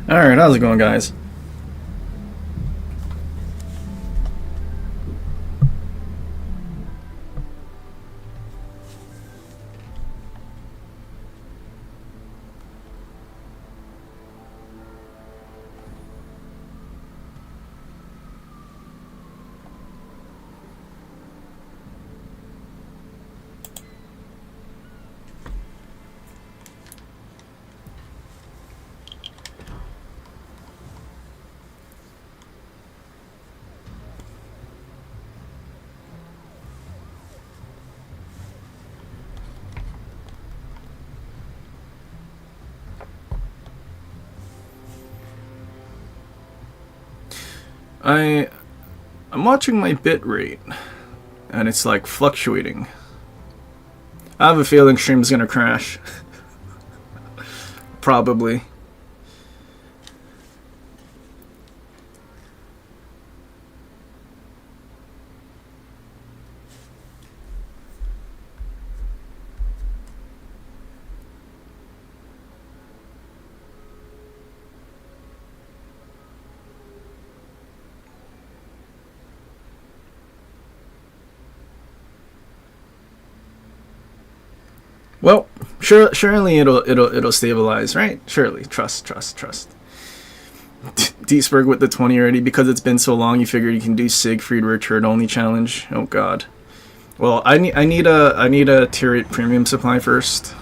Alright, how's it going, guys? I'm watching my bit rate, and it's like fluctuating. I have a feeling stream's gonna crash. Probably. Well, surely it'll stabilize, right? Surely, trust. Deesberg with the 20 already. Because it's been so long, you figured you can do Siegfried return only challenge. Oh god. Well, I need a tier 8 premium supply first.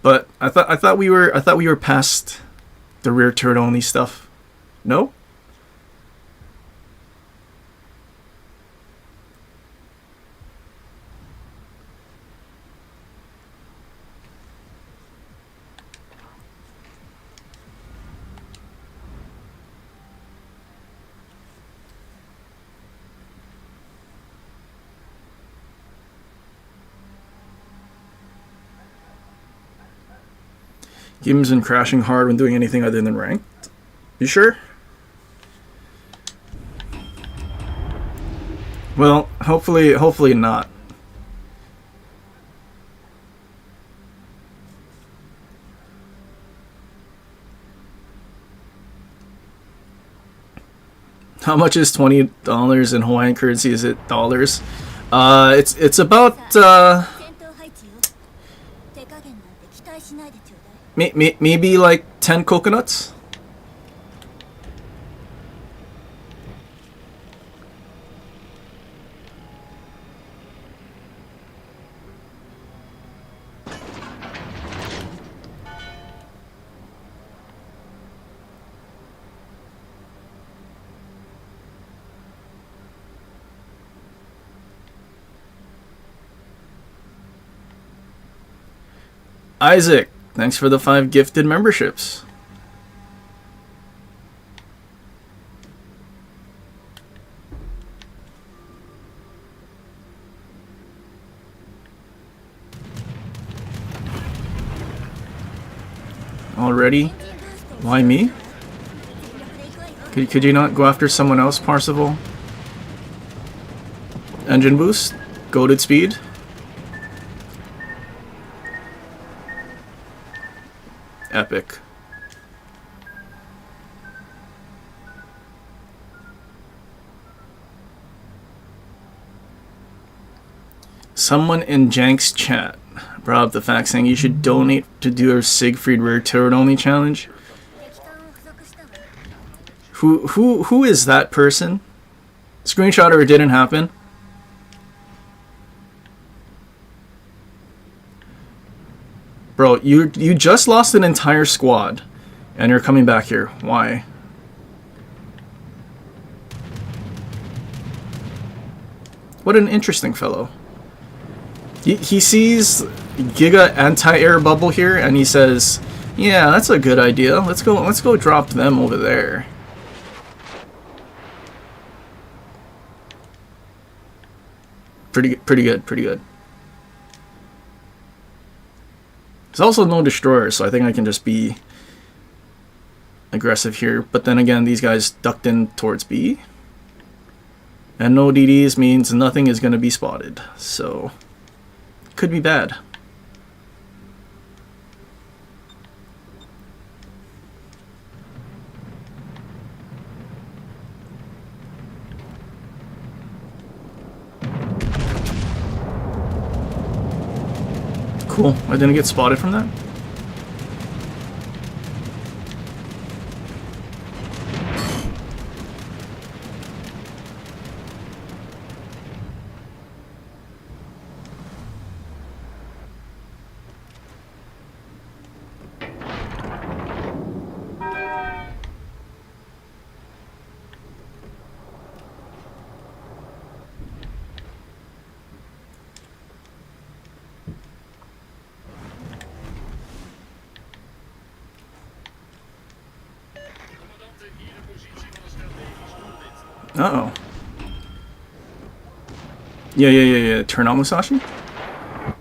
But I thought we were past the rear turret only stuff. No? Game's been crashing hard when doing anything other than ranked. You sure? Well, hopefully not. How much is $20 in Hawaiian currency? Is it dollars? It's about maybe like 10 coconuts. Isaac, thanks for the 5 gifted memberships. Already? Why me? Could you not go after someone else, Parsifal? Engine boost? Goated speed? Epic. Someone in Jank's chat brought up the fact saying you should donate to do a Siegfried Rare Turret Only challenge. Who is that person? Screenshot or it didn't happen. Bro, you just lost an entire squad, and you're coming back here. Why? What an interesting fellow. He sees Giga anti-air bubble here, and he says, "Yeah, that's a good idea. Let's go drop them over there." Pretty good. There's also no destroyer, so I think I can just be aggressive here. But then again, these guys ducked in towards B. And no DDs means nothing is going to be spotted. So, could be bad. cool. I didn't get spotted from that. Uh-oh. Yeah. Turn on Musashi.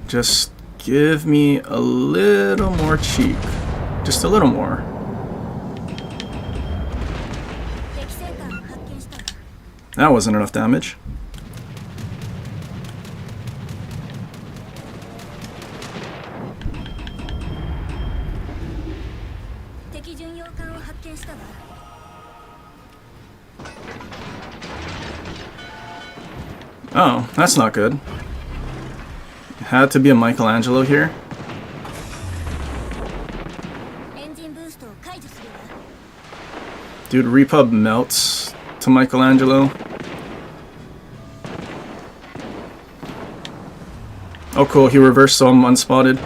Just give me a little more cheek. Just a little more. That wasn't enough damage. Oh, that's not good. It had to be a Michelangelo here. Dude, Repub melts to Michelangelo. Oh cool, he reversed so I'm unspotted.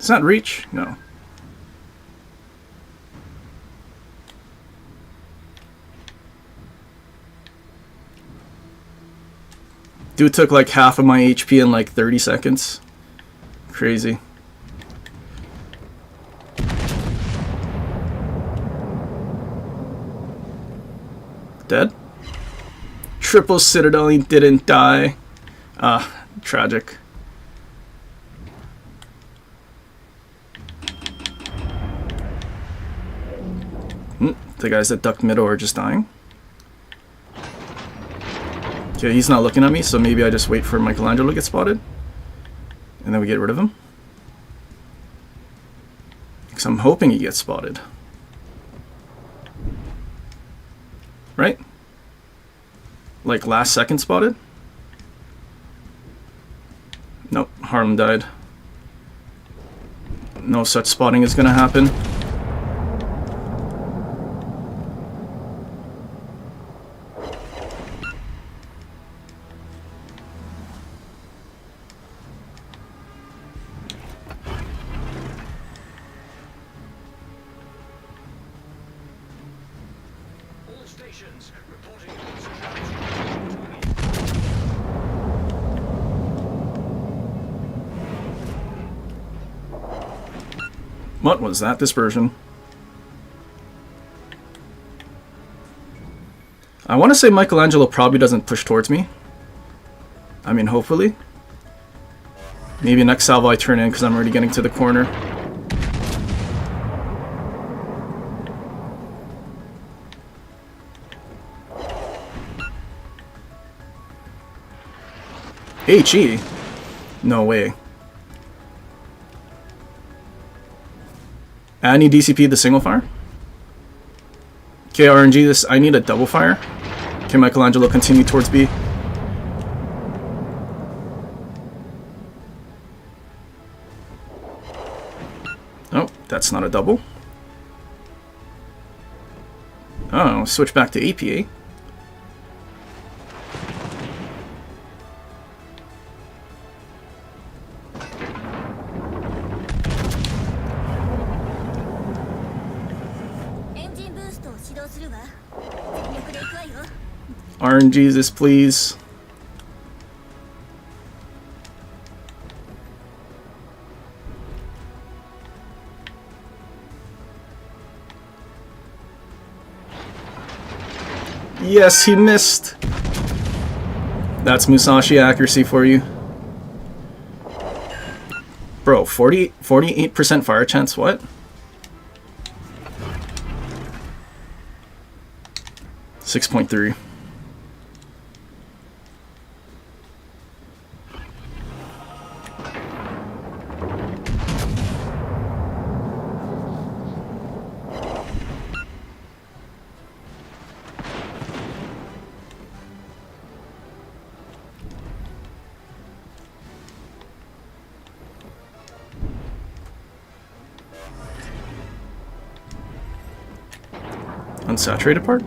Is that reach? No. Dude took like half of my HP in like 30 seconds. Crazy. Dead? Triple Citadel, he didn't die. Ah, tragic. The guys that ducked middle are just dying. Okay, he's not looking at me, so maybe I just wait for Michelangelo to get spotted. And then we get rid of him. Because I'm hoping he gets spotted. Right? Like last second spotted? Nope, Harlem died. No such spotting is gonna happen. What was that dispersion? I want to say Michelangelo probably doesn't push towards me. I mean, hopefully. Maybe next salvo I turn in because I'm already getting to the corner. HE? No way. I need DCP the single fire. Okay, RNG this. I need a double fire. Can Michelangelo continue towards B? Oh, that's not a double. Oh, switch back to APA. RNG this, please. Yes, he missed. That's Musashi accuracy for you. Bro, 48% fire chance, what? 6.3. unsaturated part?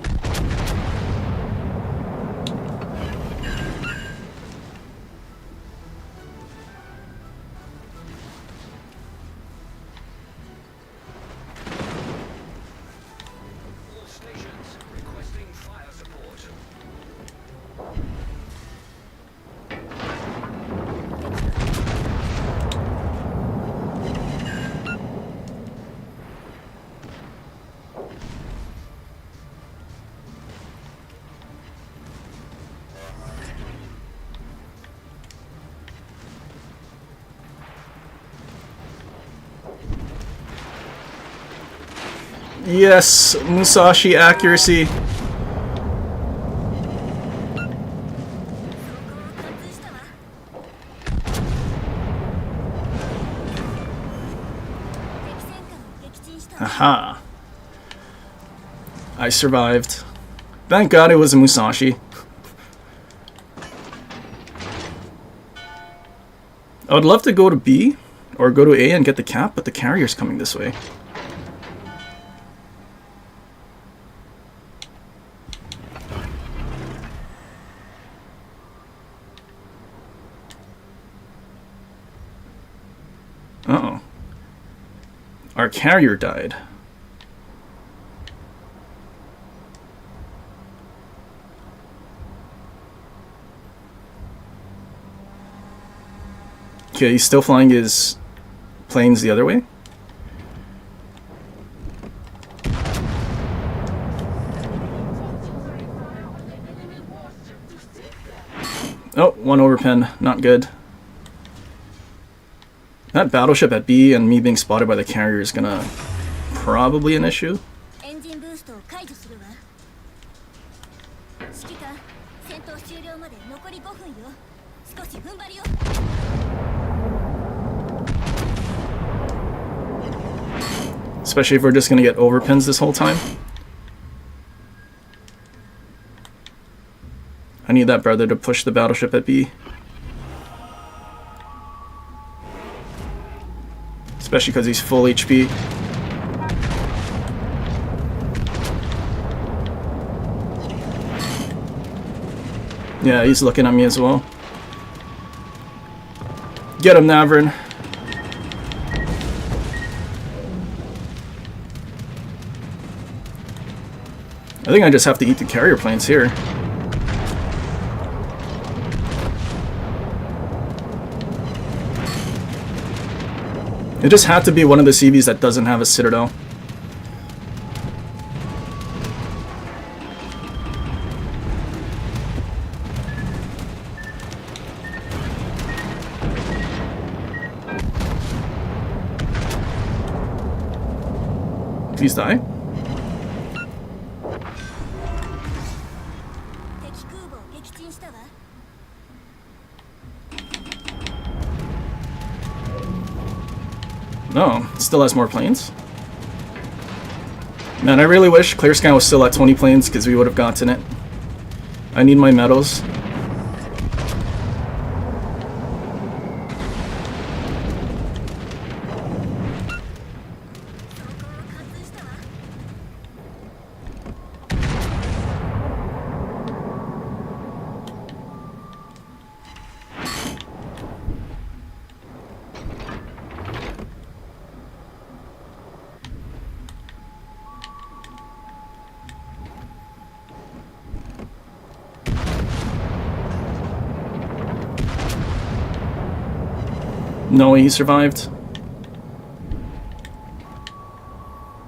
Yes, Musashi accuracy. Aha. I survived. Thank God it was a Musashi. I would love to go to B or go to A and get the cap, but the carrier's coming this way. Uh-oh. Our carrier died. Okay, he's still flying his planes the other way. Oh, one overpen. Not good. That battleship at B and me being spotted by the carrier is gonna probably an issue. Especially if we're just gonna get overpins this whole time. I need that brother to push the battleship at B. Especially because he's full HP. Yeah, he's looking at me as well. Get him, Navrin. I think I just have to eat the carrier planes here. It just had to be one of the CVs that doesn't have a citadel. Please die. No, it still has more planes. Man, I really wish Clear Sky was still at 20 planes because we would have gotten it. I need my medals. No, he survived.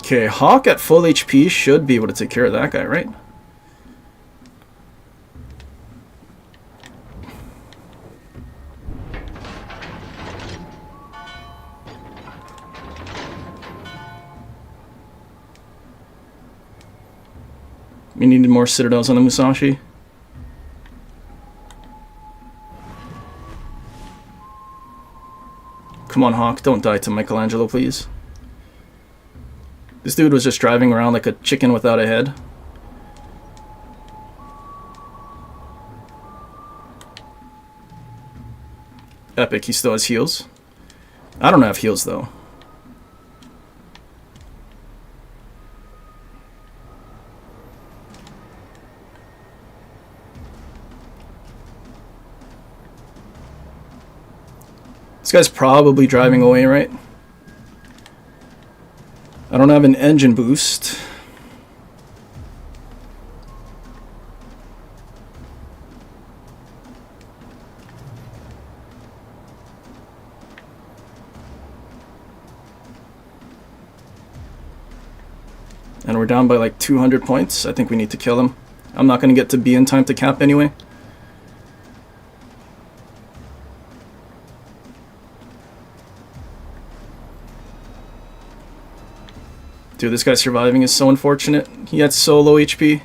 Okay, Hawk at full HP should be able to take care of that guy, right? We needed more citadels on the Musashi. Come on, Hawk, don't die to Michelangelo, please. This dude was just driving around like a chicken without a head. Epic, he still has heals. I don't have heals, though. This guy's probably driving away, right? I don't have an engine boost. And we're down by like 200 points. I think we need to kill him. I'm not going to get to B in time to cap anyway. Dude, this guy surviving is so unfortunate. He had so low HP.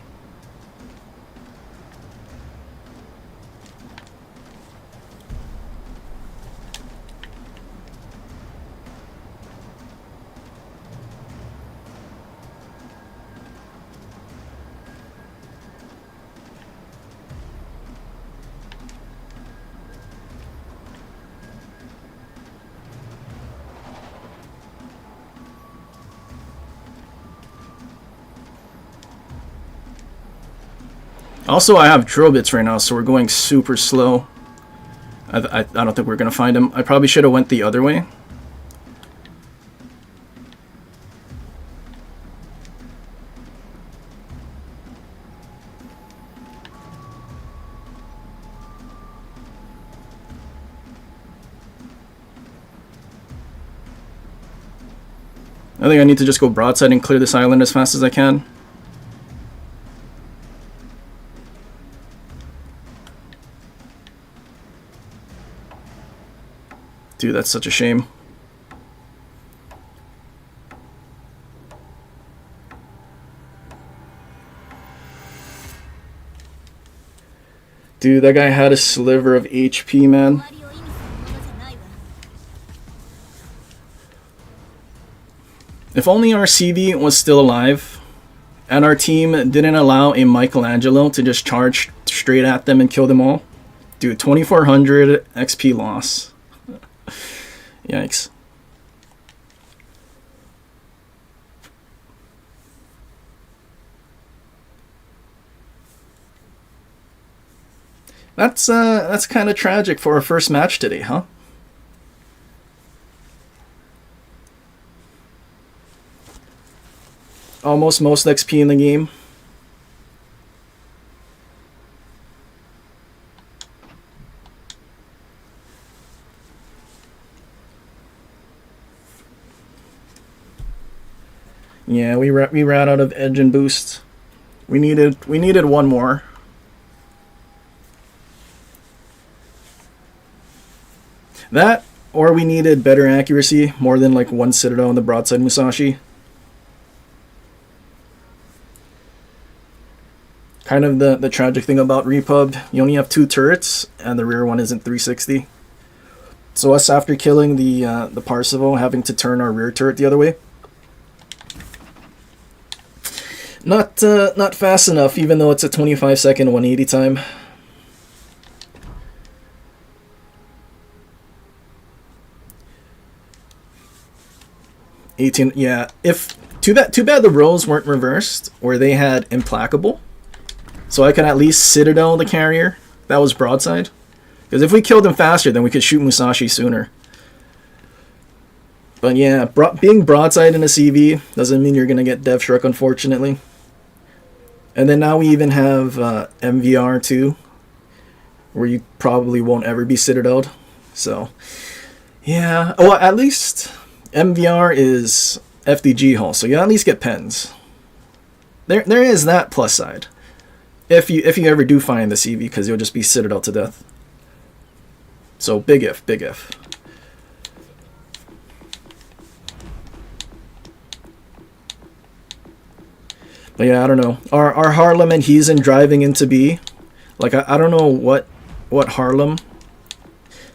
Also, I have drill bits right now, so we're going super slow. I don't think we're going to find him. I probably should have went the other way. I think I need to just go broadside and clear this island as fast as I can. Dude, that's such a shame. Dude, that guy had a sliver of HP, man. If only our CV was still alive, and our team didn't allow a Michelangelo to just charge straight at them and kill them all. Dude, 2400 XP loss. Yikes. That's kind of tragic for our first match today, huh? Almost most XP in the game. Yeah, we ran out of engine boost. We needed one more. That, or we needed better accuracy, more than like one Citadel on the broadside Musashi. Kind of the tragic thing about Repub, you only have 2 turrets, and the rear one isn't 360. So us, after killing the Parsifal, having to turn our rear turret the other way. Not fast enough, even though it's a 25-second 180 time. Yeah. If too bad the roles weren't reversed, where they had implacable, so I could at least Citadel the carrier. That was broadside. Because if we killed him faster, then we could shoot Musashi sooner. But yeah, being broadside in a CV doesn't mean you're gonna get dev struck, unfortunately. And then now we even have MVR too, where you probably won't ever be Citadeled. So yeah, well, at least MVR is FDG hull, so you at least get pens. There is that plus side. If you ever do find the CV, because you'll just be Citadel to death. So big if, big if. But yeah, I don't know. Our Harlem and He's in driving into B. Like I don't know what Harlem.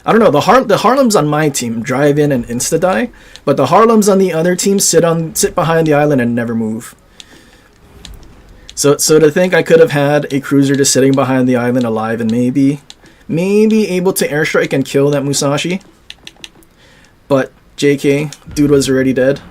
I don't know, the Harlems on my team drive in and insta die, but the Harlems on the other team sit behind the island and never move. So to think I could have had a cruiser just sitting behind the island alive and maybe able to airstrike and kill that Musashi, but JK, dude was already dead.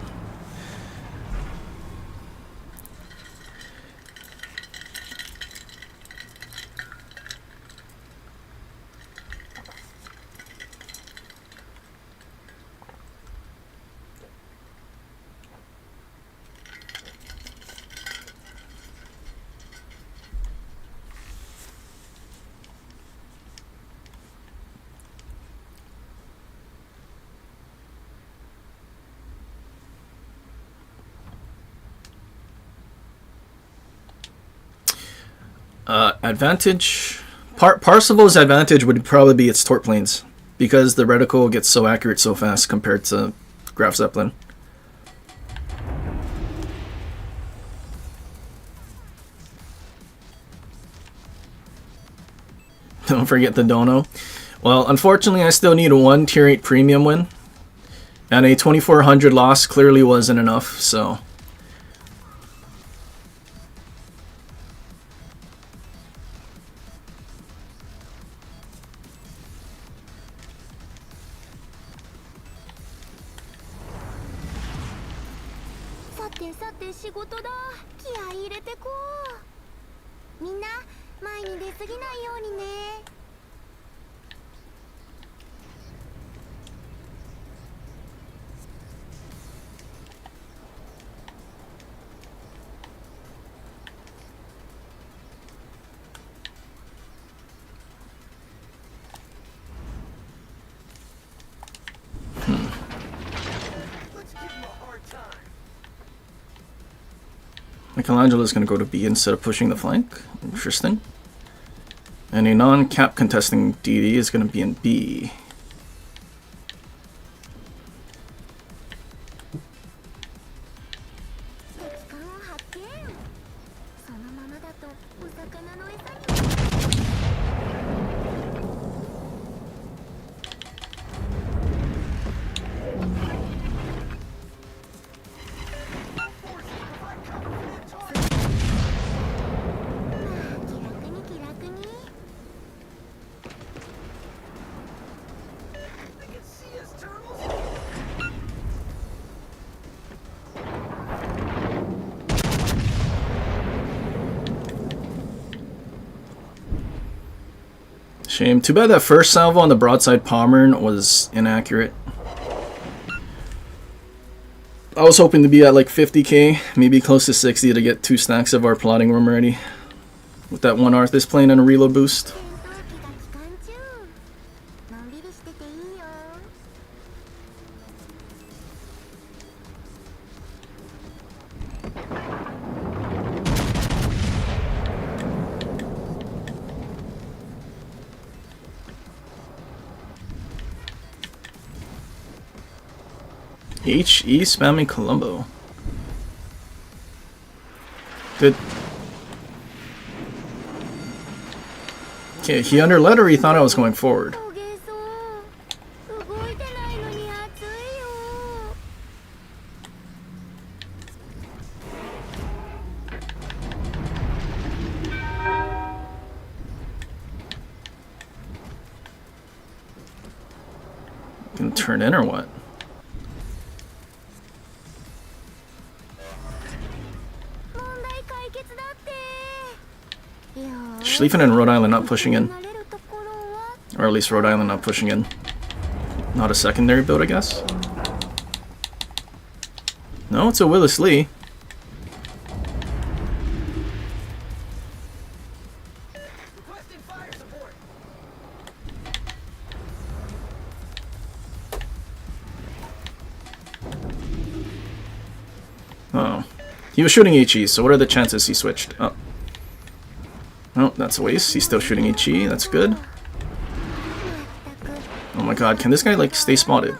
Advantage. Parseval's advantage would probably be its torp planes, because the reticle gets so accurate so fast compared to Graf Zeppelin. Don't forget the dono. Well, unfortunately, I still need a 1 tier 8 premium win. And a 2400 loss clearly wasn't enough, so... Michelangelo's going to go to B instead of pushing the flank. Interesting. And a non-cap contesting DD is going to be in B. Shame. Too bad that first salvo on the broadside Pommern was inaccurate. I was hoping to be at like 50k, maybe close to 60 to get 2 stacks of our plotting room ready. With that one Arthas plane and a reload boost. HE spamming Colombo. Did... Okay, he underlet or he thought I was going forward? Gonna turn in or what? Schlieffen and Rhode Island not pushing in. Or at least Rhode Island not pushing in. Not a secondary build, I guess? No, it's a Willis Lee. Oh. He was shooting HE, so what are the chances he switched? Oh. Oh, that's a waste. He's still shooting HE. That's good. Oh my god, can this guy, like, stay spotted?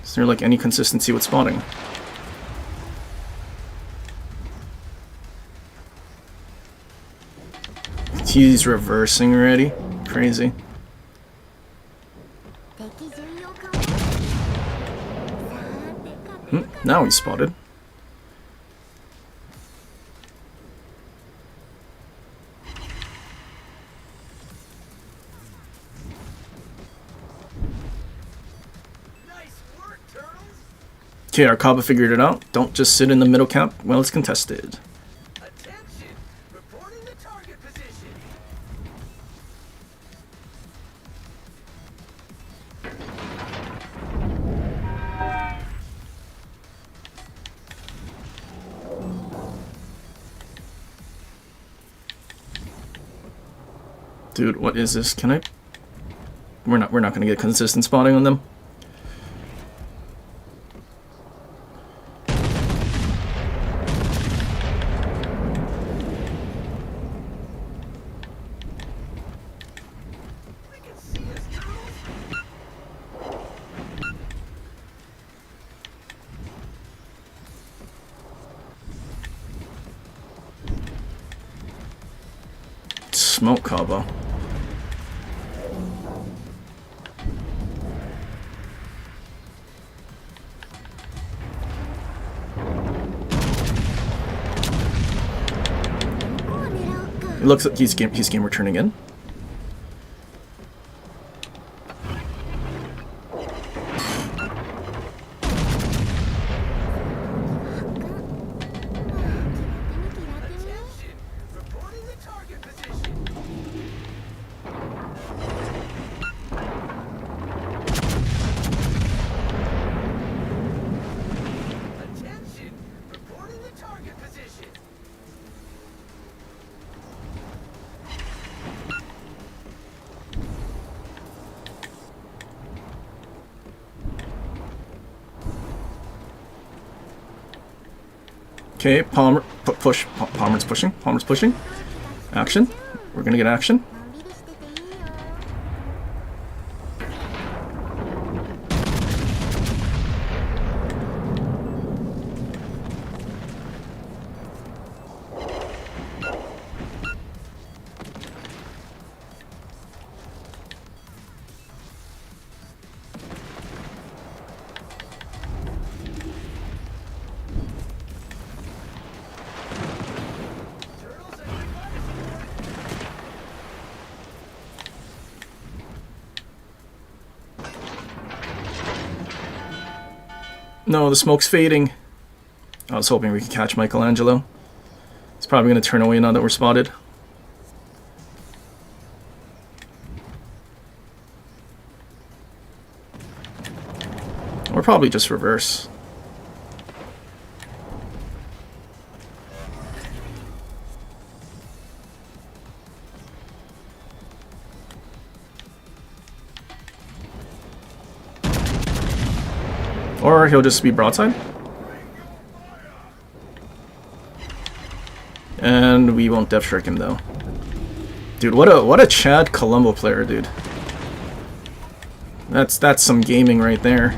Is there, like, any consistency with spotting? He's reversing already. Crazy. Now he's spotted. Okay, our Kaba figured it out. Don't just sit in the middle camp while it's contested. Attention! Reporting the target position. Dude, what is this? Can I? We're not gonna get consistent spotting on them. smoke combo. It looks like he's game returning in. Attention! Reporting the target position. Attention! Reporting the target position. Okay, Palmer's pushing. Palmer's pushing. Action. We're gonna get action. No, the smoke's fading. I was hoping we could catch Michelangelo. He's probably going to turn away now that we're spotted. Or probably just reverse. Or he'll just be broadside. And we won't depth strike him though. Dude, what a Chad Colombo player, dude. That's some gaming right there.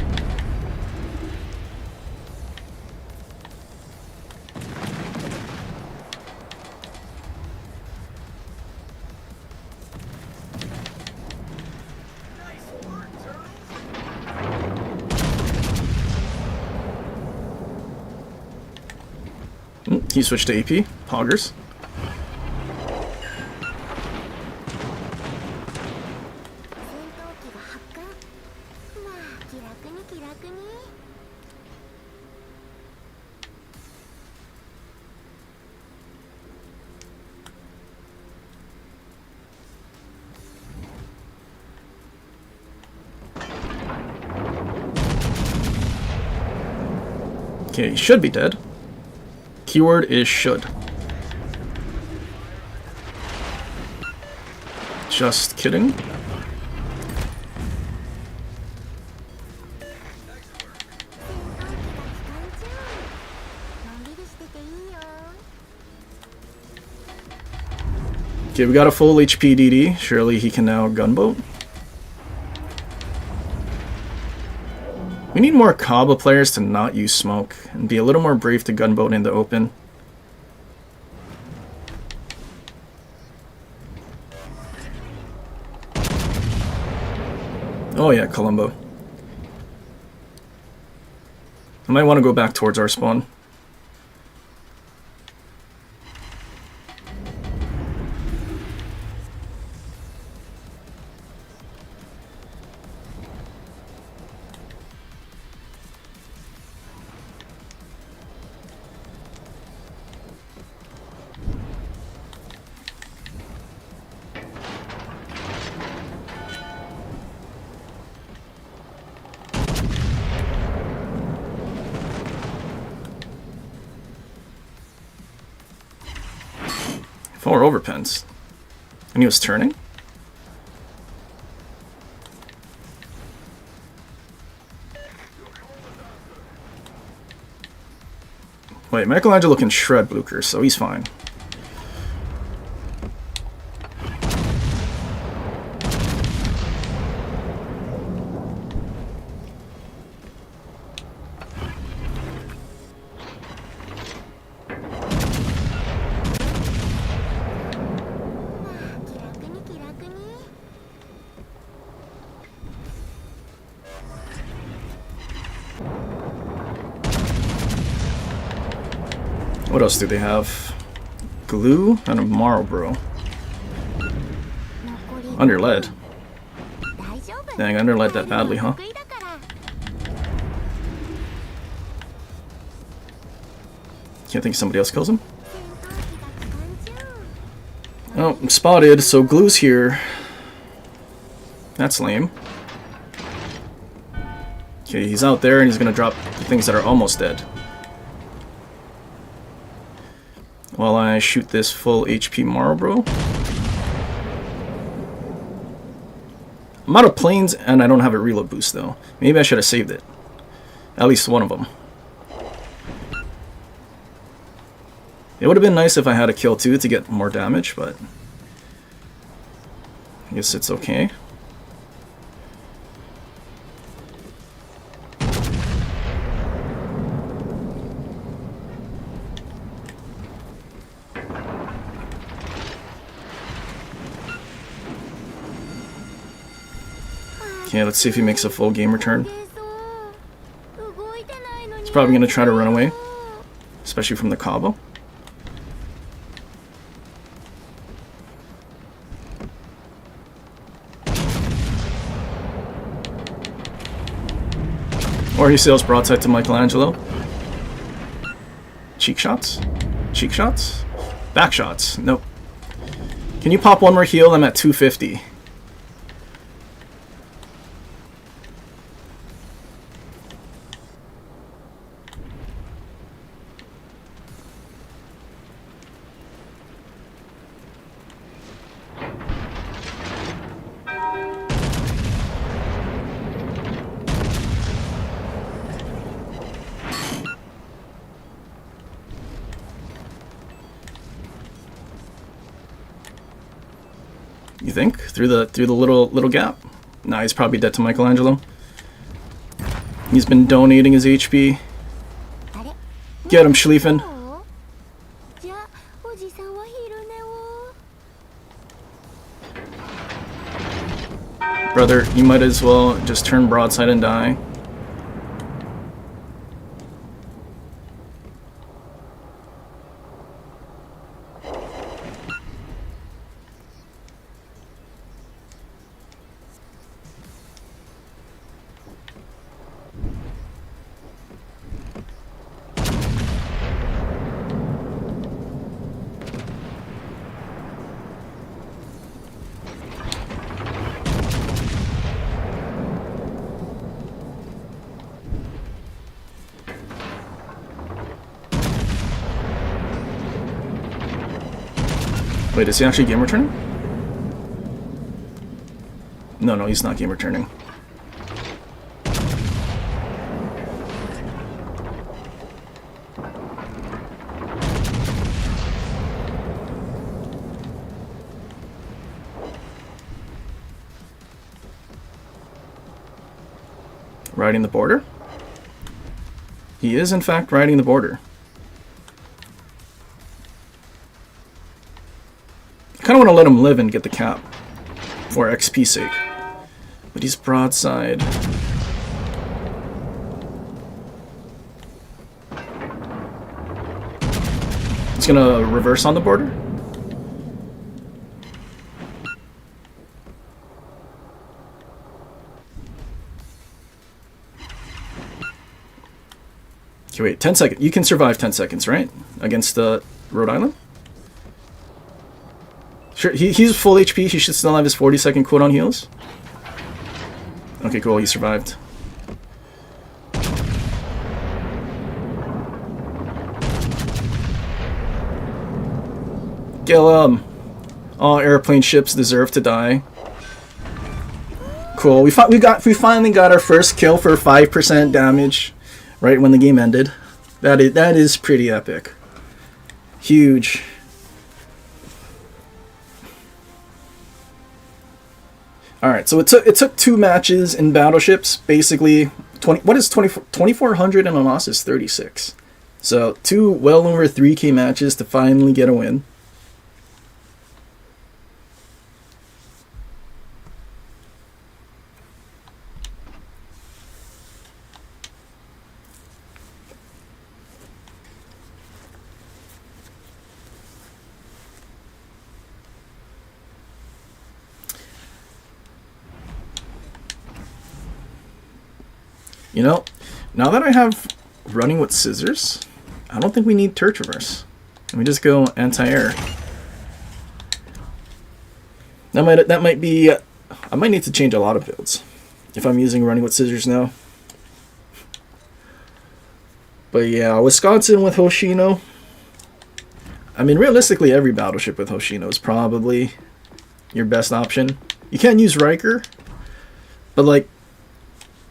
He switched to AP. Poggers. Okay, he should be dead. Keyword is should. Just kidding. Okay, we got a full HP DD. Surely he can now gunboat. We need more Kaba players to not use smoke and be a little more brave to gunboat in the open. Oh yeah, Colombo. I might want to go back towards our spawn. Four overpens. And he was turning? Wait, Michelangelo can shred Blucher, so he's fine. What else do they have? Glue and a Marlboro. Under lead. Dang, under lead that badly, huh? Can't think somebody else kills him. Oh, I'm spotted, so glue's here. That's lame. Okay, he's out there and he's gonna drop the things that are almost dead. While I shoot this full HP Marlboro. I'm out of planes and I don't have a reload boost though. Maybe I should have saved it. At least one of them. It would have been nice if I had a kill too to get more damage, but I guess it's okay. Okay, let's see if he makes a full game return. He's probably going to try to run away, especially from the Cabo. Or he sails broadside to Michelangelo. Cheek shots? Cheek shots? Back shots? Nope. Can you pop one more heal? I'm at 250. You think? Through the little gap? Nah, he's probably dead to Michelangelo. He's been donating his HP. Get him, Schlieffen. Brother, you might as well just turn broadside and die. Wait, is he actually game returning? No, he's not game returning. Riding the border? He is in fact riding the border. I kind of want to let him live and get the cap for XP sake. But he's broadside. He's gonna reverse on the border. Okay, wait, 10 seconds. You can survive 10 seconds, right? Against Rhode Island? Sure, he's full HP. He should still have his 40-second cooldown heals. Okay, cool. He survived. Kill him. All airplane ships deserve to die. Cool. We finally got our first kill for 5% damage, right when the game ended. That is pretty epic. Huge. Alright, so it took 2 matches in battleships, basically 2400 and a loss is 36. So 2 well over 3k matches to finally get a win. You know, now that I have running with scissors, I don't think we need turret traverse. Let me just go anti-air. That might be. I might need to change a lot of builds if I'm using running with scissors now. But yeah, Wisconsin with Hoshino. I mean, realistically, every battleship with Hoshino is probably your best option. You can use Riker, but like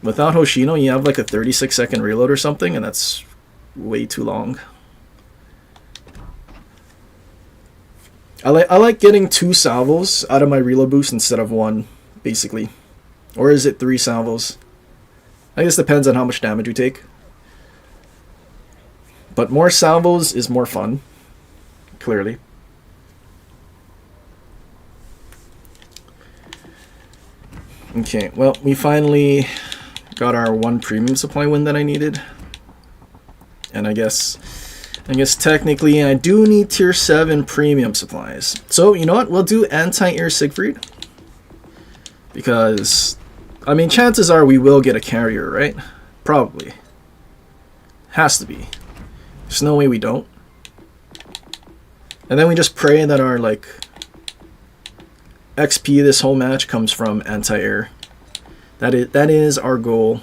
without Hoshino, you have like a 36-second reload or something, and that's way too long. I like getting 2 salvos out of my reload boost instead of 1, basically. Or is it 3 salvos? I guess it depends on how much damage you take. But more salvos is more fun, clearly. Okay, well, we finally got our 1 premium supply win that I needed. And I guess technically I do need tier 7 premium supplies. So, you know what? We'll do anti-air Siegfried. Because, I mean, chances are we will get a carrier, right? Probably. Has to be. There's no way we don't. And then we just pray that our, like, XP this whole match comes from anti-air. That is our goal.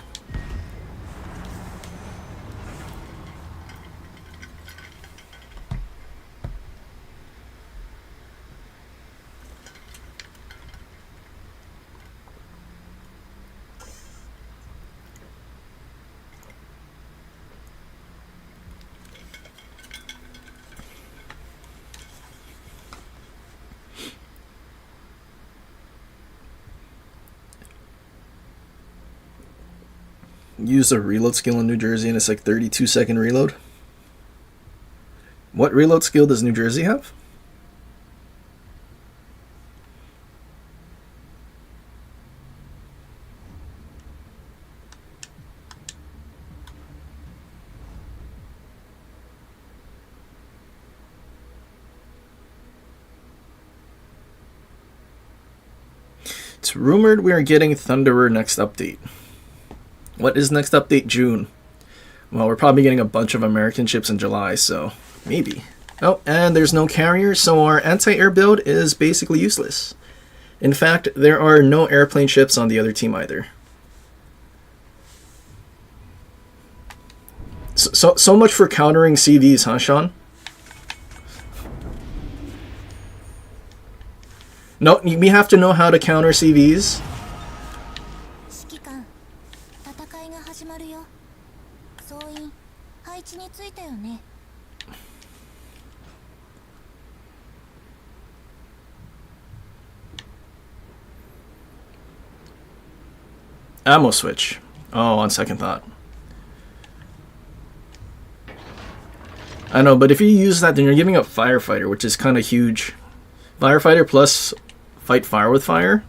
Use a reload skill in New Jersey and it's like 32-second reload. What reload skill does New Jersey have? It's rumored we are getting Thunderer next update. What is next update? June. Well, we're probably getting a bunch of American ships in July, so maybe. Oh, and there's no carrier, so our anti-air build is basically useless. In fact, there are no airplane ships on the other team either. So much for countering CVs, huh, Sean? No, we have to know how to counter CVs. Ammo switch. Oh, on second thought. I know, but if you use that, then you're giving up Firefighter, which is kind of huge. Firefighter plus fight fire with fire.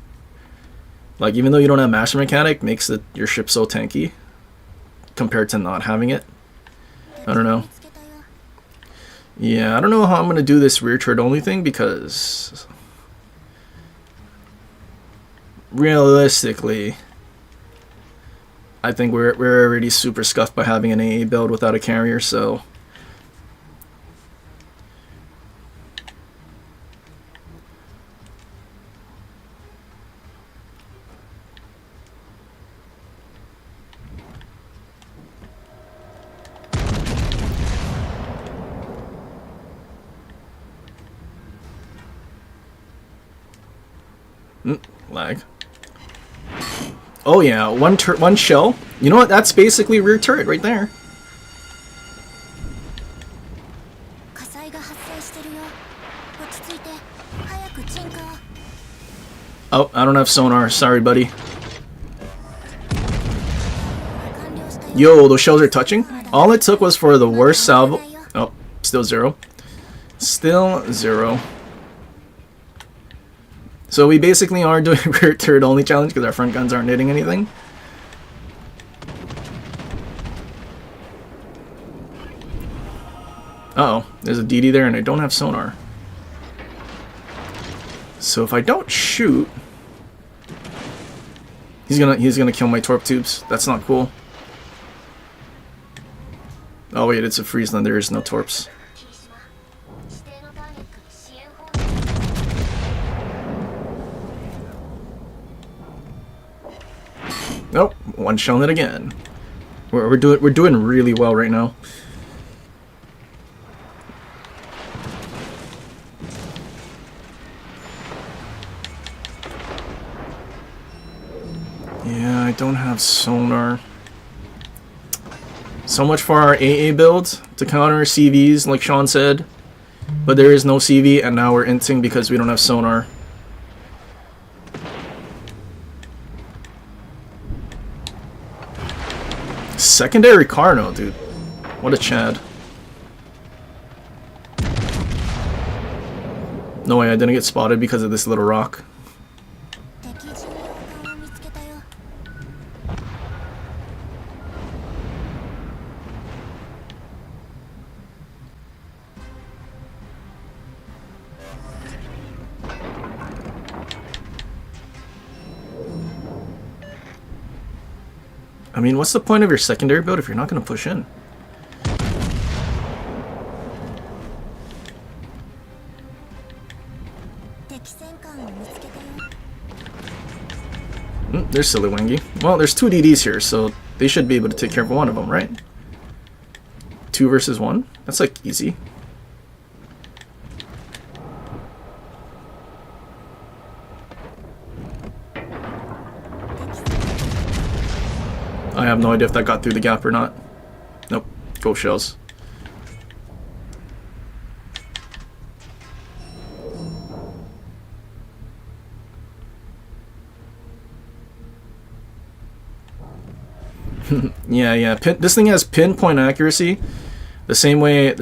Like, even though you don't have master mechanic, makes your ship so tanky compared to not having it. I don't know. Yeah, I don't know how I'm going to do this rear turret only thing because realistically, I think we're already super scuffed by having an AA build without a carrier, so lag. Oh yeah, one shell. You know what? That's basically rear turret right there. Oh, I don't have sonar. Sorry, buddy. Yo, those shells are touching. All it took was for the worst salvo. Oh, still 0. Still 0. So we basically are doing rear turret only challenge because our front guns aren't hitting anything. Uh oh, there's a DD there and I don't have sonar. So if I don't shoot, he's gonna kill my torp tubes. That's not cool. Oh wait, it's a Friesland. There is no torps. Nope, one shelled it again. We're doing really well right now. Yeah, I don't have sonar. So much for our AA build to counter CVs, like Sean said. But there is no CV, and now we're inting because we don't have sonar. Secondary Carno, dude. What a Chad. No way, I didn't get spotted because of this little rock. I mean, what's the point of your secondary build if you're not going to push in? There's Silly Wangy. Well, there's 2 DDs here, so they should be able to take care of one of them, right? 2 versus 1? That's like easy. I have no idea if that got through the gap or not. Nope. Go shells. Yeah. This thing has pinpoint accuracy, the same way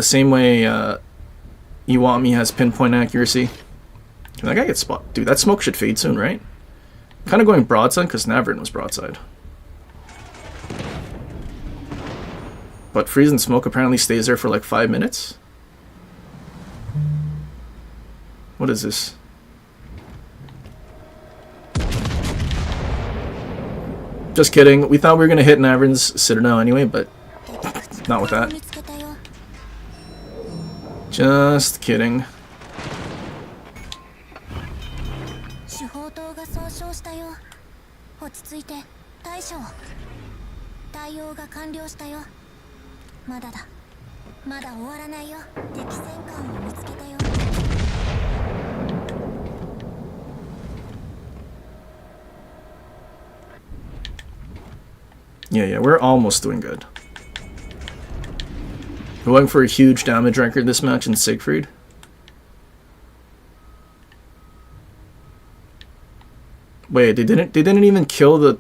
Iwami has pinpoint accuracy. Can that guy get spot? Dude, that smoke should fade soon, right? Kind of going broadside because Navrin was broadside. But freeze and smoke apparently stays there for like 5 minutes. What is this? Just kidding. We thought we were going to hit Navrin's Citadel anyway, but not with that. Just kidding. Yeah, we're almost doing good. We're going for a huge damage record this match in Siegfried. Wait, they didn't even kill the...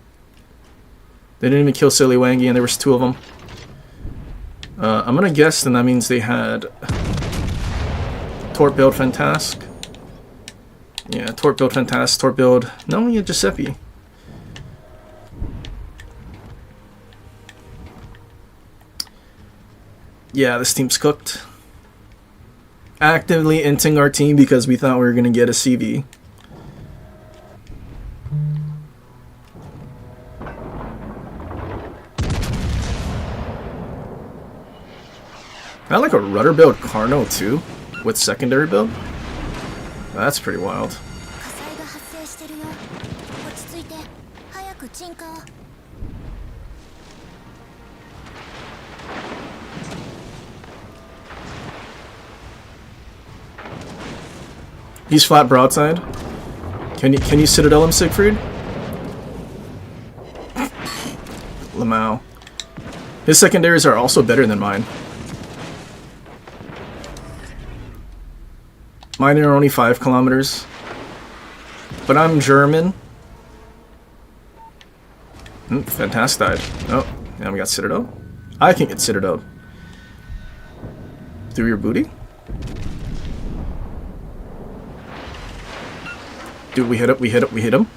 They didn't even kill Silly Wangy, and there was 2 of them. I'm gonna guess then that means they had... Torp build Fantasque. Yeah, Torp build Fantasque, Torp build... No, yeah, Giuseppe. Yeah, this team's cooked. Actively inting our team because we thought we were gonna get a CV. I like a rudder build Carno too, with secondary build. That's pretty wild. He's flat broadside. Can you Citadel him, Siegfried? Lamau. His secondaries are also better than mine. Mine are only 5 kilometers. But I'm German. Fantastic died. Oh, now we got Citadel. I can get Citadel. Through your booty? Dude, we hit him.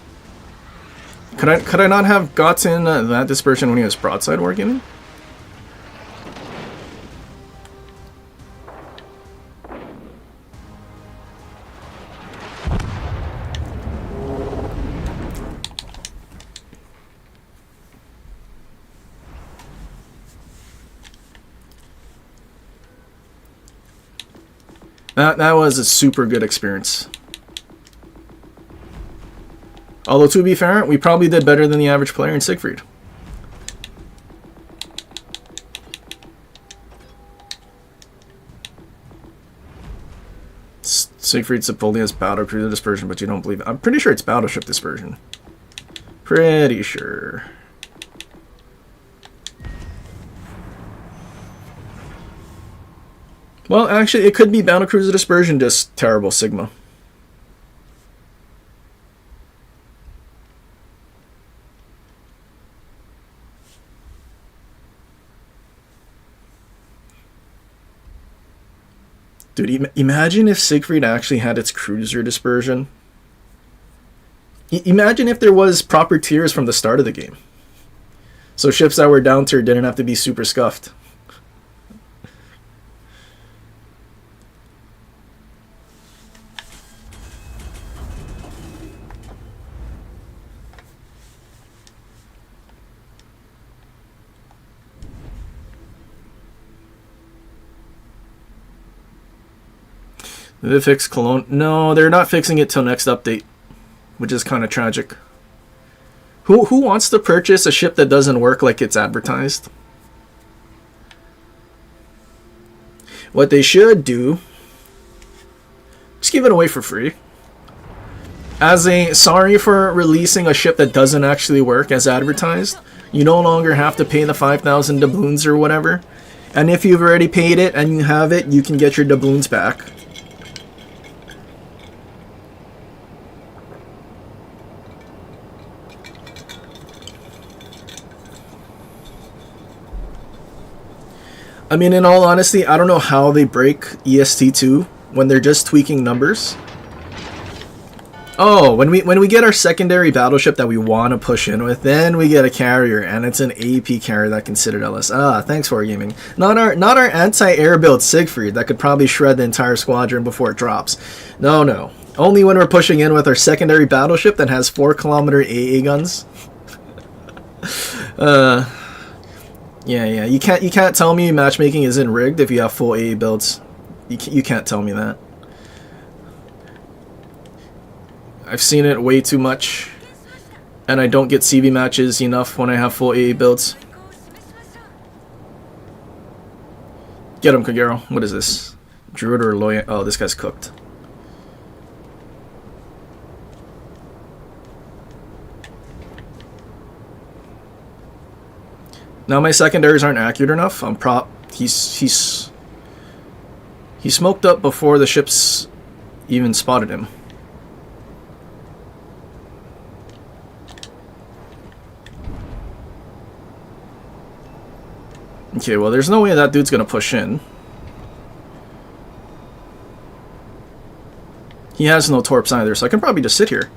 Could I not have gotten that dispersion when he was broadside wargaming? That was a super good experience. Although, to be fair, we probably did better than the average player in Siegfried. Siegfried supposedly has battle cruiser dispersion, but you don't believe it. I'm pretty sure it's battleship dispersion. Pretty sure. Well, actually, it could be battle cruiser dispersion, just terrible Sigma. Dude, imagine if Siegfried actually had its cruiser dispersion. Imagine if there was proper tiers from the start of the game. So ships that were down tier didn't have to be super scuffed. Did they fix Cologne? No, they're not fixing it till next update, which is kind of tragic. Who wants to purchase a ship that doesn't work like it's advertised? What they should do, just give it away for free. As a sorry for releasing a ship that doesn't actually work as advertised, you no longer have to pay the 5,000 doubloons or whatever. And if you've already paid it and you have it, you can get your doubloons back. I mean, in all honesty, I don't know how they break EST2 when they're just tweaking numbers. Oh, when we get our secondary battleship that we want to push in with, then we get a carrier, and it's an AP carrier that can Citadel us. Ah, thanks for gaming. Not our anti-air build Siegfried that could probably shred the entire squadron before it drops. No. Only when we're pushing in with our secondary battleship that has 4-kilometer AA guns. Yeah. You can't tell me matchmaking isn't rigged if you have full AA builds. You can't tell me that. I've seen it way too much, and I don't get CV matches enough when I have full AA builds. Get him, Kagero. What is this? Druid or Loyal? Oh, this guy's cooked. Now my secondaries aren't accurate enough. He smoked up before the ships even spotted him. Okay, well, there's no way that dude's gonna push in. He has no torps either, so I can probably just sit here.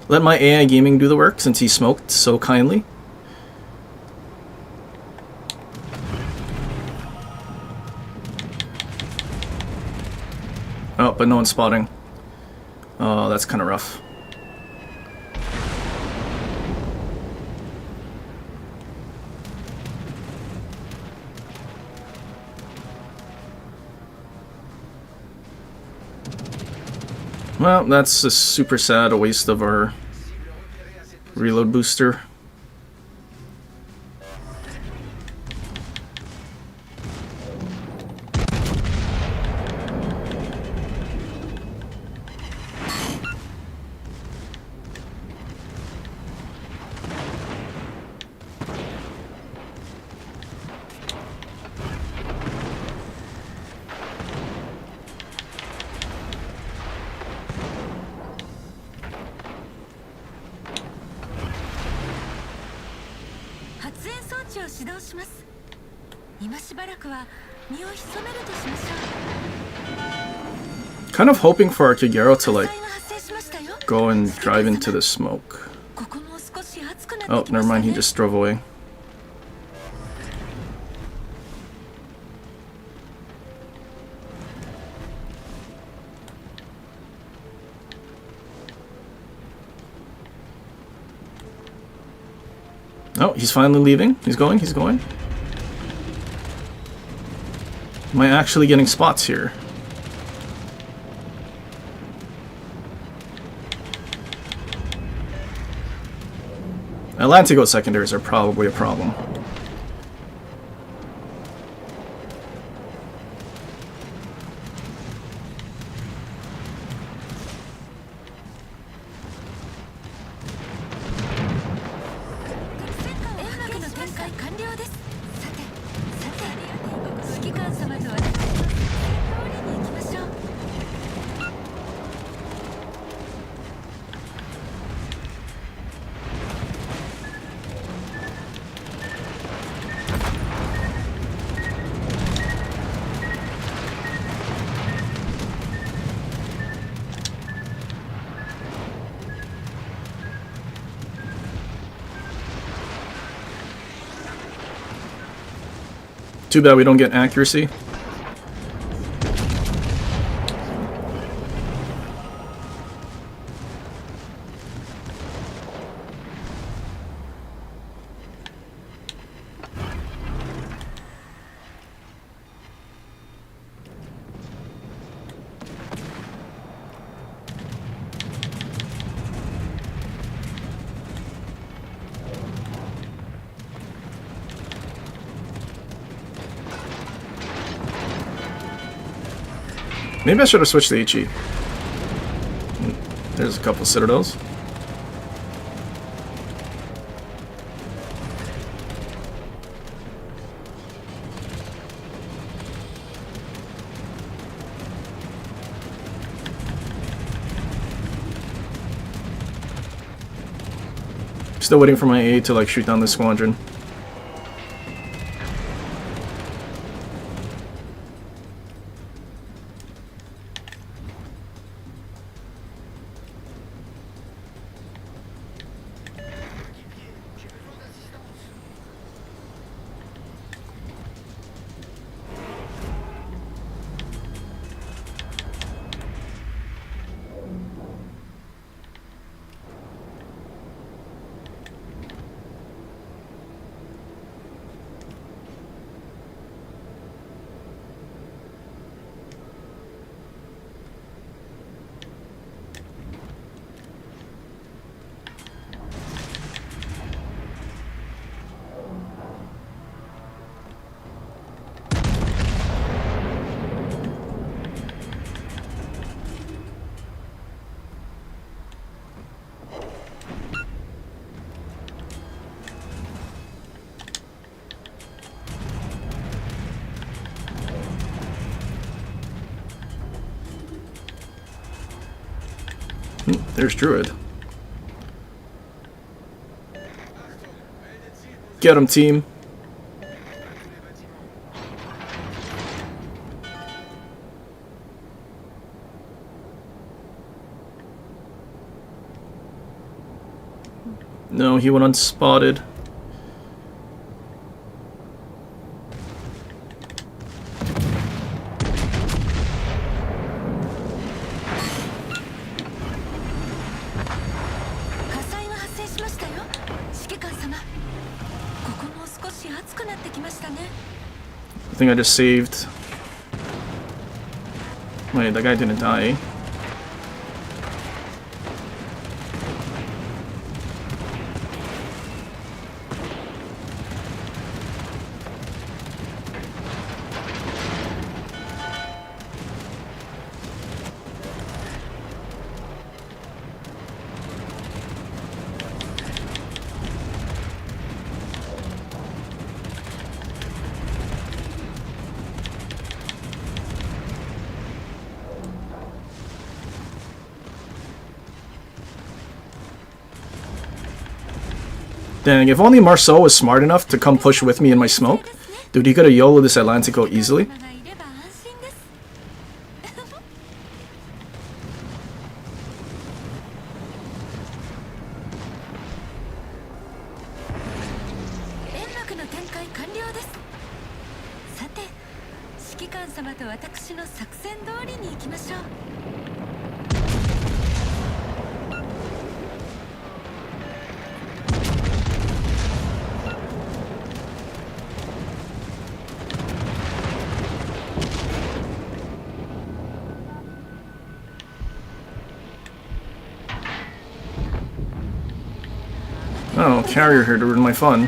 Let my AI gaming do the work since he smoked so kindly. Oh, but no one's spotting. Oh, that's kind of rough. Well, that's a super sad waste of our reload booster. Kind of hoping for our Kagero to like go and drive into the smoke. Oh, never mind, he just drove away. Oh, he's finally leaving. He's going. Am I actually getting spots here? Atlantico secondaries are probably a problem. Too bad we don't get accuracy. Maybe I should have switched to HE. There's a couple citadels. Still waiting for my A to like shoot down this squadron. There's Druid. Get him, team. No, he went unspotted. I think I just saved. Wait, that guy didn't die. Dang, if only Marceau was smart enough to come push with me in my smoke. Dude, he could have YOLO'd this Atlantico easily. Oh, carrier here to ruin my fun.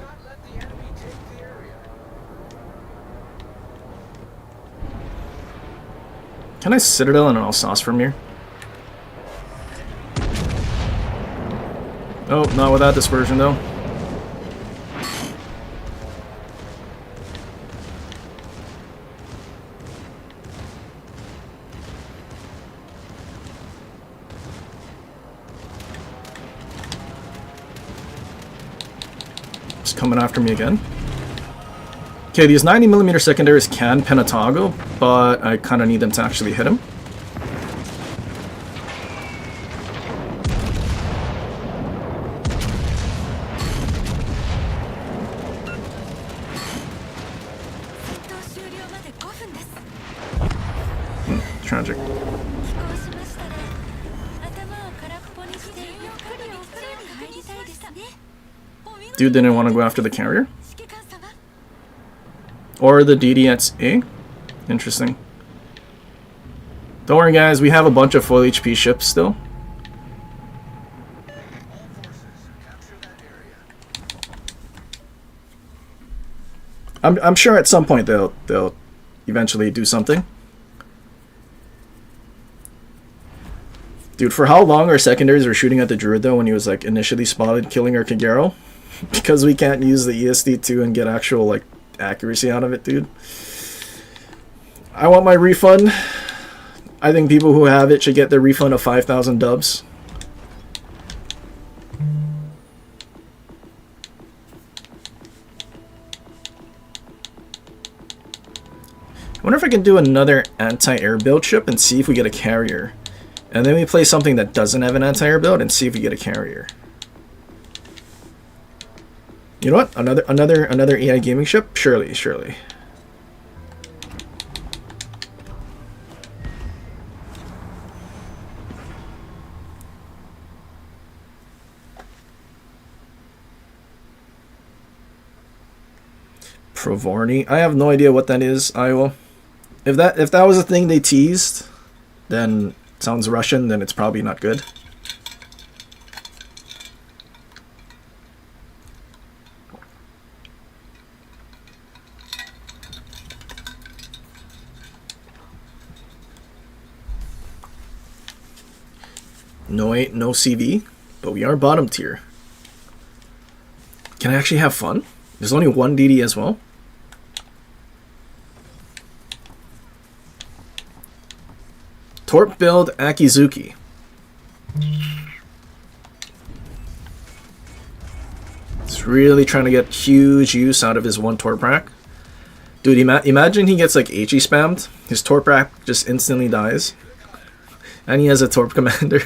Not let the enemy take the area. Can I Citadel and an Alsace from here? Oh, not without dispersion though. It's coming after me again. Okay, these 90mm secondaries can Penatago, but I kind of need them to actually hit him. Tragic. Dude didn't want to go after the carrier? Or the DD at A? Interesting. Don't worry guys, we have a bunch of full HP ships still. I'm sure at some point they'll eventually do something. Dude, for how long our secondaries were shooting at the Druid though when he was like initially spotted killing our Kagero? Because we can't use the ESD2 and get actual like accuracy out of it, dude. I want my refund. I think people who have it should get their refund of 5,000 dubs. I wonder if I can do another anti-air build ship and see if we get a carrier. And then we play something that doesn't have an anti-air build and see if we get a carrier. You know what? Another AI gaming ship? Surely. Provorny? I have no idea what that is, Iowa. If that was a thing they teased, then it sounds Russian, then it's probably not good. No CV, but we are bottom tier. Can I actually have fun? There's only one DD as well. Torp build Akizuki. It's really trying to get huge use out of his one Torp rack. Dude, imagine he gets like HE spammed. His Torp rack just instantly dies. And he has a Torp commander.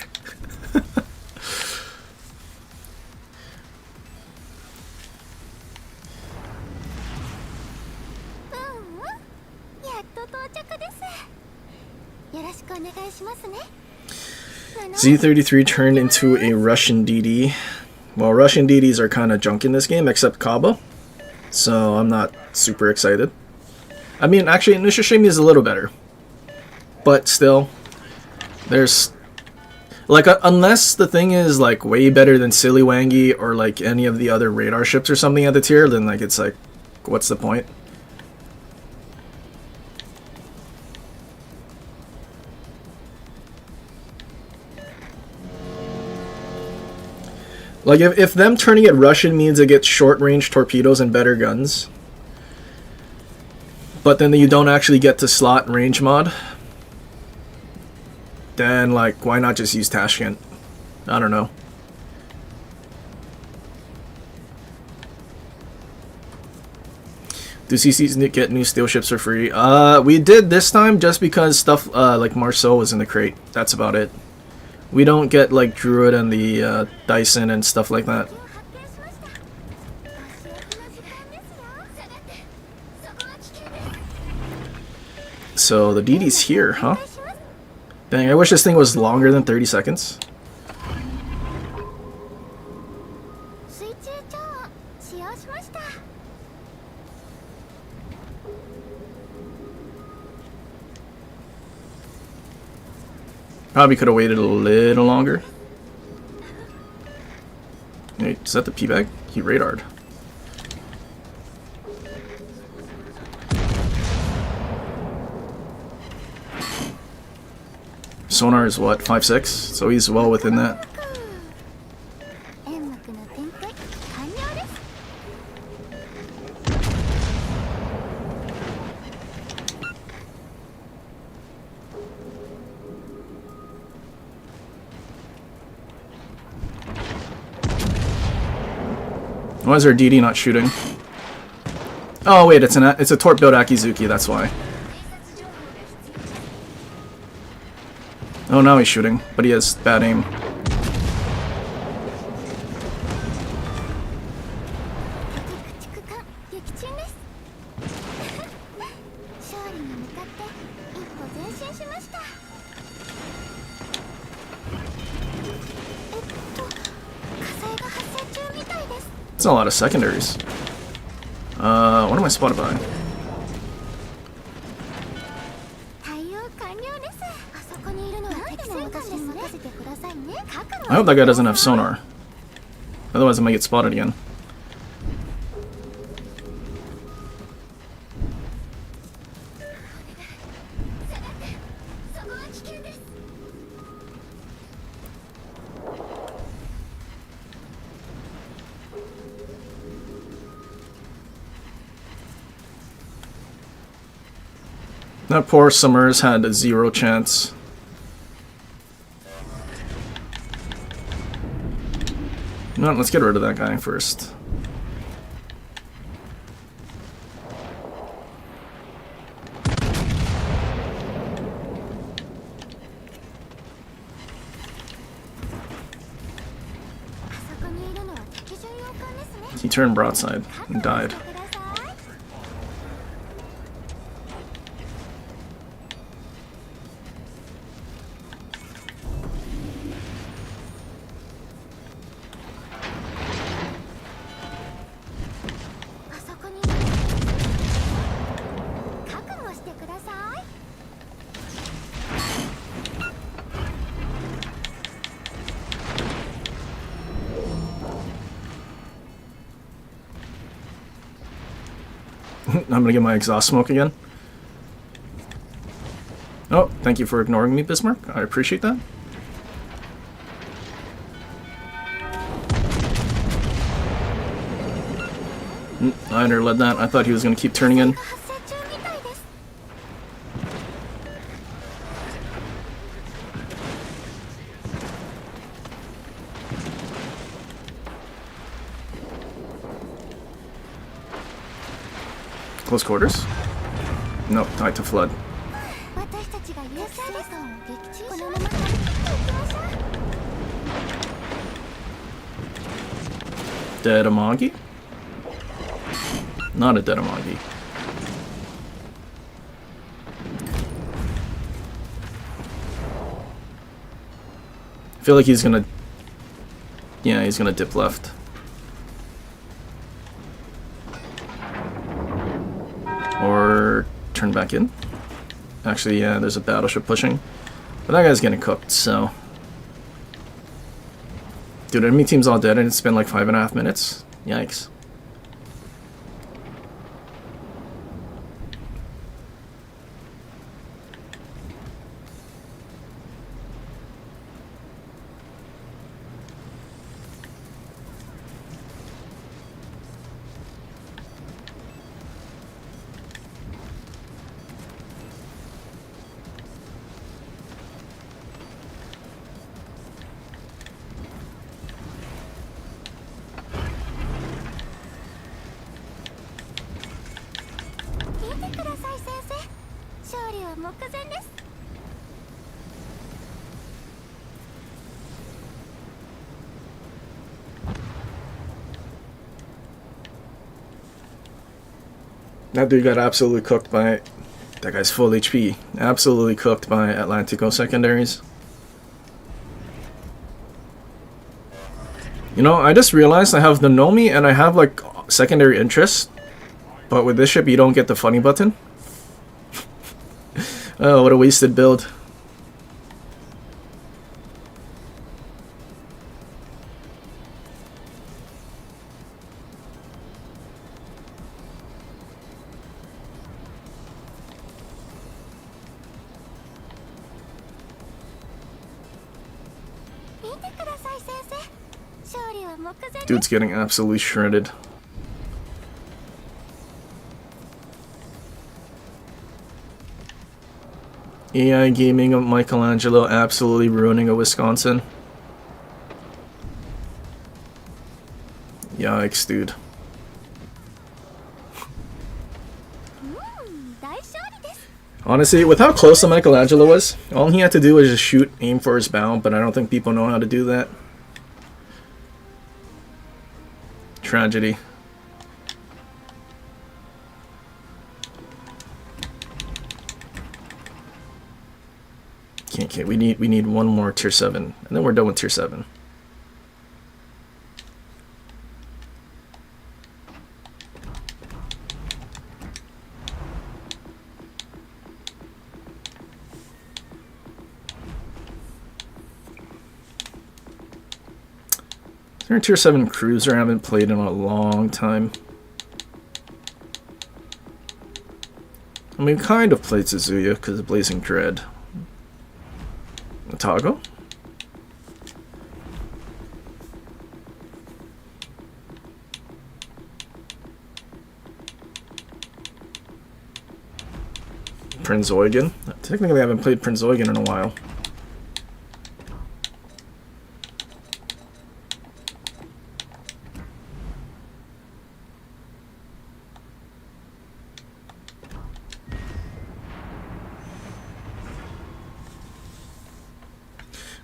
Z33 turned into a Russian DD. Well, Russian DDs are kind of junk in this game, except Kaba. So I'm not super excited. I mean, actually, Nushishimi is a little better. But still, there's... like, unless the thing is, like, way better than Silly Wangi or, like, any of the other radar ships or something at the tier, then, like, it's like, what's the point? Like, if them turning it Russian means it gets short-range torpedoes and better guns, but then you don't actually get to slot range mod, then, like, why not just use Tashkent? I don't know. Do CCs get new steel ships for free? We did this time just because stuff like Marceau was in the crate. That's about it. We don't get like Druid and the Dyson and stuff like that. So the DD's here, huh? Dang, I wish this thing was longer than 30 seconds. Probably could have waited a little longer. Wait, is that the P-bag? He radared. Sonar is what, 5.6? So he's well within that. Why is our DD not shooting? Oh wait, it's a torp build Akizuki, that's why. Oh, now he's shooting, but he has bad aim. That's a lot of secondaries. What am I spotted by? I hope that guy doesn't have sonar. Otherwise I might get spotted again. That poor Summers had a 0 chance. No, let's get rid of that guy first. He turned broadside and died. I'm gonna get my exhaust smoke again. Oh, thank you for ignoring me, Bismarck. I appreciate that. I underled that. I thought he was gonna keep turning in. Close quarters? Nope, tied to flood. Dead Amagi? Not a dead Amagi. I feel like he's gonna... Yeah, he's gonna dip left. Or turn back in. Actually, yeah, there's a battleship pushing. But that guy's getting cooked, so... Dude, enemy team's all dead and it's been like 5.5 minutes? Yikes. That dude got absolutely cooked by... That guy's full HP. Absolutely cooked by Atlantico secondaries. You know, I just realized I have the Nomi and I have, like, secondary interest. But with this ship, you don't get the funny button. Oh, what a wasted build. Dude's getting absolutely shredded. AI gaming of Michelangelo absolutely ruining a Wisconsin. Yikes, dude. Honestly, with how close the Michelangelo was, all he had to do was just shoot, aim for his bow, but I don't think people know how to do that. Tragedy. Can't. We need one more tier 7, and then we're done with tier 7. Is there a tier 7 cruiser I haven't played in a long time? I mean, we kind of played Suzuya because of Blazing Dread. Otago? Prince Eugen? Technically I haven't played Prince Eugen in a while.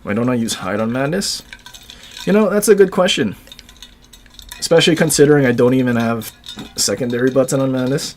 Why don't I use Hide on Madness? You know, that's a good question. Especially considering I don't even have secondary button on Madness.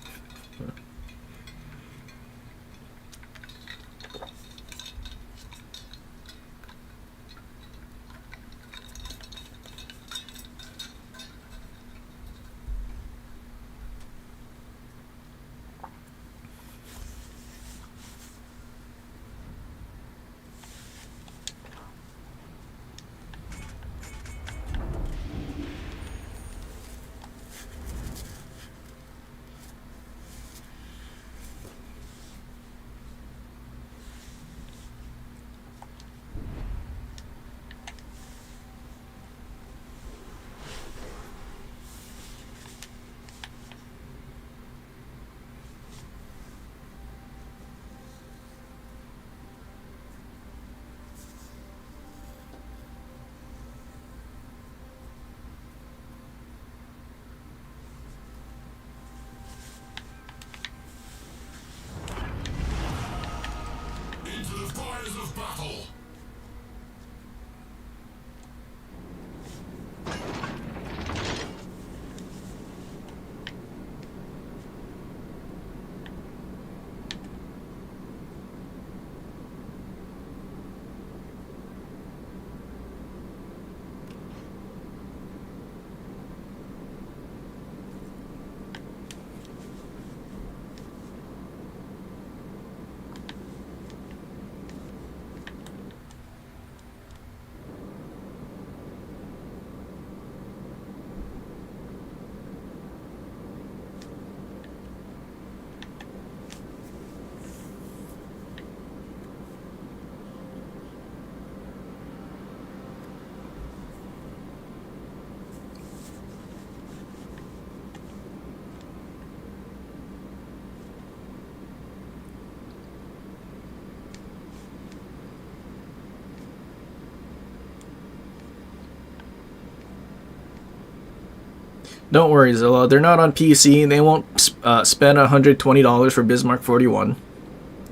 Don't worry, Zilla. They're not on PC. They won't spend $120 for Bismarck 41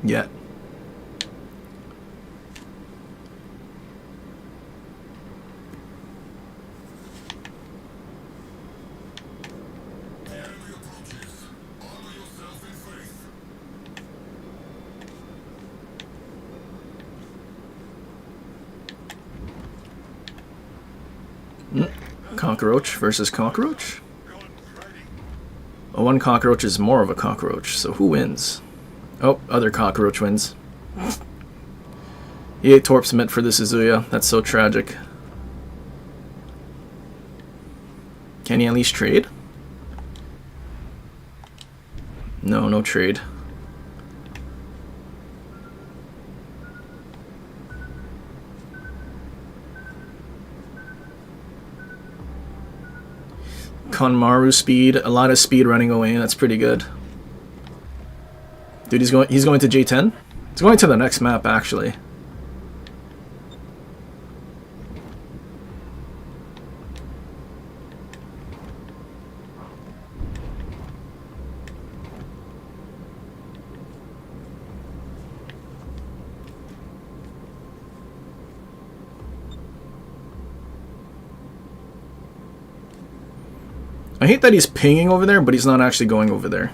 yet. Cockroach versus cockroach? Oh, one cockroach is more of a cockroach, so who wins? Oh, other cockroach wins. He ate Torp's meant for the Suzuya. That's so tragic. Can he at least trade? No, no trade. Konmaru speed, a lot of speed running away. That's pretty good. Dude, he's going to J10. He's going to the next map actually. I hate that he's pinging over there, but he's not actually going over there.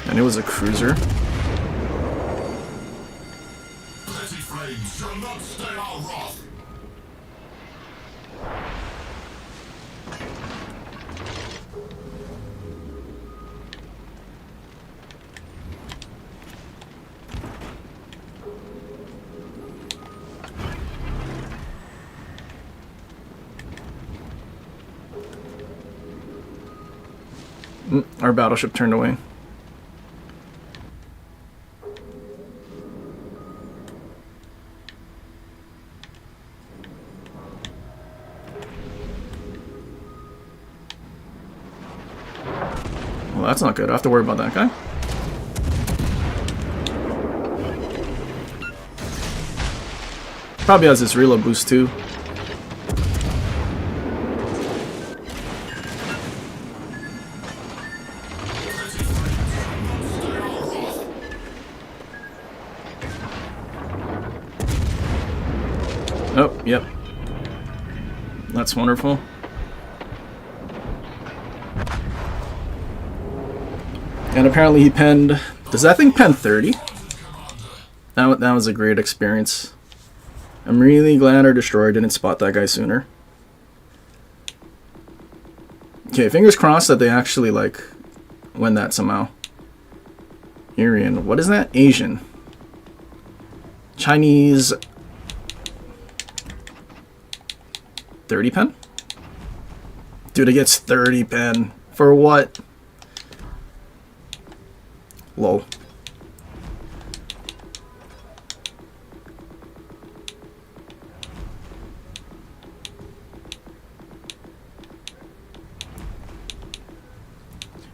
And it was a cruiser. Petty flames shall not stay our wrath. Our battleship turned away. Well, that's not good. I have to worry about that guy. Probably has this reload boost too. Oh, yep. That's wonderful. And apparently he penned... Does that thing pen 30? That was a great experience. I'm really glad our destroyer didn't spot that guy sooner. Okay, fingers crossed that they actually, like, win that somehow. Aryan. What is that? Asian. Chinese... 30 pen? Dude, it gets 30 pen. For what? Lol.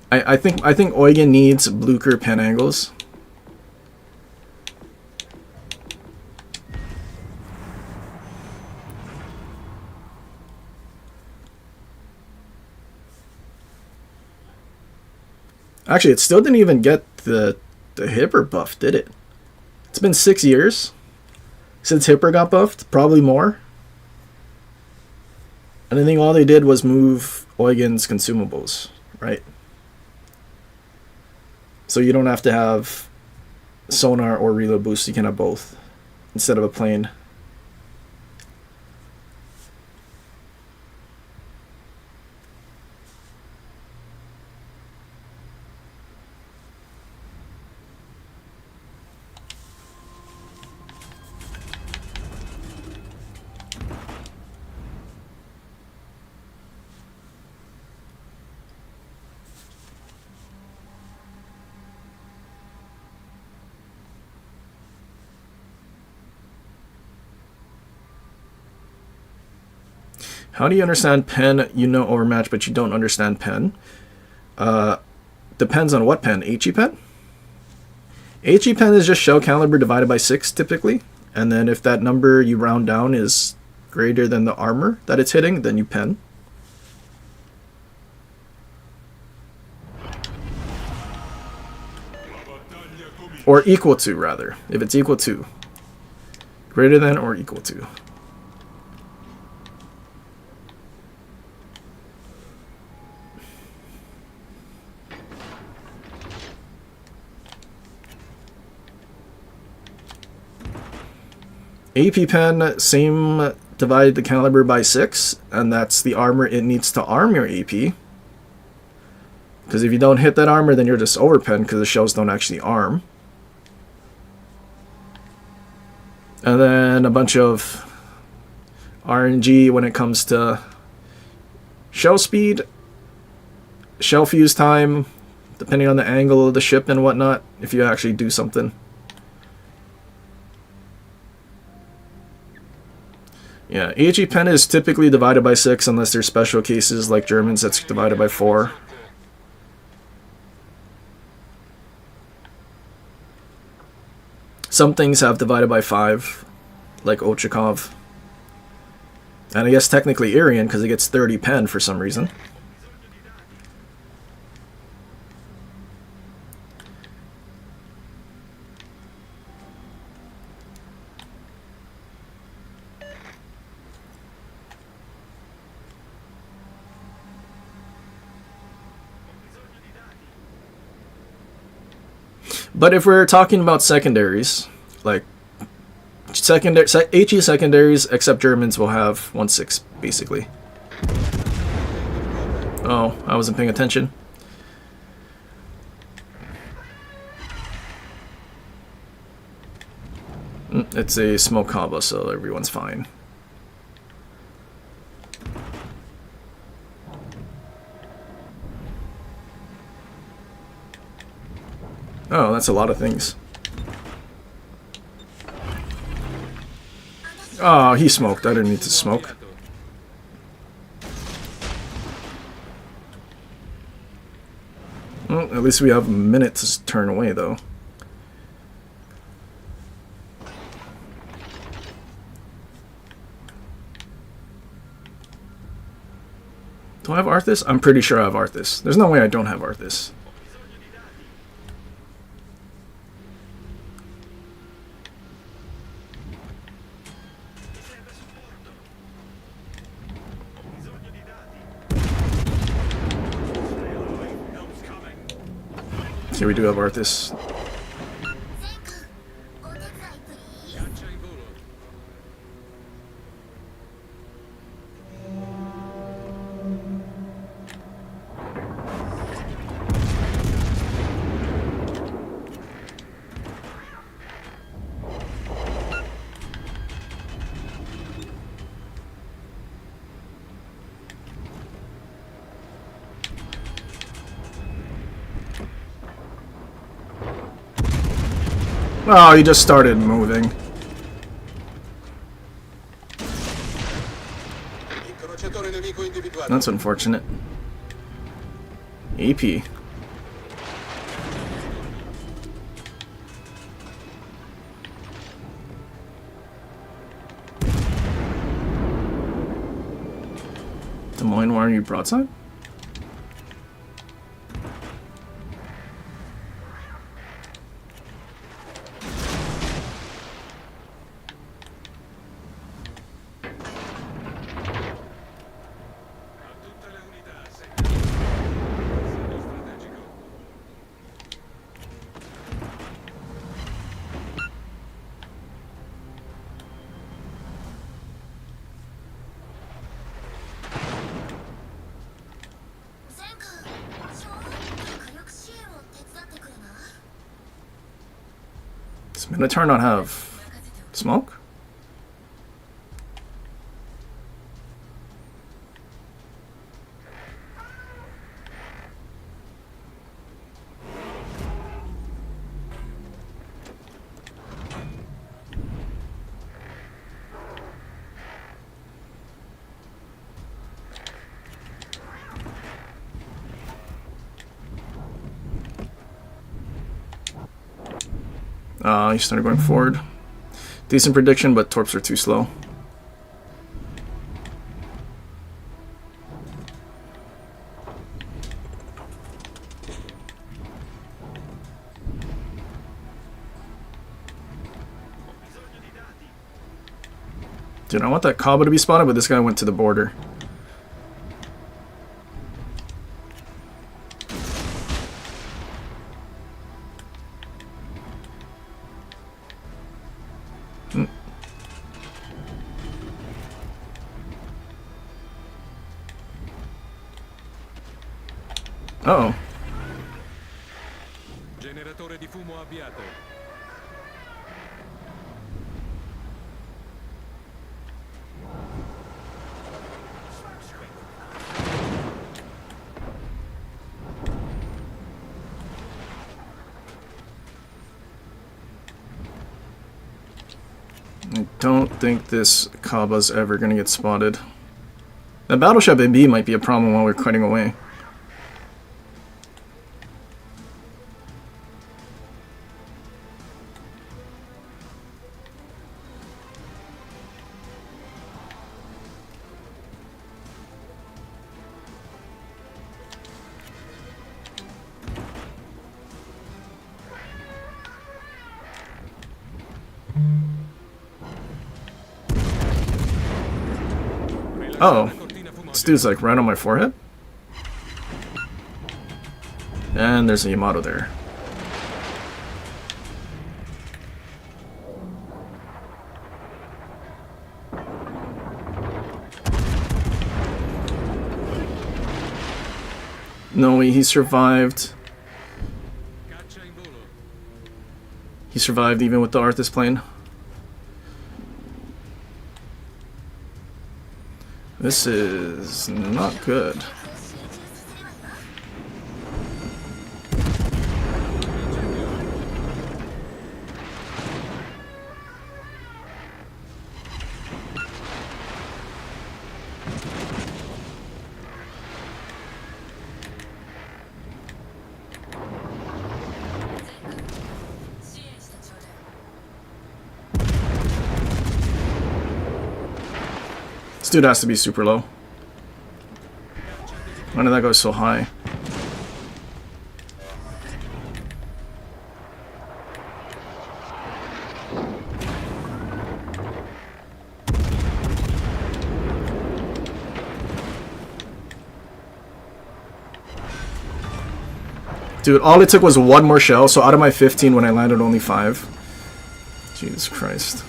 I think Eugen needs Blucher pen angles. Actually, it still didn't even get the Hipper buff, did it? It's been 6 years since Hipper got buffed, probably more. And I think all they did was move Eugen's consumables, right? So you don't have to have sonar or reload boost, you can have both instead of a plane. How do you understand pen? You know overmatch, but you don't understand pen. Depends on what pen. HE pen? HE pen is just shell caliber divided by 6 typically. And then if that number you round down is greater than the armor that it's hitting, then you pen. Or equal to, rather. If it's equal to. Greater than or equal to. AP pen, same, divide the caliber by 6, and that's the armor it needs to arm your AP. Because if you don't hit that armor, then you're just overpen because the shells don't actually arm. And then a bunch of RNG when it comes to shell speed, shell fuse time, depending on the angle of the ship and whatnot, if you actually do something. Yeah, AG pen is typically divided by 6 unless there's special cases like Germans that's divided by 4. Some things have divided by 5, like Ochakov. And I guess technically Irian, because it gets 30 pen for some reason. But if we're talking about secondaries, like HE secondaries, except Germans will have 1/6 basically. Oh, I wasn't paying attention. It's a smoke combo, so everyone's fine. Oh, that's a lot of things. Oh, he smoked. I didn't need to smoke. Well, at least we have a minute to turn away, though. Do I have Arthas? I'm pretty sure I have Arthas. There's no way I don't have Arthas. Here we do have Arthas. Oh, he just started moving. That's unfortunate. AP. Des Moines, why are you broadside? Does Minotaur not have smoke? He started going forward. Decent prediction, but torps are too slow. Dude, I want that Cabo to be spotted, but this guy went to the border. Uh-oh. Generatore di fumo avviato. I don't think this Kaba's ever gonna get spotted. The battleship AB might be a problem while we're cutting away. Oh, this dude's like right on my forehead. And there's a Yamato there. No, he survived. He survived even with the Arthas plane. This is not good. This dude has to be super low. Why did that go so high? Dude, all it took was one more shell, so out of my 15 when I landed only 5. Jesus Christ.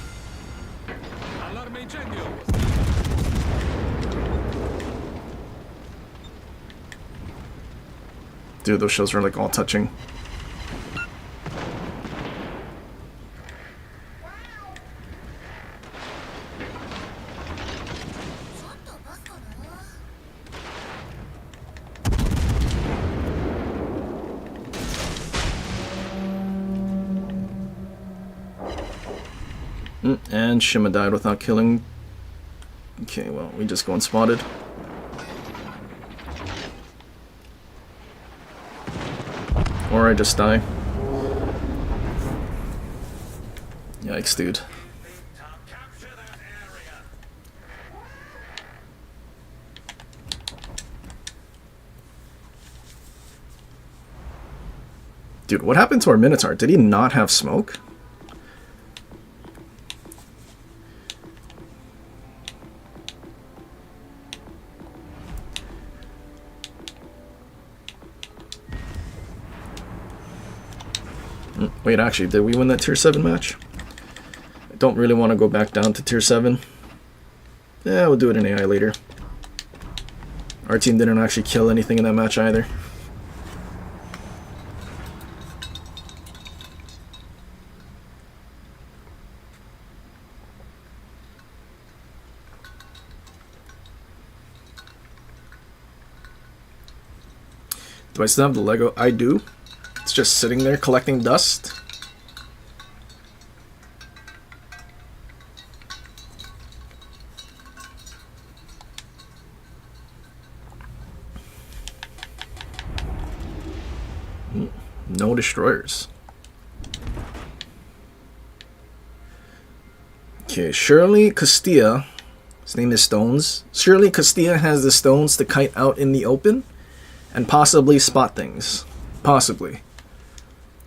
Dude, those shells are like all touching. And Shima died without killing. Okay, well, we just go unspotted. Or I just die. Yikes, dude. Dude, what happened to our Minotaur? Did he not have smoke? Wait, actually, did we win that tier 7 match? I don't really want to go back down to tier 7. Yeah, we'll do it in AI later. Our team didn't actually kill anything in that match either. Do I still have the Lego? I do. It's just sitting there collecting dust. No destroyers. Okay, Shirley Castilla. His name is Stones. Shirley Castilla has the stones to kite out in the open and possibly spot things. Possibly.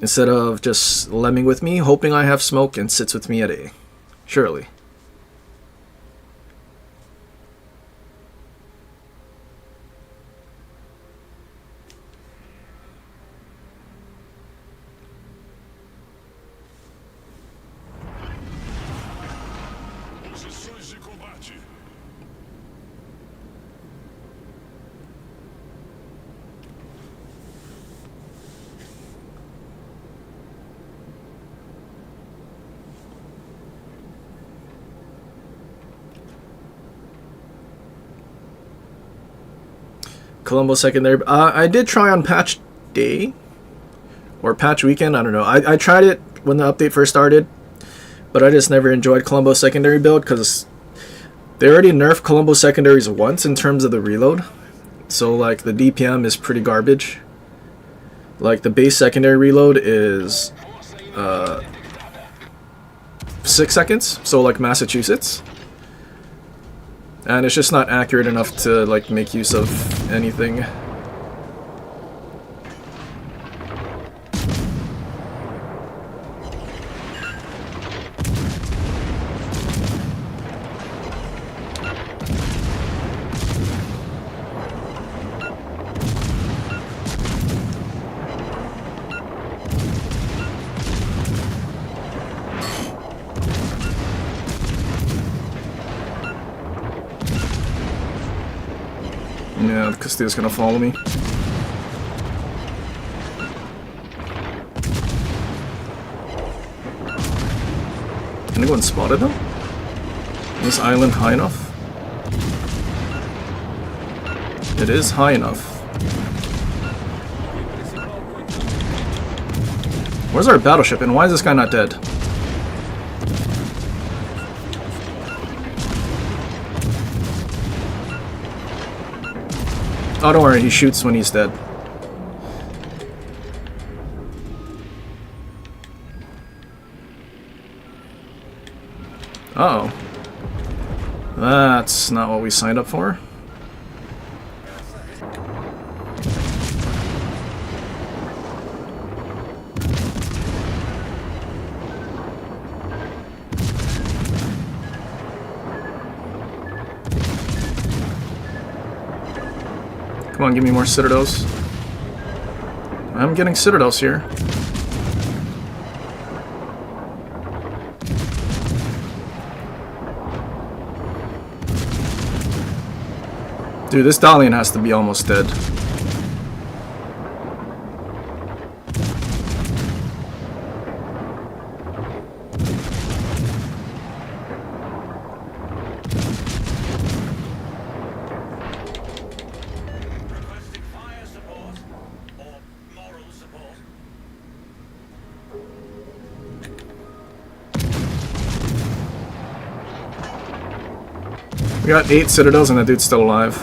Instead of just lemming with me, hoping I have smoke and sits with me at A. Surely. Posições de combate. Colombo secondary. I did try on patch day or patch weekend. I don't know. I tried it when the update first started, but I just never enjoyed Colombo secondary build because they already nerfed Colombo secondaries once in terms of the reload. So like the DPM is pretty garbage. Like the base secondary reload is 6 seconds. So like Massachusetts. And it's just not accurate enough to like make use of anything. Yeah, Castilla's gonna follow me. Can I go and spot it though? Is this island high enough? It is high enough. Where's our battleship and why is this guy not dead? Oh, don't worry, he shoots when he's dead. Uh-oh. That's not what we signed up for. Come on, give me more citadels. I'm getting citadels here. Dude, this Dalian has to be almost dead. We got 8 citadels and that dude's still alive.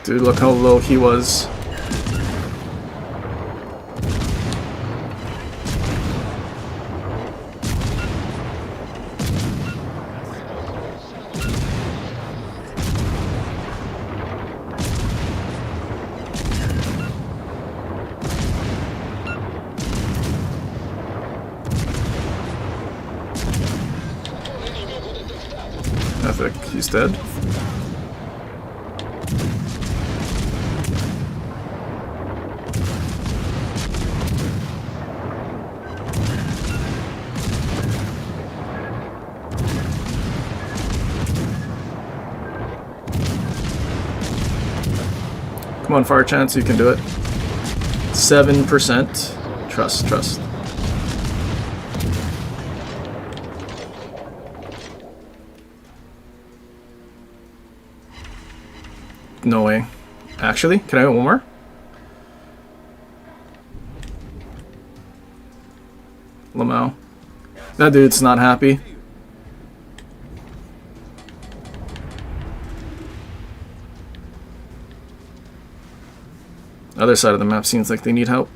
Dude, look how low he was. Epic, he's dead. Come on, Fire Chance, you can do it. 7%. Trust, trust. No way. Actually, can I get one more? Lamau. That dude's not happy. Other side of the map seems like they need help.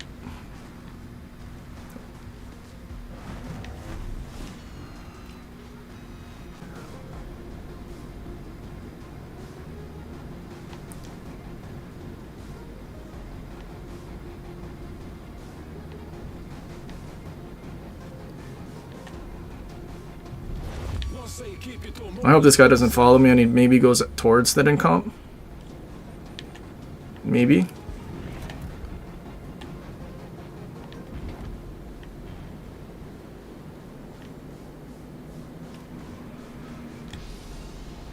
I hope this guy doesn't follow me and he maybe goes towards the incomp. Maybe.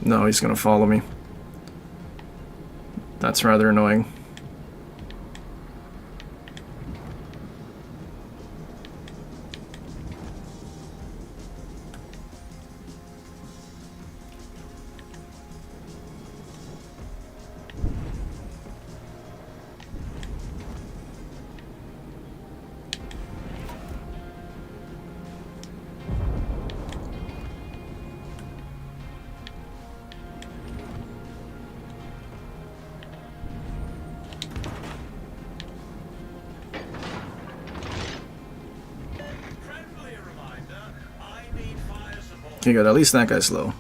No, he's gonna follow me. That's rather annoying. Okay, good. At least that guy's low.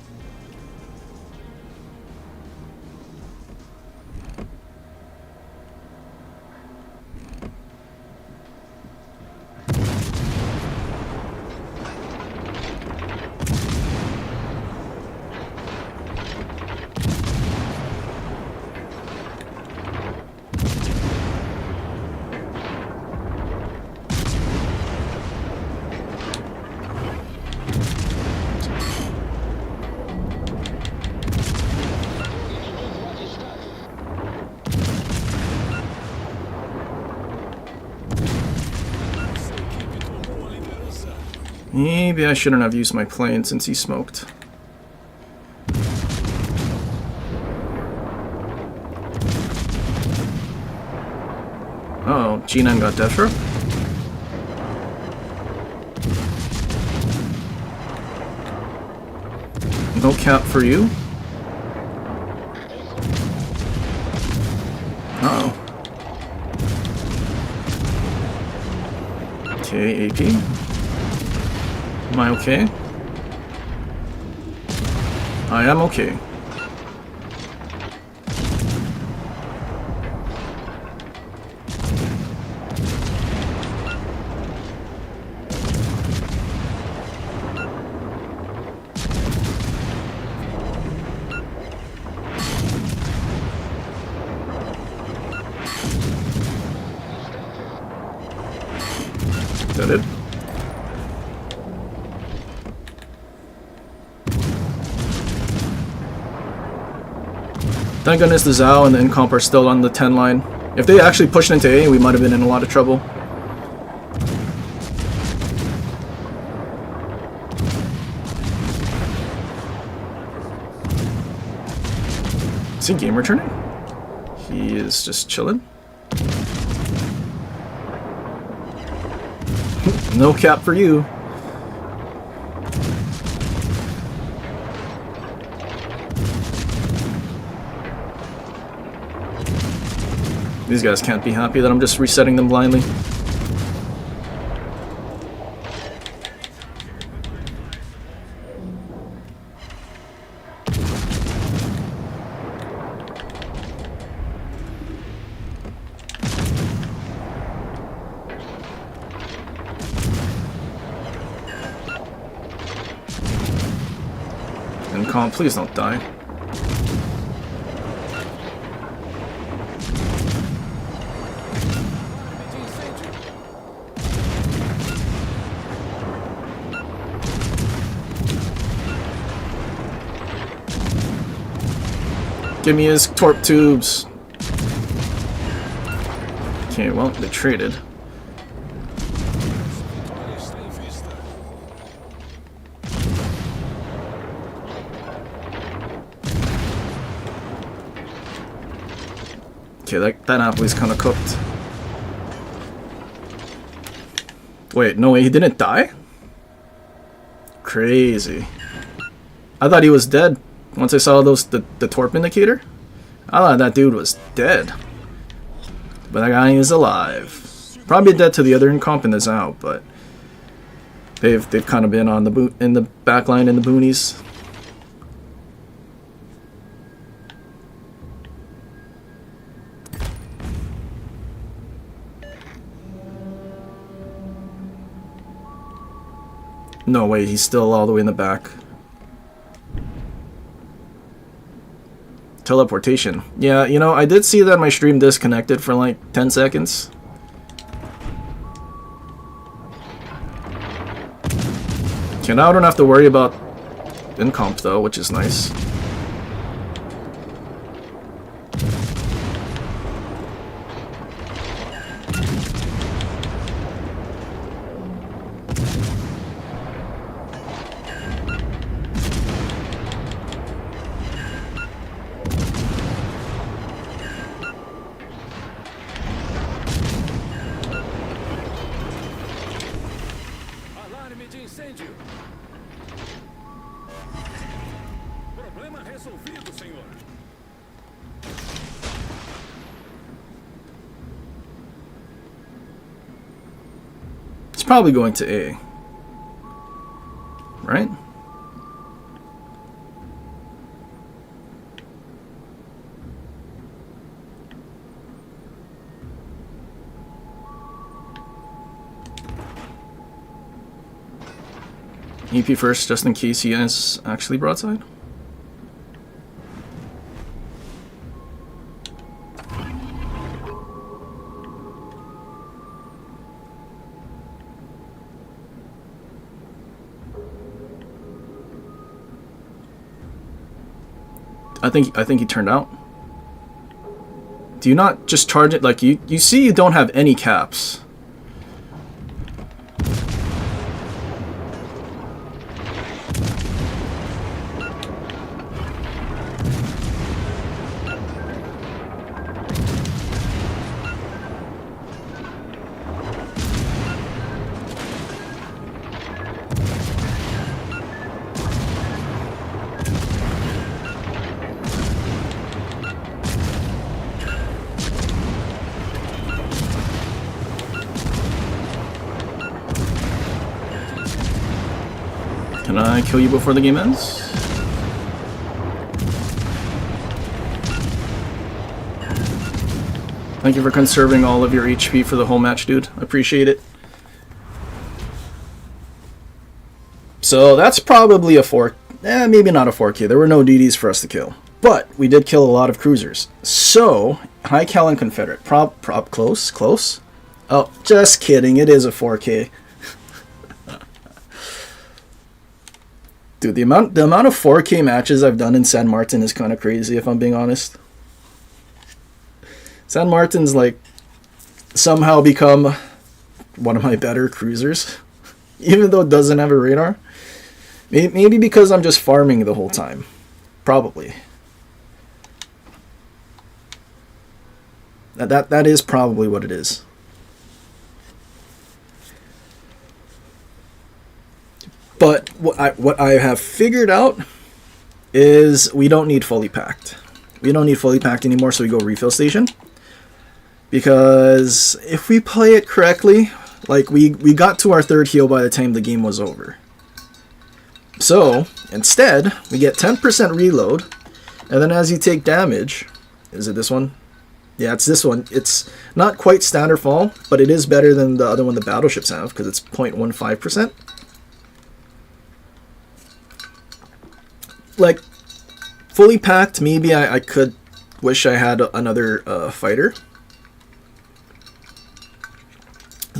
Maybe I shouldn't have used my plane since he smoked. Oh, G9 got death row. No cap for you. Uh-oh. Okay, AP. Am I okay? I am okay. Is that it? Thank goodness the Zhao and the Incomp are still on the 10 line. If they actually pushed into A, we might have been in a lot of trouble. Is he game returning? He is just chilling. No cap for you. These guys can't be happy that I'm just resetting them blindly. And Calm, please don't die. Give me his torp tubes. Okay, well, they traded. Okay, that Napoli's kind of cooked. Wait, no way, he didn't die? Crazy. I thought he was dead. Once I saw the torp indicator, I thought that dude was dead. But that guy is alive. Probably dead to the other Incomp and the Zhao, but they've kind of been on the in the back line in the boonies. No way, he's still all the way in the back. Teleportation. Yeah, you know, I did see that my stream disconnected for like 10 seconds. Okay, now I don't have to worry about Incomp though, which is nice. Resolvido, senhor. It's probably going to A. Right? EP first, just in case he is actually broadside. I think he turned out. Do you not just charge it? Like you see you don't have any caps. Can I kill you before the game ends? Thank you for conserving all of your HP for the whole match, dude. Appreciate it. So that's probably a 4... maybe not a 4K. There were no DDs for us to kill. But we did kill a lot of cruisers. So, high cal and Confederate. Prop, close. Oh, just kidding. It is a 4K. Dude, the amount of 4K matches I've done in San Martin is kind of crazy, if I'm being honest. San Martin's like somehow become one of my better cruisers, even though it doesn't have a radar. Maybe because I'm just farming the whole time. Probably. That is probably what it is. But what I have figured out is we don't need fully packed. We don't need fully packed anymore, so we go refill station. Because if we play it correctly, like we got to our 3rd heal by the time the game was over. So, instead, we get 10% reload, and then as you take damage, is it this one? Yeah, it's this one. It's not quite standard fall, but it is better than the other one the battleships have, because it's 0.15%. Like, fully packed, maybe I could wish I had another fighter.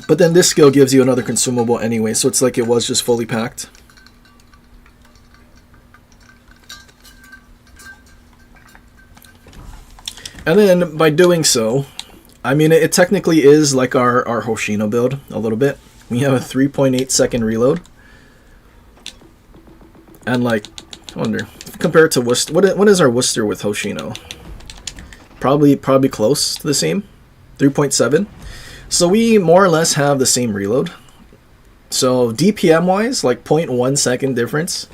But then this skill gives you another consumable anyway, so it's like it was just fully packed. And then by doing so, I mean, it technically is like our Hoshino build a little bit. We have a 3.8 second reload. And like, I wonder, compared to Worcester, what is our Worcester with Hoshino? Probably close to the same, 3.7. So we more or less have the same reload. So DPM wise, like 0.1 second difference.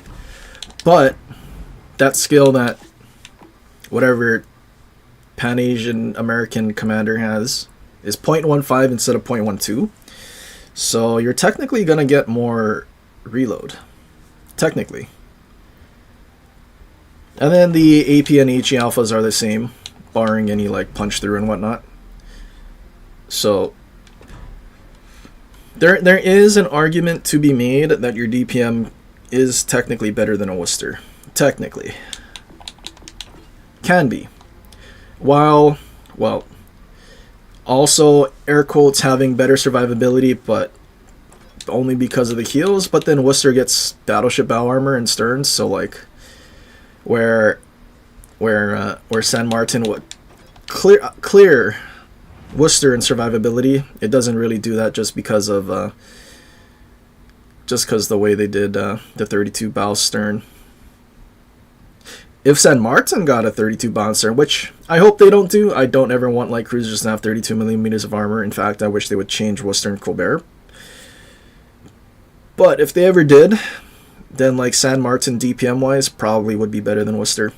But that skill that whatever Pan-Asian American commander has is 0.15 instead of 0.12. So you're technically gonna get more reload. Technically. And then the AP and HE alphas are the same, barring any like punch through and whatnot. So there is an argument to be made that your DPM is technically better than a Worcester. Technically. Can be. While, well, also air quotes having better survivability, but only because of the heals. But then Worcester gets battleship bow armor and sterns, so like where San Martin would clear Worcester in survivability, it doesn't really do that just because of the way they did the 32 bow stern. If San Martin got a 32 bow stern, which I hope they don't do, I don't ever want light cruisers to have 32 millimeters of armor. In fact, I wish they would change Worcester and Colbert. But if they ever did, then like San Martin DPM wise probably would be better than Worcester.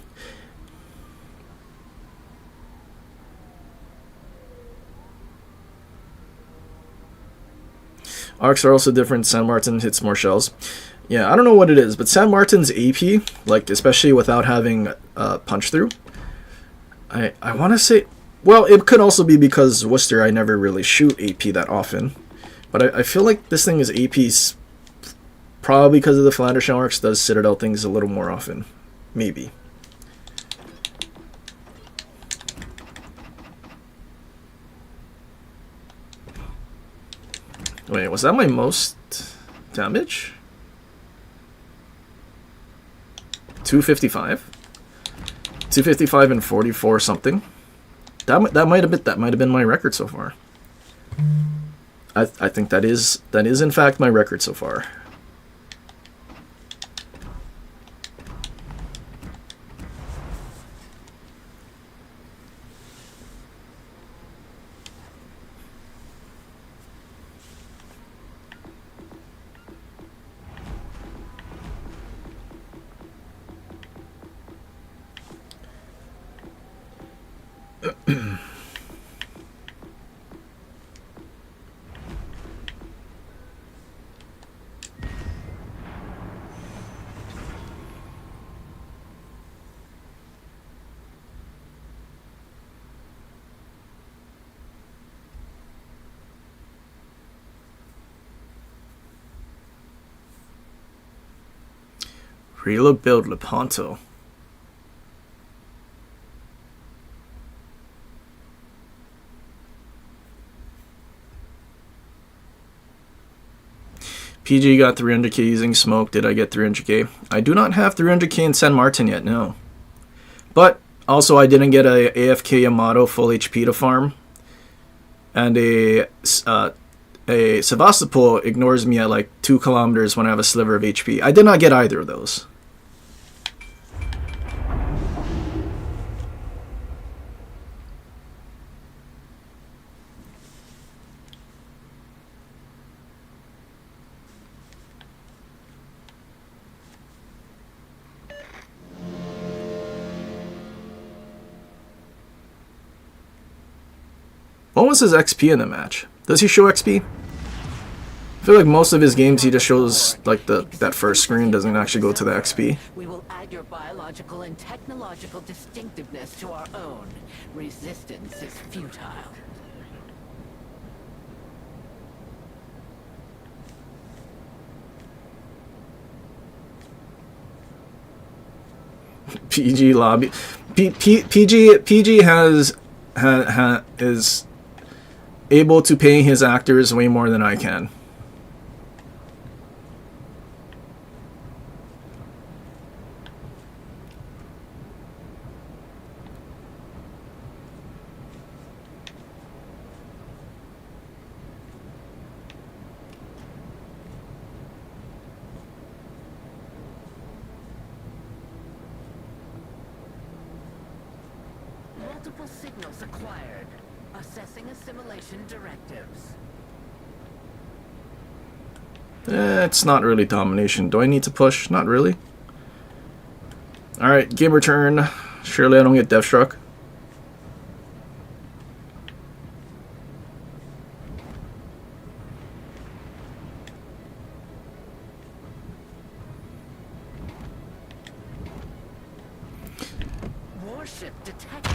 Arcs are also different. San Martin hits more shells. Yeah, I don't know what it is, but San Martin's AP, like especially without having punch through, I want to say, well, it could also be because Worcester I never really shoot AP that often, but I feel like this thing is AP's probably because of the Flander Shell Arcs does Citadel things a little more often, maybe. Wait, was that my most damage? 255? 255 and 44 something. That might have been my record so far. I think that is in fact my record so far. Reload build Lepanto. PG got 300k using smoke. Did I get 300k? I do not have 300k in San Martin yet, no. But also I didn't get a AFK Yamato full HP to farm. And a Sevastopol ignores me at like 2 kilometers when I have a sliver of HP. I did not get either of those. What was his XP in the match? Does he show XP? I feel like most of his games he just shows like that first screen, doesn't actually go to the XP. We will add your biological and technological distinctiveness to our own. Resistance is futile. PG lobby. PG is able to pay his actors way more than I can. Multiple signals acquired. Assessing assimilation directives. It's not really domination. Do I need to push? Not really. Alright, game return. Surely I don't get death struck. Warship detected.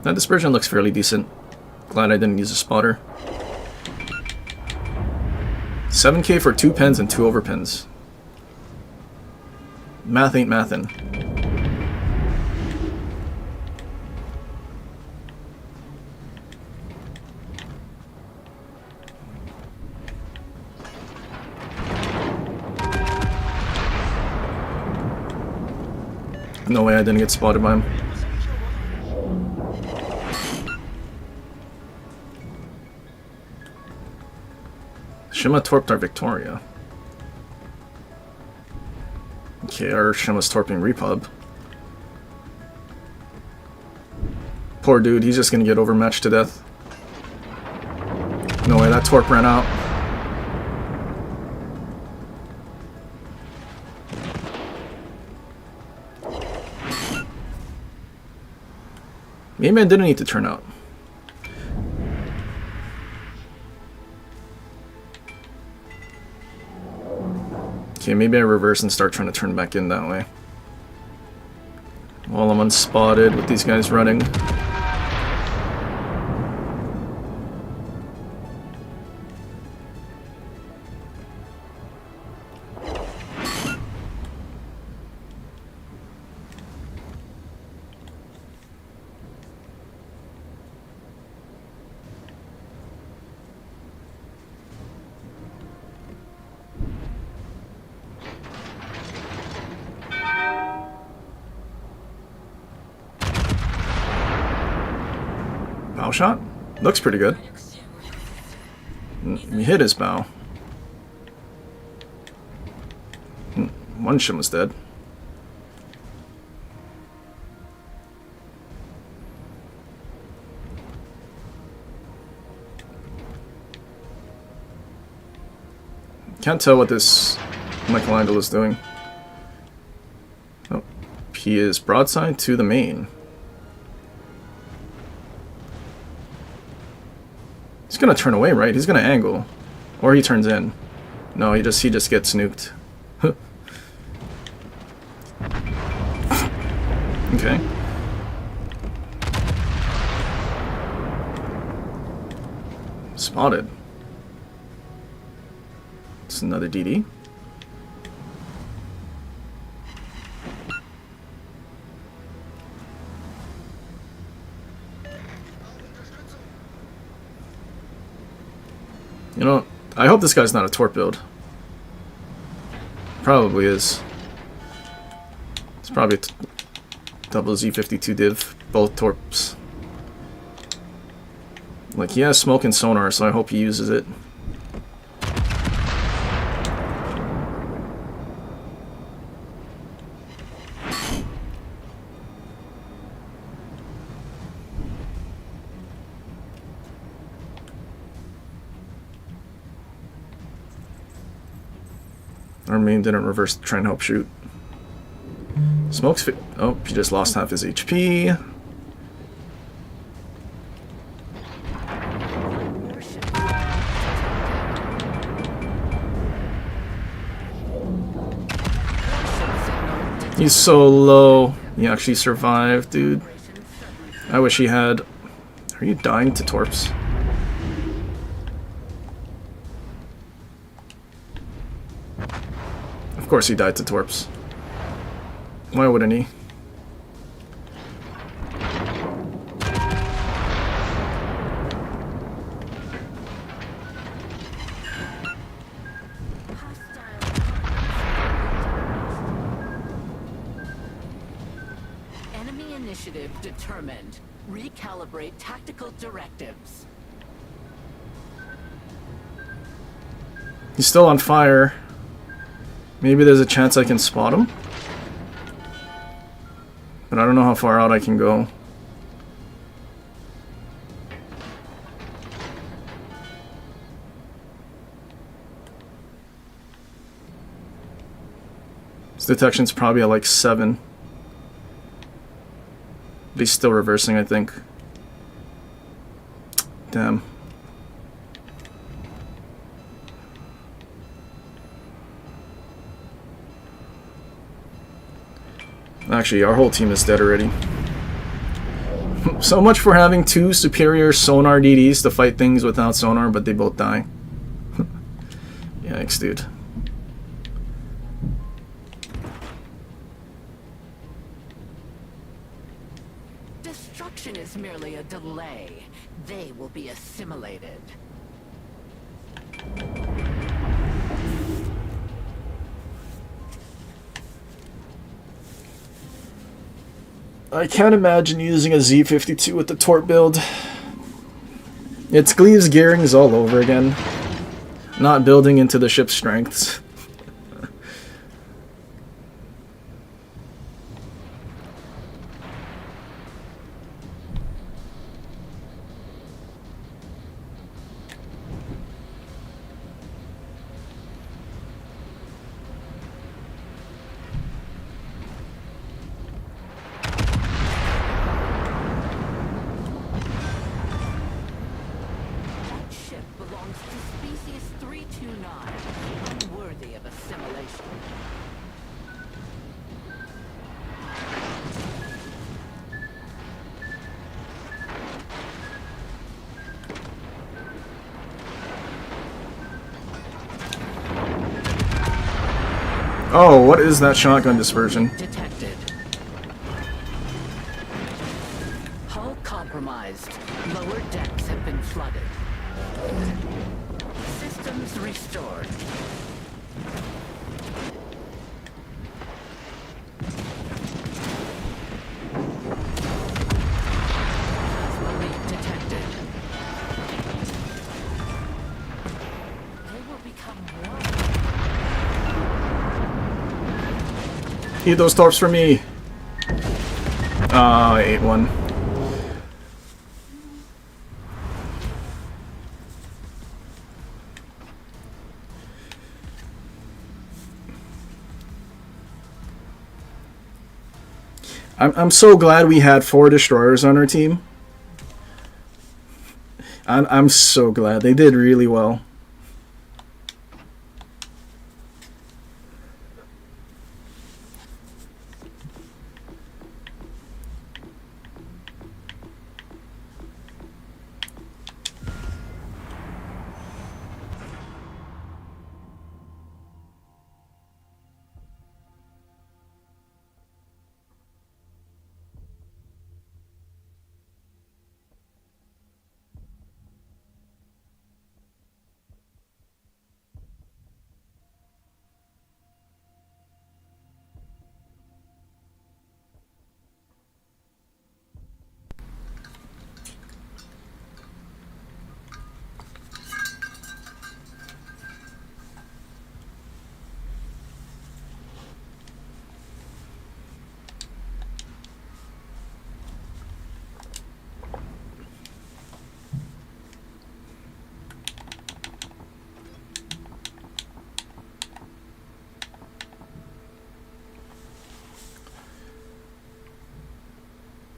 That dispersion looks fairly decent. Glad I didn't use a spotter. 7k for 2 pens and 2 overpens. Math ain't mathin'. No way I didn't get spotted by him. Shima torped our Victoria. Okay, our Shima's torping Repub. Poor dude, he's just gonna get overmatched to death. No way, that torp ran out. Maybe I didn't need to turn out. Okay, maybe I reverse and start trying to turn back in that way. While I'm unspotted with these guys running. Bow shot? Looks pretty good. He hit his bow. One shim was dead. Can't tell what this Michelangelo is doing. Oh, he is broadside to the main. He's gonna turn away, right? He's gonna angle. Or he turns in. No, he just gets nuked. Okay. Spotted. It's another DD. You know, I hope this guy's not a torp build. Probably is. It's probably double Z52 div, both torps. Like, he has smoke and sonar, so I hope he uses it. Our main didn't reverse try and help shoot. Smoke's oh, he just lost half his HP. He's so low. He actually survived, dude. I wish he had. Are you dying to torps? Of course he died to torps. Why wouldn't he? Enemy initiative determined. Recalibrate tactical directives. He's still on fire. Maybe there's a chance I can spot him. But I don't know how far out I can go. His detection's probably at like 7. But he's still reversing, I think. Damn. Actually, our whole team is dead already. So much for having 2 superior sonar DDs to fight things without sonar, but they both die. Yikes, dude. Destruction is merely a delay. They will be assimilated. I can't imagine using a Z52 with the torp build. It's Gleaves Gearings all over again. Not building into the ship's strengths. Oh, what is that shotgun dispersion? Detected. Hull compromised. Lower decks have been flooded. Systems restored. Plasma leak detected. They will become warm. Eat those torps for me. I ate one. I'm so glad we had 4 destroyers on our team. I'm so glad. They did really well.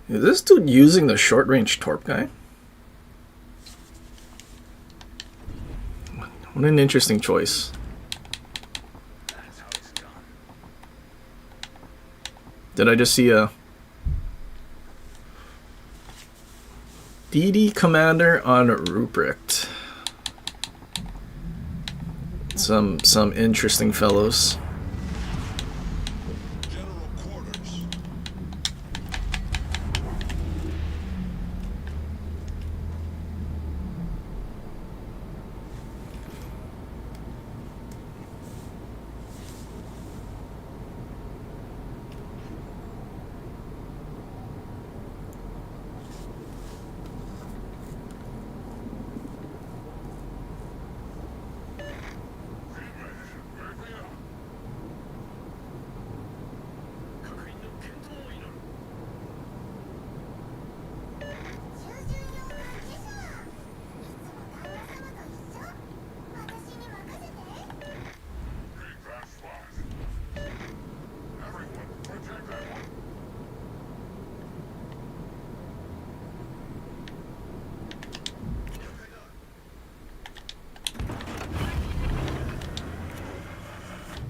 Is this dude using the short-range torp guy? What an interesting choice. Did I just see a DD commander on Ruprecht? Some interesting fellows. General quarters. Everyone, protect that one.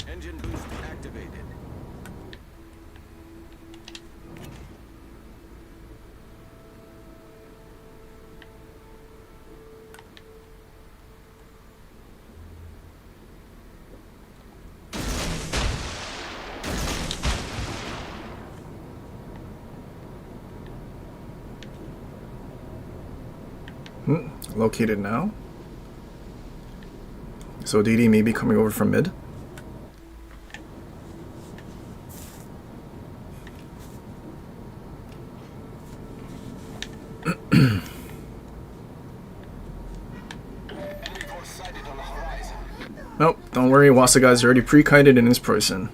Engine boost activated. Located now. So DD may be coming over from mid. Nope, don't worry, Wasagai's already pre-kited in his person.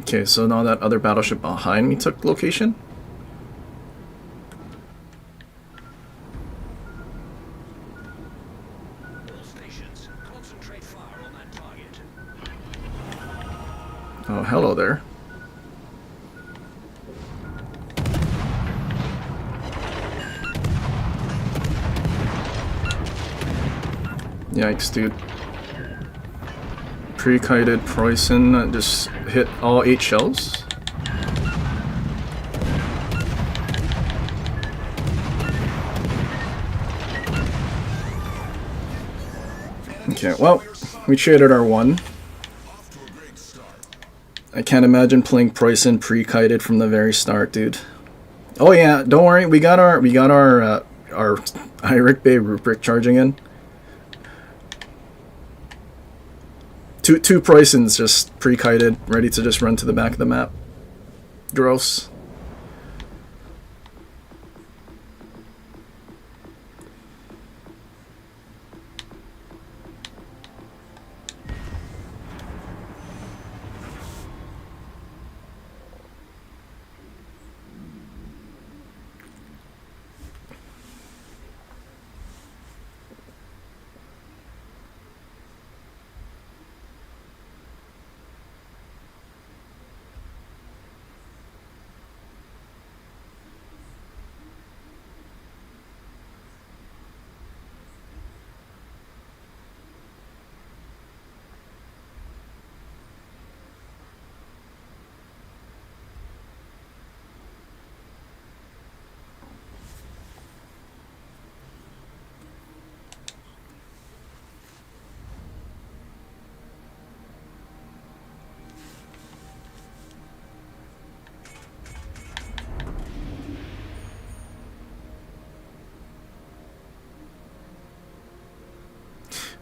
Okay, so now that other battleship behind me took location. All stations, concentrate fire on that target. Oh, hello there. Yikes, dude. Pre-kited Preußen just hit all 8 shells. Okay, well, we traded our 1. Off to a great start. I can't imagine playing Preußen pre-kited from the very start, dude. Oh yeah, don't worry, we got our Eirik Bay Rupert charging in. Two Preußens just pre-kited, ready to just run to the back of the map. Gross.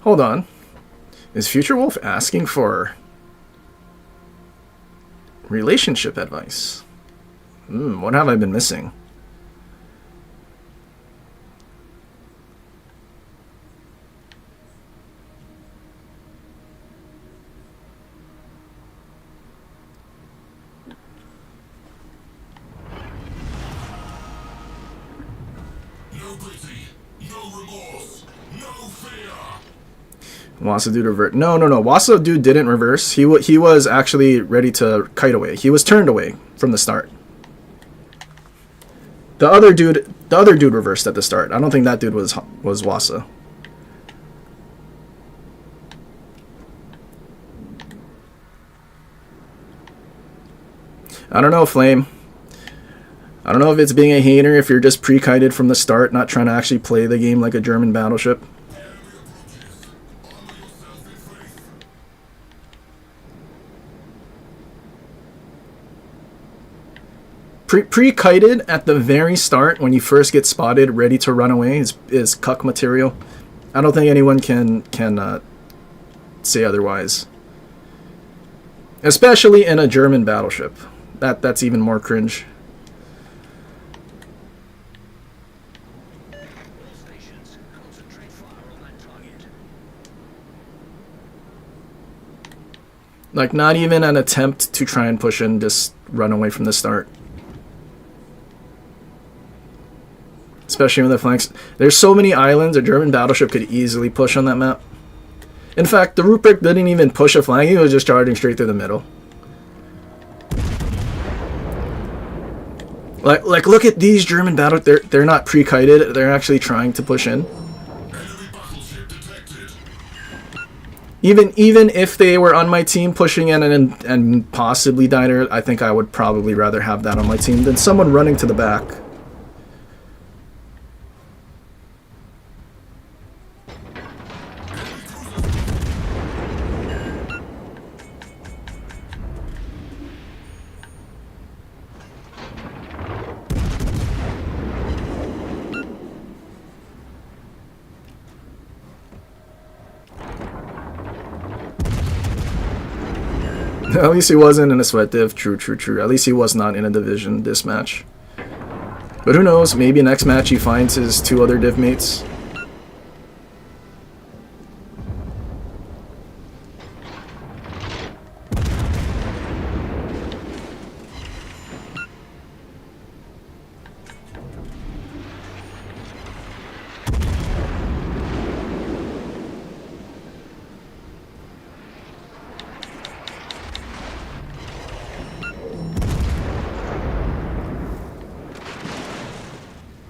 Hold on. Is Future Wolf asking for relationship advice? What have I been missing? No pity, no remorse, no fear. Wasa dude revert. No. Wasa dude didn't reverse. He was actually ready to kite away. He was turned away from the start. The other dude reversed at the start. I don't think that dude was Wasa. I don't know, Flame. I don't know if it's being a hater if you're just pre-kited from the start, not trying to actually play the game like a German battleship. Pre-kited at the very start when you first get spotted, ready to run away is cuck material. I don't think anyone can say otherwise. Especially in a German battleship. That's even more cringe. All stations, concentrate fire on that target. Like, not even an attempt to try and push in, just run away from the start. Especially with the flanks. There's so many islands a German battleship could easily push on that map. In fact, the Rupert didn't even push a flank, he was just charging straight through the middle. Like look at these German battle, they're not pre-kited, they're actually trying to push in. Enemy battleship detected. Even if they were on my team pushing in and possibly died, I think I would probably rather have that on my team than someone running to the back. At least he wasn't in a sweat div. True. At least he was not in a division this match. But who knows, maybe next match he finds his 2 other div mates.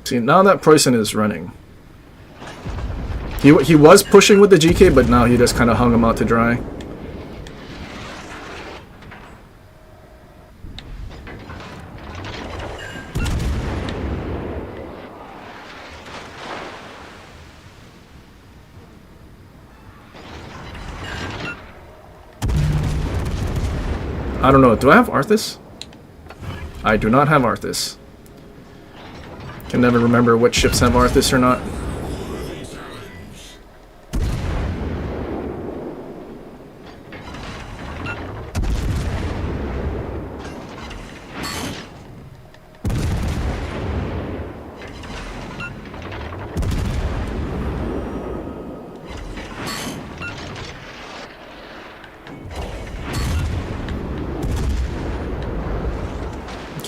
See, now that Preußen is running. He was pushing with the GK, but now he just kind of hung him out to dry. I don't know. Do I have Arthas? I do not have Arthas. Can never remember which ships have Arthas or not.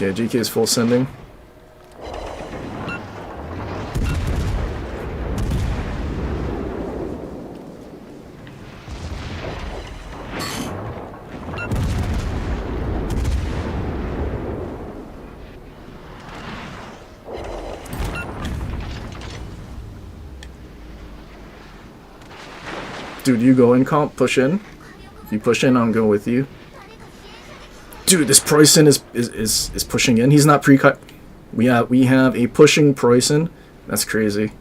Okay, GK is full sending. Dude, you go in comp, push in. If you push in, I'll go with you. Dude, this Preußen is pushing in. He's not pre-cut. We have a pushing Preußen. That's crazy.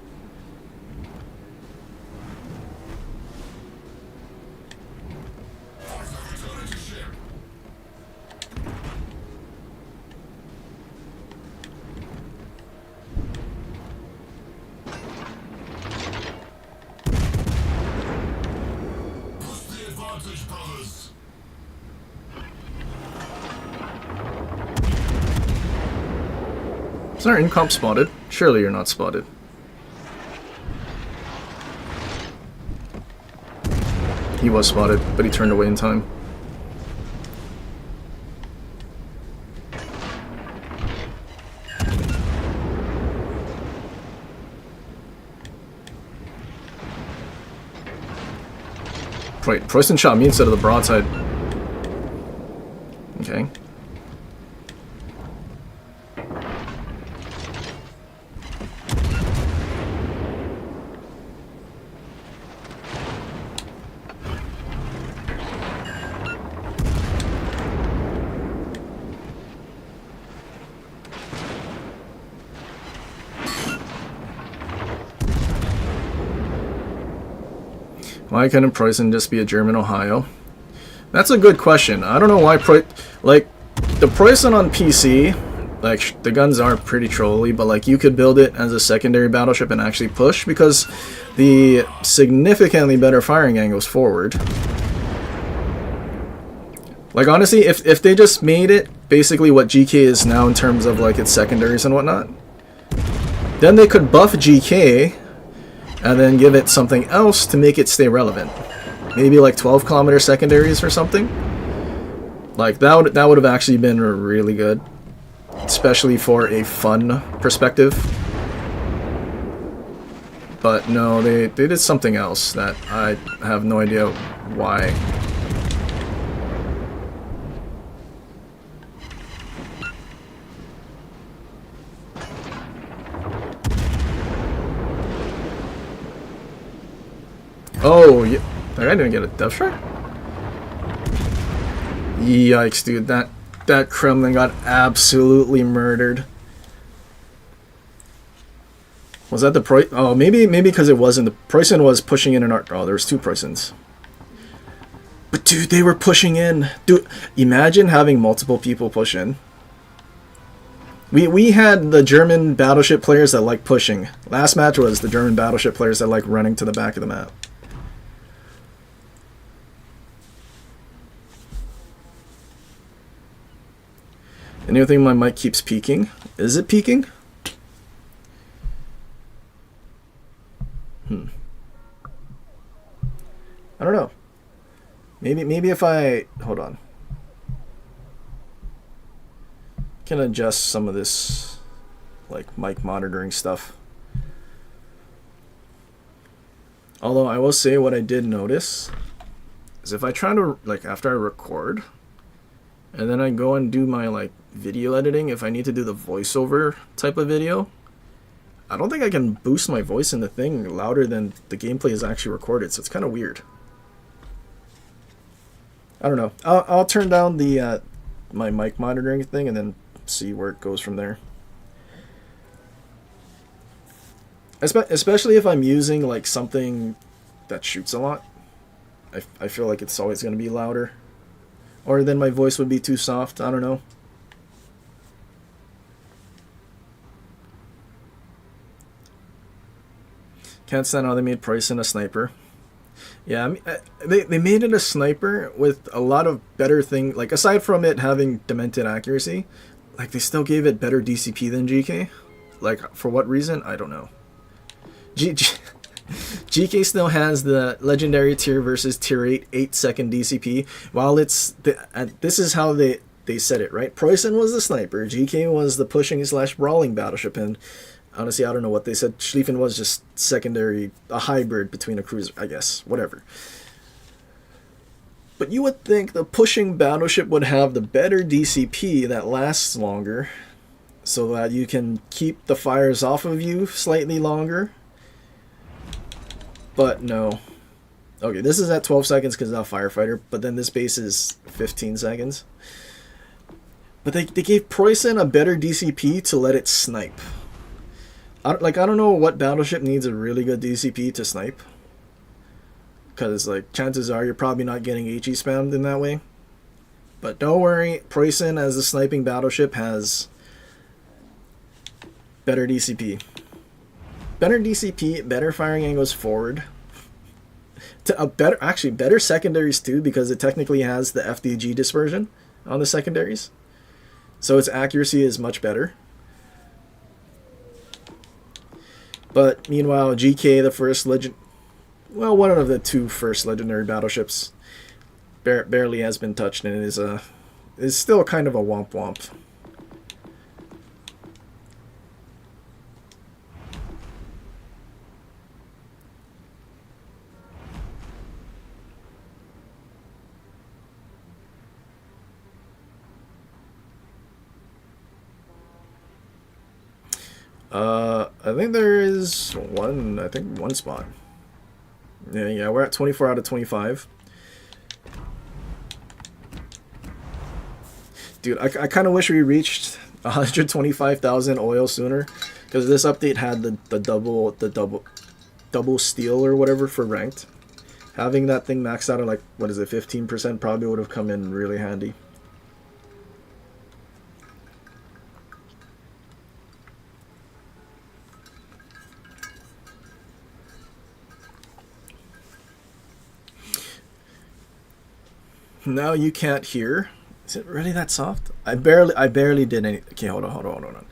Push the advantage, brothers. Is our incomp spotted? Surely you're not spotted. He was spotted, but he turned away in time. Wait, Preußen shot me instead of the broadside. Okay. Why couldn't Preußen just be a German Ohio? That's a good question. I don't know why like the Preußen on PC, like the guns are pretty trolly, but like you could build it as a secondary battleship and actually push because the significantly better firing angles forward. Like honestly, if they just made it basically what GK is now in terms of like its secondaries and whatnot, then they could buff GK and then give it something else to make it stay relevant. Maybe like 12-kilometer secondaries or something. Like that would have actually been really good, especially for a fun perspective. But no, they did something else that I have no idea why. Oh, yeah. That guy didn't get a death shot? Yikes, dude. That Kremlin got absolutely murdered. Was that the Preußen? Oh, maybe because it wasn't. The Preußen was pushing in an art. Oh, there was two Preußens. But dude, they were pushing in. Dude, imagine having multiple people push in. We had the German battleship players that like pushing. Last match was the German battleship players that like running to the back of the map. And the other thing, my mic keeps peaking. Is it peaking? I don't know. Maybe if I hold on, can adjust some of this like mic monitoring stuff. Although I will say what I did notice is if I try to like after I record and then I go and do my like video editing, if I need to do the voiceover type of video, I don't think I can boost my voice in the thing louder than the gameplay is actually recorded, so it's kind of weird. I don't know. I'll turn down the my mic monitoring thing and then see where it goes from there. Especially if I'm using like something that shoots a lot. I feel like it's always going to be louder. Or then my voice would be too soft. I don't know. Can't stand how they made Poison a sniper. Yeah, I mean, they made it a sniper with a lot of better thing. Like, aside from it having demented accuracy, like, they still gave it better DCP than GK. Like, for what reason? I don't know. GK still has the legendary tier versus tier 8 8-second DCP, while it's this is how they said it, right? Poison was the sniper, GK was the pushing / brawling battleship, and honestly I don't know what they said. Schlieffen was just secondary, a hybrid between a cruiser, I guess, whatever. But you would think the pushing battleship would have the better DCP that lasts longer, so that you can keep the fires off of you slightly longer. But no. Okay, this is at 12 seconds because it's a firefighter, but then this base is 15 seconds. But they gave Poison a better DCP to let it snipe. I don't know what battleship needs a really good DCP to snipe. Because, like, chances are you're probably not getting HE spammed in that way. But don't worry, Poison as a sniping battleship has better DCP. Better DCP, better firing angles forward. Better secondaries too, because it technically has the FDG dispersion on the secondaries. So its accuracy is much better. But meanwhile, GK, the first one of the two first legendary battleships, barely has been touched, and it is still kind of a womp womp. I think there is one spot. Yeah, we're at 24 out of 25. Dude, I kind of wish we reached 125,000 oil sooner, because this update had the double steel or whatever for ranked. Having that thing maxed out at, like, what is it, 15% probably would have come in really handy. Now you can't hear. Is it really that soft? I barely did any. Okay, hold on.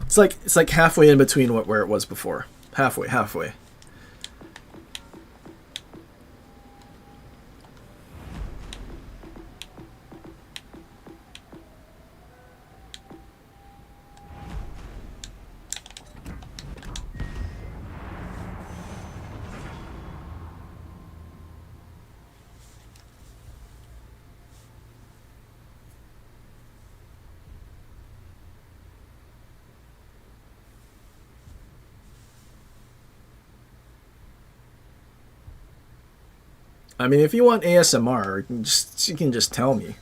It's like halfway in between where it was before. Halfway. I mean, if you want ASMR, you can just tell me.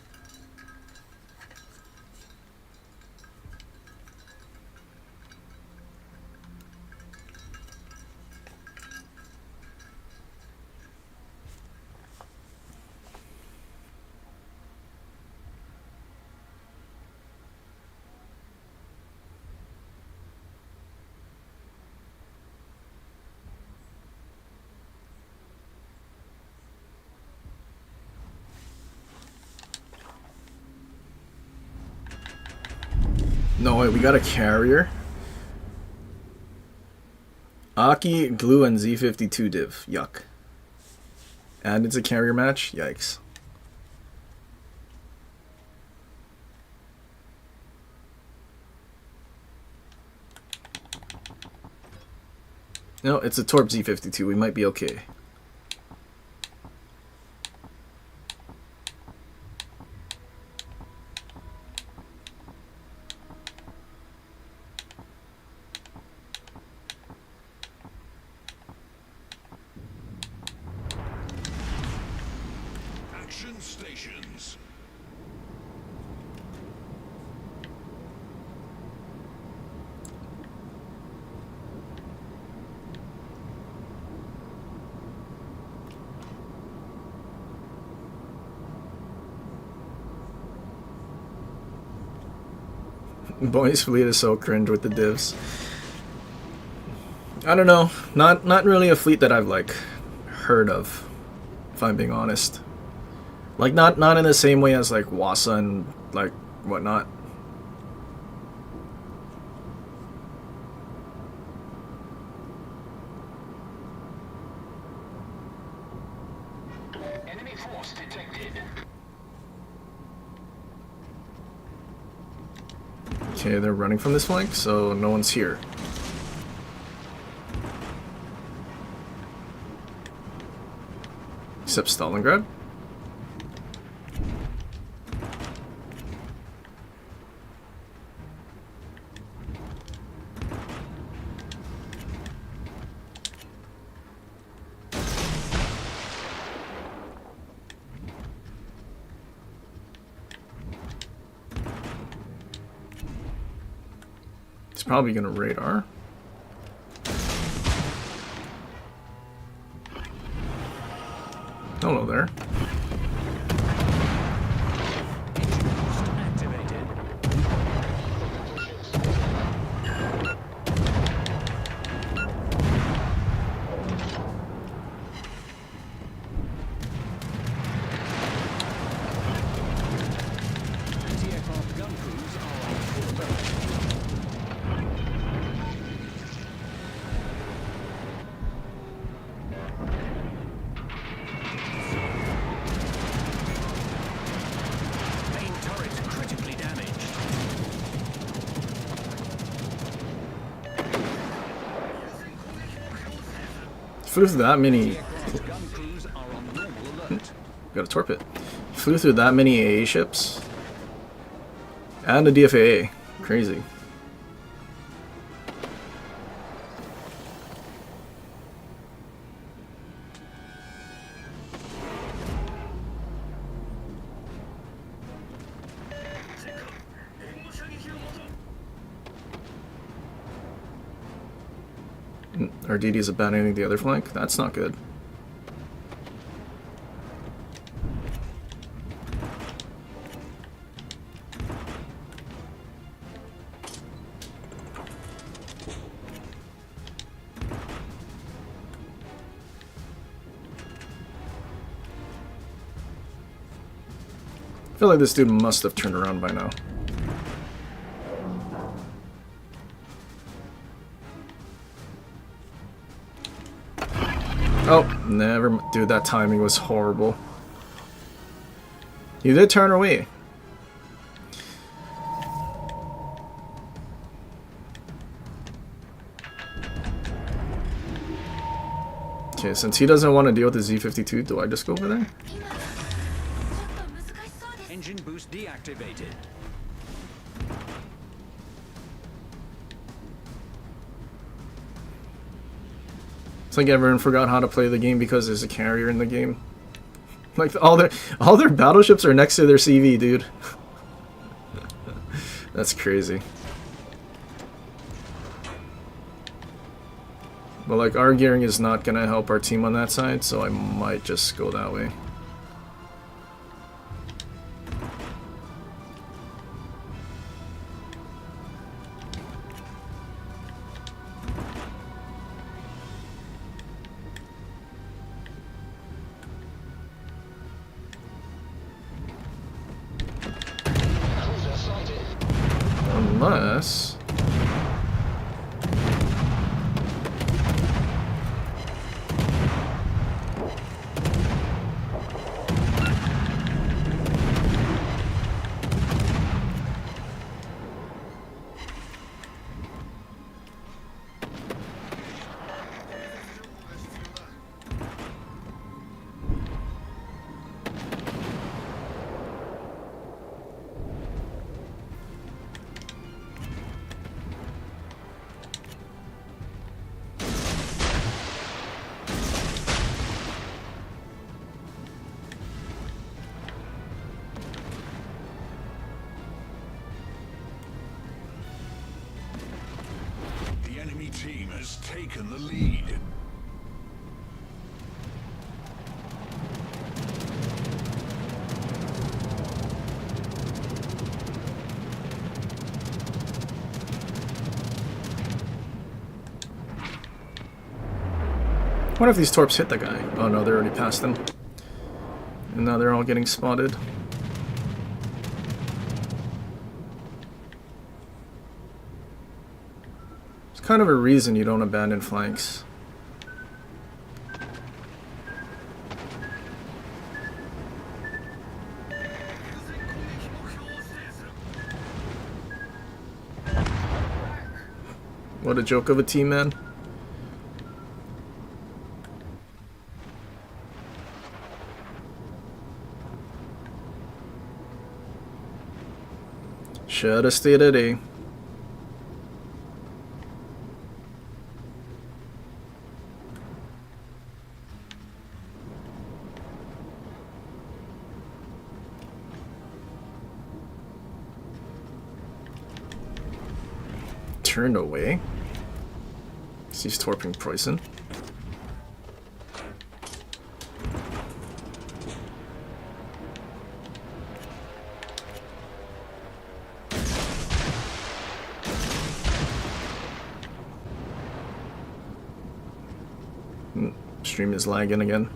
No, wait, we got a carrier. Aki, Glue, and Z52 div. Yuck. And it's a carrier match? Yikes. No, it's a Torp Z52. We might be okay. Boy's fleet is so cringe with the divs. I don't know. Not really a fleet that I've like heard of, if I'm being honest. Like not in the same way as like Wasa and like whatnot. Enemy force detected. Okay, they're running from this flank, so no one's here. Except Stalingrad. He's probably gonna radar. Hello there. Activated. Anti-aircraft gun crews are on full alert. Main turret critically damaged. Flew through that many. Aircraft gun crews are on normal alert. Got a torpid. Flew through that many AA ships. And a DFAA. Crazy. Our DD is abandoning the other flank. That's not good. I feel like this dude must have turned around by now. Oh, never. Dude, that timing was horrible. You did turn away. Okay, since he doesn't want to deal with the Z-52, do I just go over there? Engine boost deactivated. It's like everyone forgot how to play the game because there's a carrier in the game. Like all their battleships are next to their CV, dude. That's crazy. But like our gearing is not gonna help our team on that side, so I might just go that way. Unless... The enemy team has taken the lead. What if these torps hit the guy? Oh no, they're already past him. And now they're all getting spotted. It's kind of a reason you don't abandon flanks. What a joke of a team, man. Shoulda stayed at A. Turned away. He's torping poison. Stream is lagging again.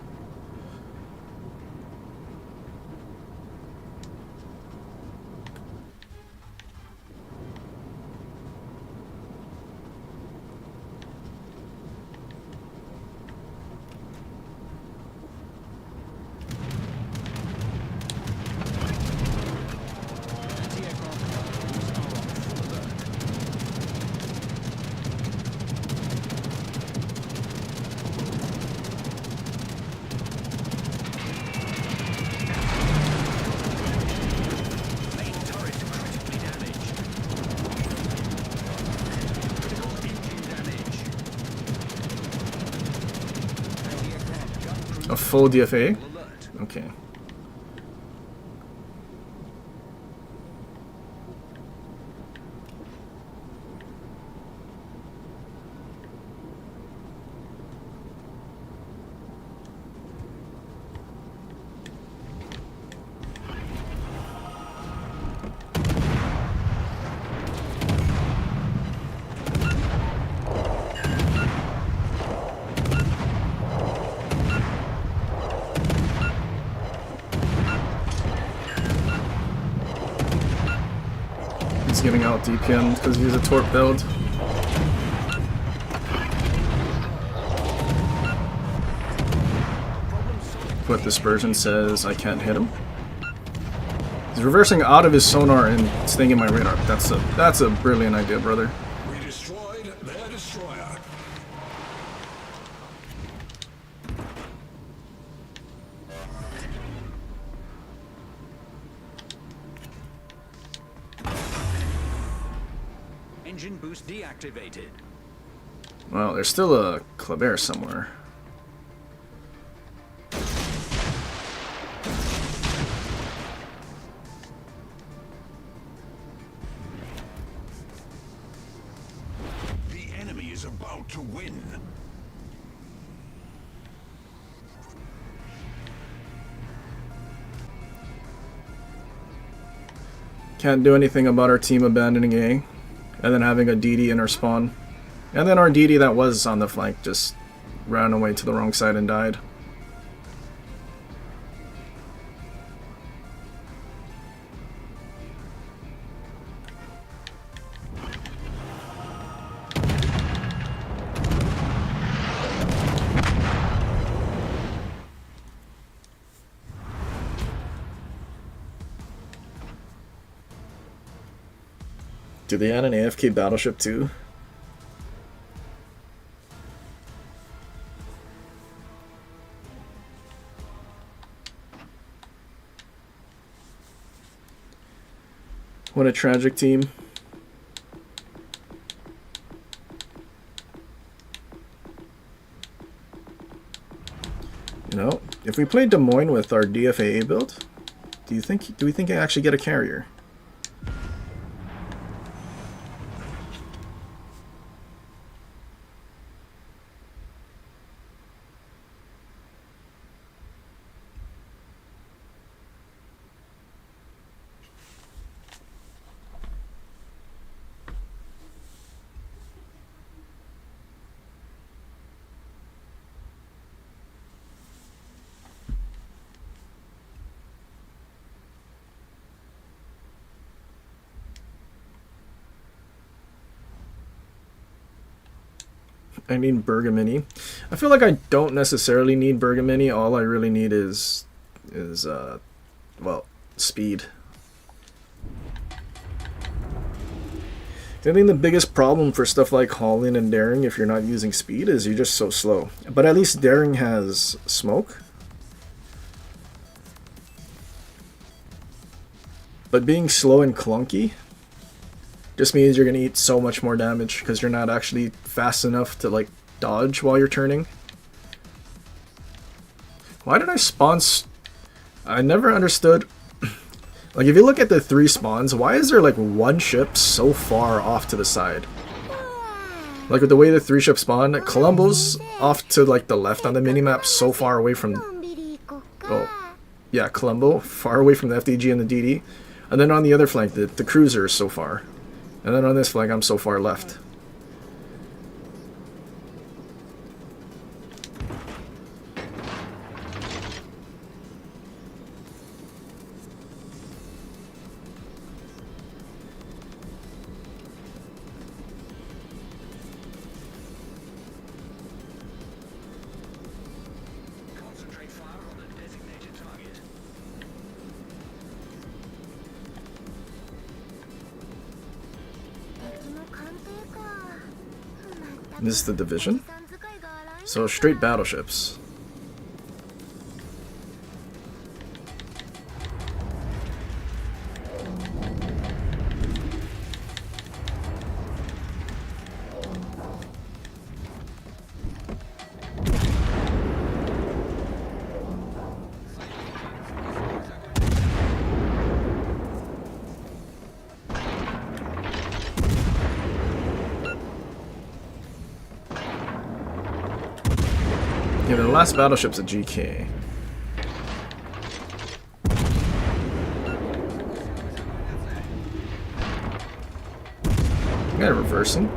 A full DFA? Okay. Giving out DPM because he's a torp build. But dispersion says I can't hit him. He's reversing out of his sonar and staying in my radar. That's a brilliant idea, brother. We destroyed their destroyer. Engine boost deactivated. Well, there's still a Kleber somewhere. The enemy is about to win. Can't do anything about our team abandoning A. And then having a DD in our spawn. And then our DD that was on the flank just ran away to the wrong side and died. Do they add an AFK battleship too? What a tragic team. You know, if we played Des Moines with our DFAA build, do we think I actually get a carrier? I need Bergamini. I feel like I don't necessarily need Bergamini. All I really need is well, speed. I think the biggest problem for stuff like hauling and daring, if you're not using speed, is you're just so slow. But at least daring has smoke. But being slow and clunky just means you're going to eat so much more damage because you're not actually fast enough to like dodge while you're turning. Why did I spawn? I never understood. Like, if you look at the 3 spawns, why is there like 1 ship so far off to the side? Like, with the way the 3 ships spawn, Colombo's off to like the left on the minimap, so far away from... Oh, yeah, Colombo, far away from the FDG and the DD. And then on the other flank, the cruiser is so far. And then on this flank, I'm so far left. Concentrate fire on the designated target. This is the division. So straight battleships. Yeah, the last battleship's a GK. I got a reversing.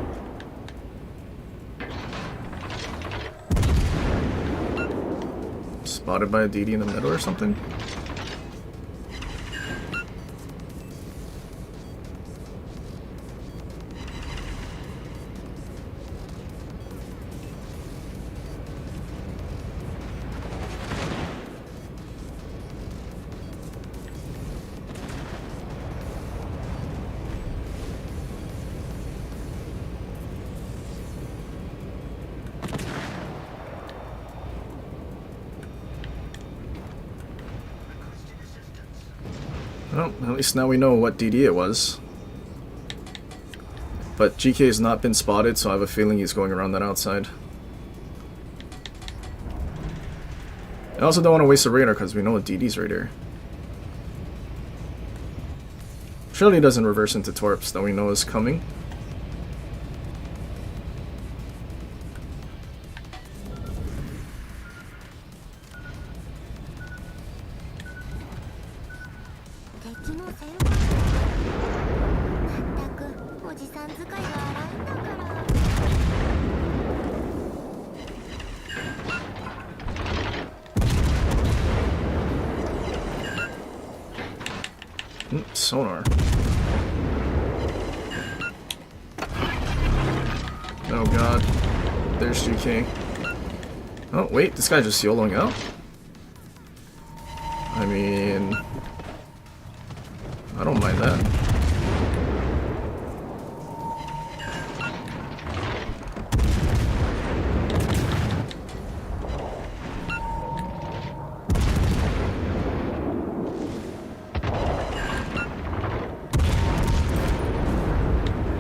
Spotted by a DD in the middle or something. Well, at least now we know what DD it was. But GK has not been spotted, so I have a feeling he's going around that outside. I also don't want to waste a radar because we know DD's right here. Surely he doesn't reverse into Torps that we know is coming. Sonar. Oh god. There's GK. Oh wait, this guy's just YOLOing out? I mean... I don't mind that.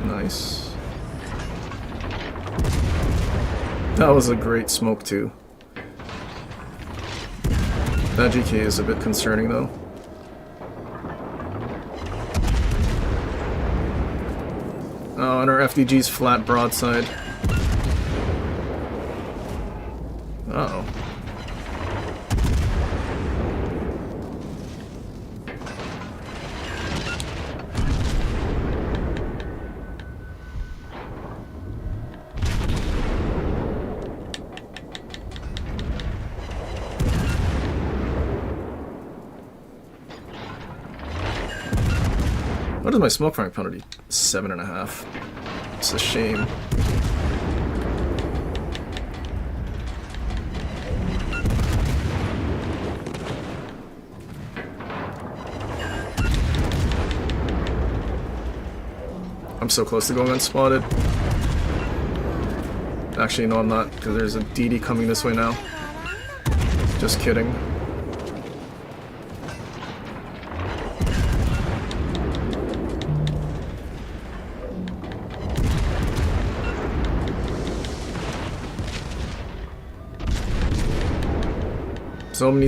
Nice. That was a great smoke too. That GK is a bit concerning though. Oh, and our FDG's flat broadside. Uh-oh. What is my smoke firing penalty? 7.5. It's a shame. I'm so close to going unspotted. Actually, no, I'm not, because there's a DD coming this way now. Just kidding.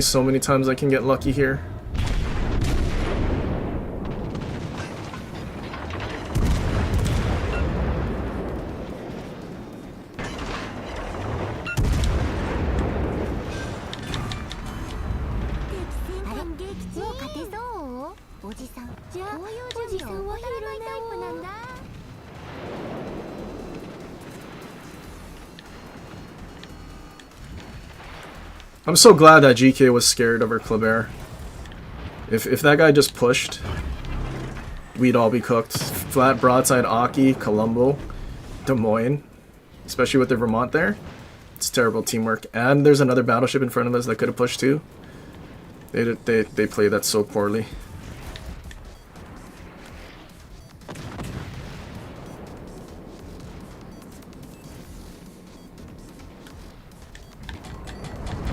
So many times I can get lucky here. I'm so glad that GK was scared of her Kleber. If that guy just pushed, we'd all be cooked. Flat broadside Aki, Colombo, Des Moines, especially with the Vermont there. It's terrible teamwork. And there's another battleship in front of us that could have pushed too. They played that so poorly.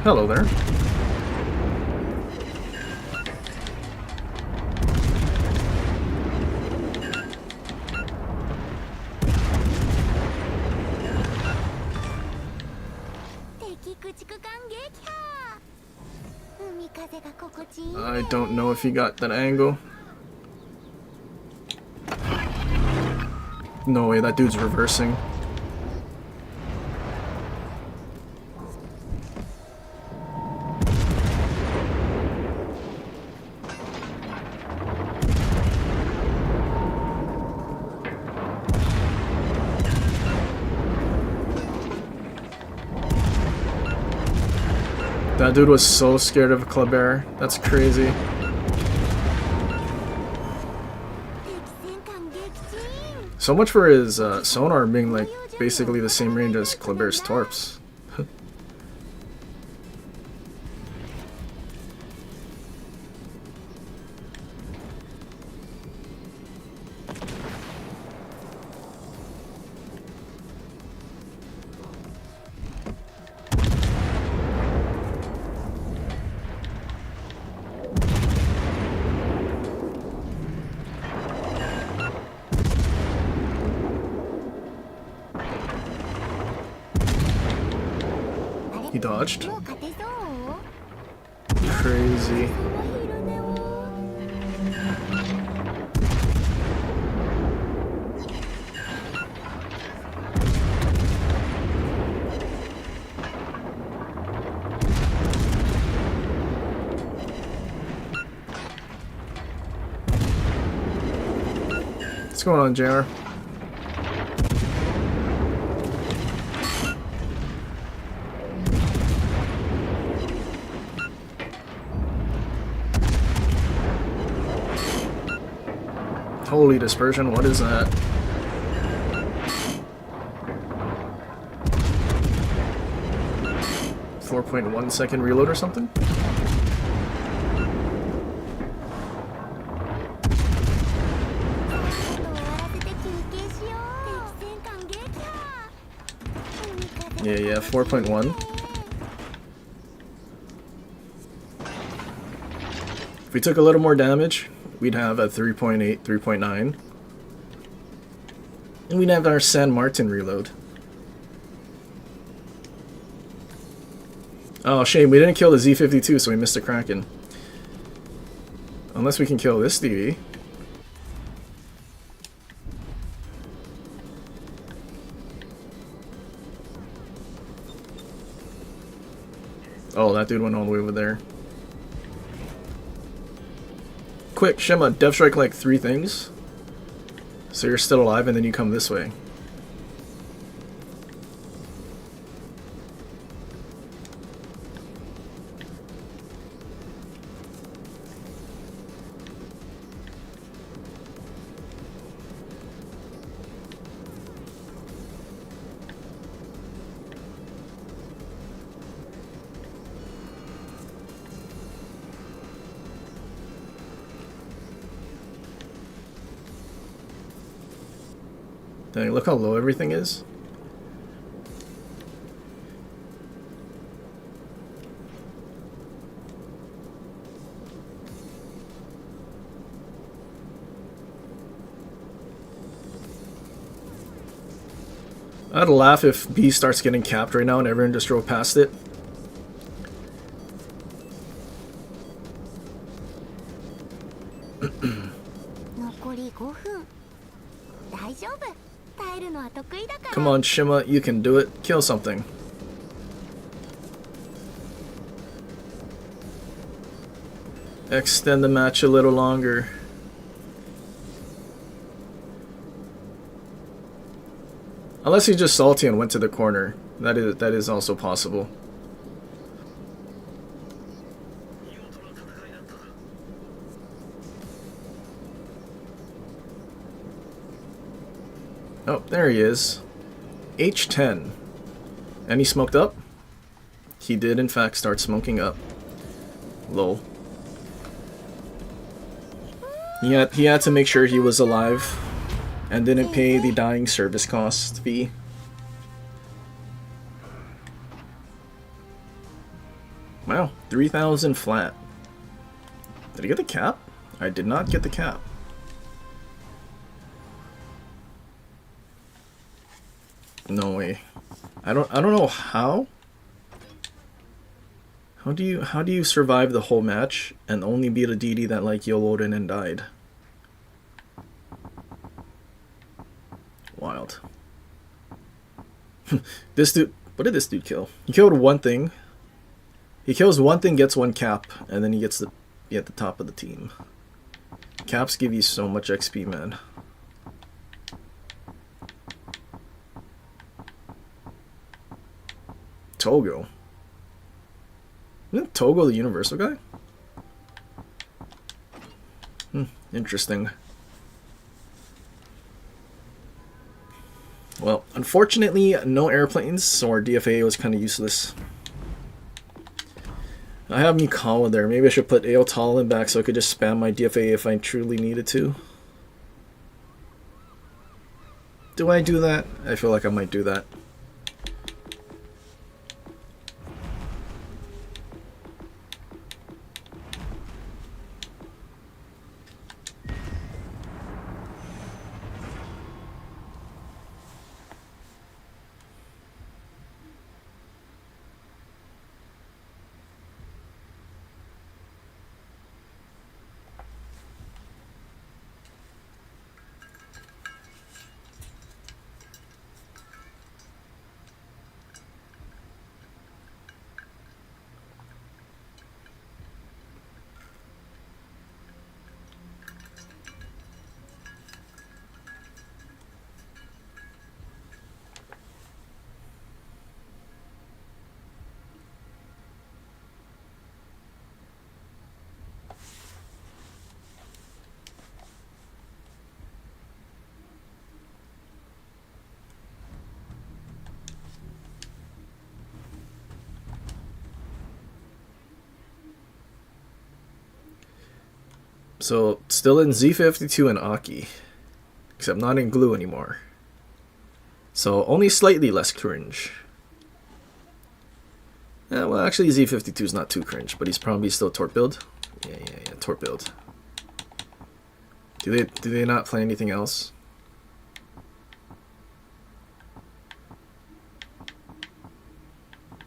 Hello there. I don't know if he got that angle. No way, that dude's reversing. That dude was so scared of Kleber. That's crazy. So much for his sonar being like basically the same range as Kleber's torps. He dodged. Crazy. What's going on, JR? Holy dispersion, what is that? .1 reload or something? Yeah, 4.1. If we took a little more damage, we'd have a 3.8, 3.9. And we'd have our San Martin reload. Oh, shame, we didn't kill the Z-52, so we missed a Kraken. Unless we can kill this DV. Oh, that dude went all the way over there. Quick, Shema, Dev Strike like 3 things. So you're still alive and then you come this way. Dang, look how low everything is. I'd laugh if B starts getting capped right now and everyone just drove past it. Come on, Shima, you can do it. Kill something. Extend the match a little longer. Unless he's just salty and went to the corner. That is also possible. Oh, there he is. H10. And he smoked up? He did in fact start smoking up. Lol. He had to make sure he was alive and didn't pay the dying service cost fee. Wow, 3,000 flat. Did I get the cap? I did not get the cap. No way. I don't know how. How do you survive the whole match and only beat a DD that like YOLO'd in and died? Wild. This dude, what did this dude kill? He killed one thing. He kills one thing, gets one cap, and then he gets to be at the top of the team. Caps give you so much XP, man. Togo. Isn't Togo the universal guy? Interesting. Well, unfortunately, no airplanes, so our DFA was kind of useless. I have Mikawa there. Maybe I should put Aotala in back so I could just spam my DFA if I truly needed to. Do I do that? I feel like I might do that. So, still in Z52 and Aki. Except not in glue anymore. So, only slightly less cringe. Yeah, well, actually Z52 is not too cringe, but he's probably still torp build. Yeah, torp build. Do they not play anything else?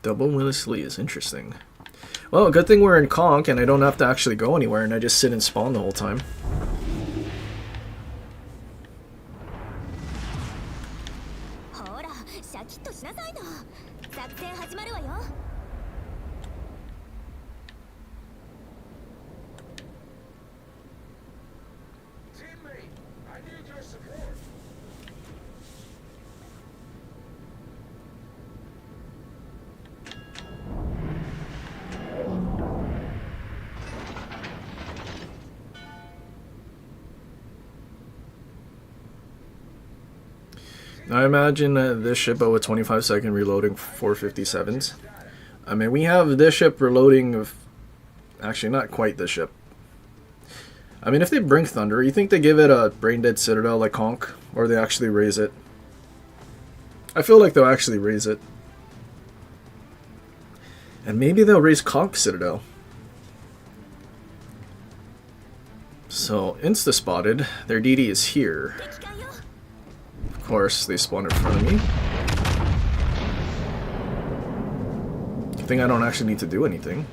Double Willis Lee is interesting. Well, good thing we're in Conk and I don't have to actually go anywhere and I just sit and spawn the whole time. Teammate, I need your support. I imagine this ship with 25-second reloading 457s. I mean, we have this ship reloading of... Actually, not quite this ship. I mean, if they bring Thunder, you think they give it a Brain Dead Citadel like Conk? Or they actually raise it? I feel like they'll actually raise it. And maybe they'll raise Cog Citadel. So, insta-spotted. Their DD is here. Of course, they spawned in front of me. I think I don't actually need to do anything.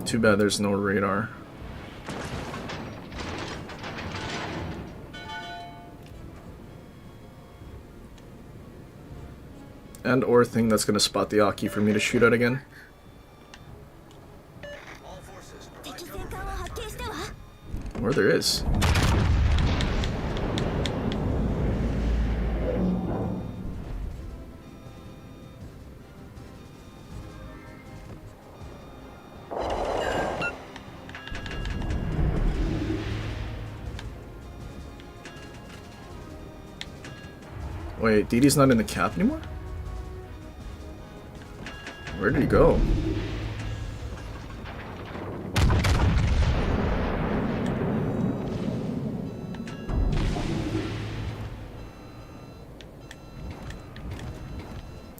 Too bad there's no radar. And or thing that's gonna spot the Aki for me to shoot at again. Or there is. Wait, DD's not in the cap anymore? Where did he go?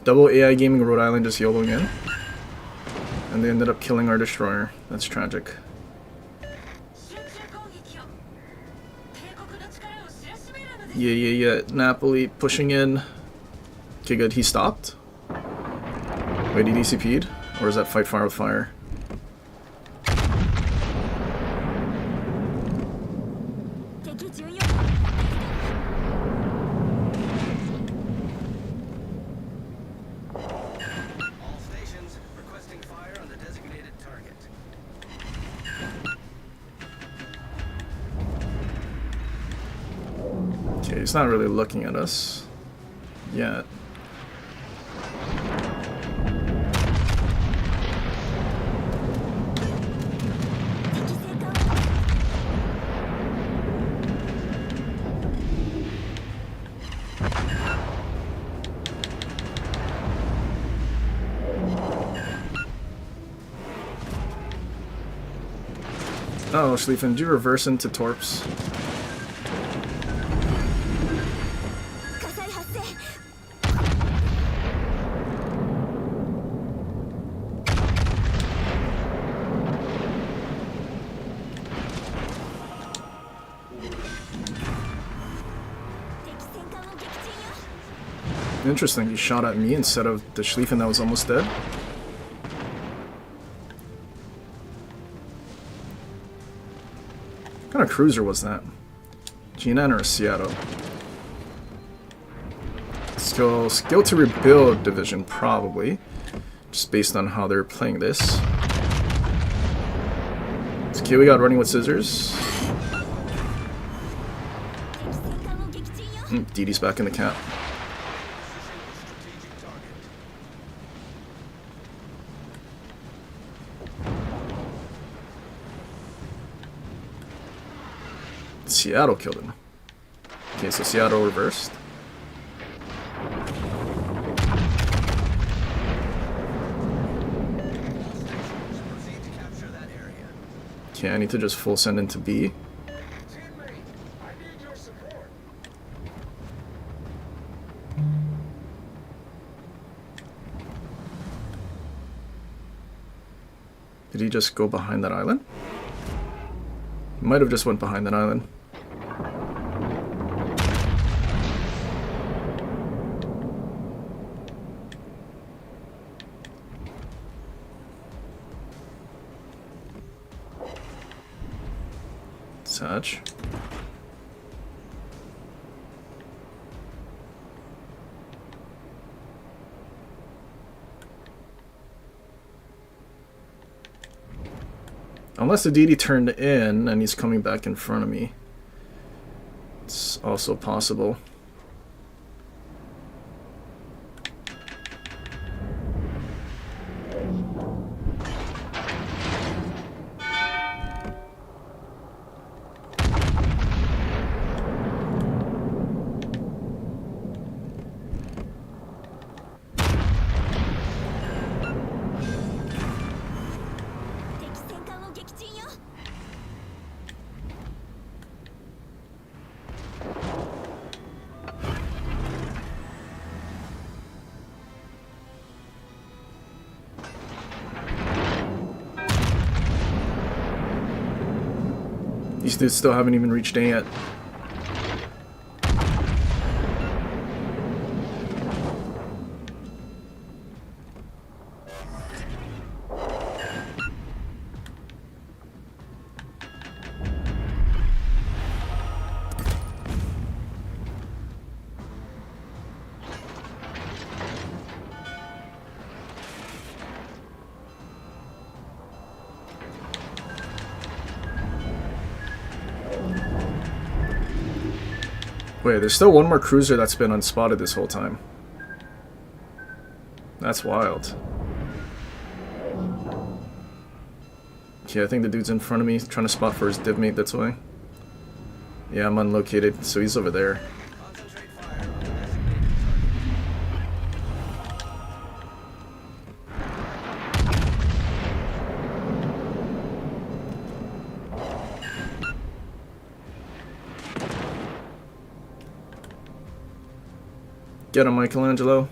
Double AI Gaming Rhode Island just YOLOing in. And they ended up killing our destroyer. That's tragic. Yeah. Napoli pushing in. Okay, good. He stopped. Wait, he DCP'd? Or is that fight fire with fire? All stations requesting fire on the designated target. Okay, he's not really looking at us yet. Oh, Schlieffen, do you reverse into Torps? Interesting, he shot at me instead of the Schlieffen that was almost dead. What kind of cruiser was that? G9 or a Seattle? Skill to rebuild division, probably. Just based on how they're playing this. Okay, we got running with scissors. DD's back in the cap. Seattle killed him. Okay, so Seattle reversed. Okay, I need to just full send into B. Teammate, I need your support. Did he just go behind that island? He might have just went behind that island. Such. Unless the DD turned in and he's coming back in front of me. It's also possible. These dudes still haven't even reached A yet. Wait, there's still one more cruiser that's been unspotted this whole time. That's wild. Okay, I think the dude's in front of me trying to spot for his div mate that's way. Yeah, I'm unlocated, so he's over there. Concentrate fire on the designated Get him, Michelangelo.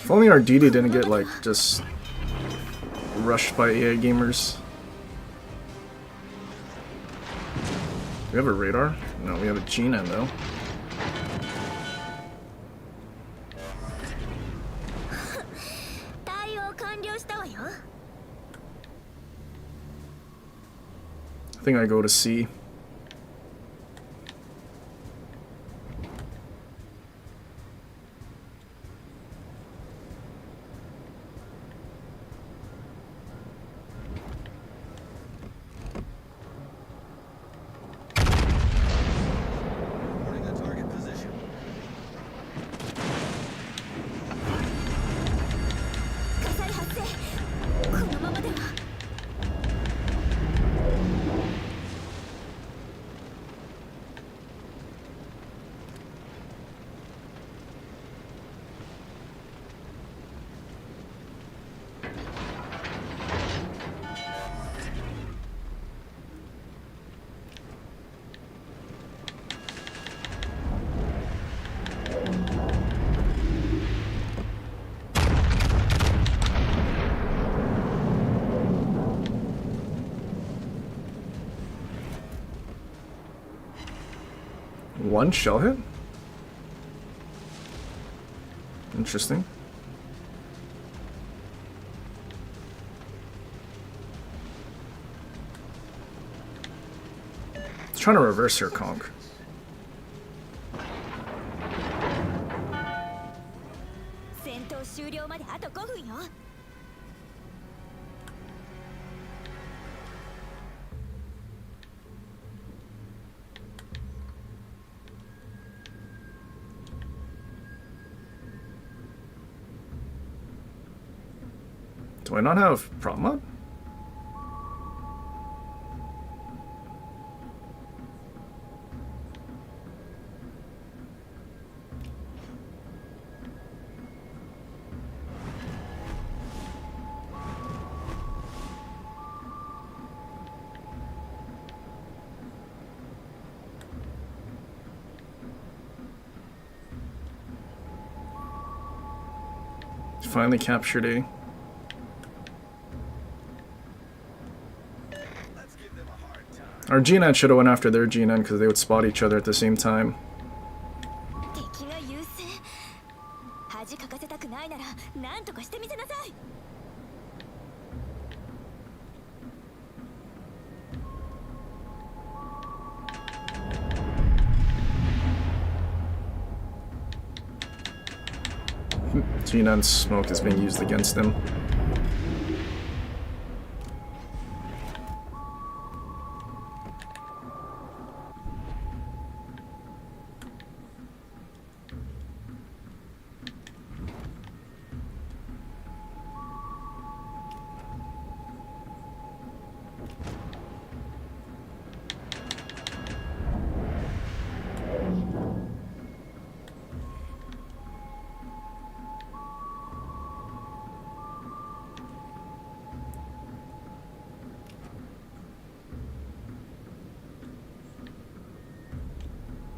If only our DD didn't get, like, just rushed by AI gamers. We have a radar? No, we have a G-Nan, though. I think I go to C. Reporting the target position. One shell hit? Interesting. It's trying to reverse your conk. Do I not have prop mod? Finally captured A. Let's give them a hard time. Our G-Nan should have went after their G-Nan because they would spot each other at the same time. G9's smoke is being used against him.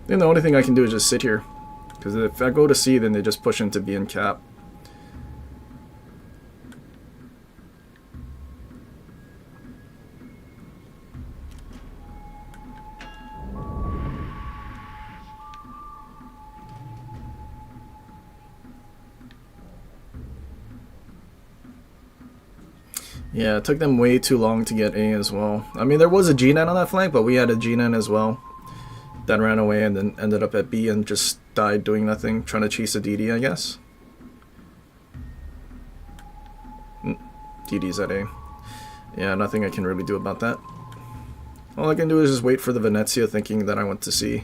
Then the only thing I can do is just sit here. Because if I go to C, then they just push into B and cap. Yeah, it took them way too long to get A as well. I mean, there was a G9 on that flank, but we had a G9 as well. That ran away and then ended up at B and just died doing nothing, trying to chase a DD, I guess. DD's at A. Yeah, nothing I can really do about that. All I can do is just wait for the Venezia thinking that I went to C.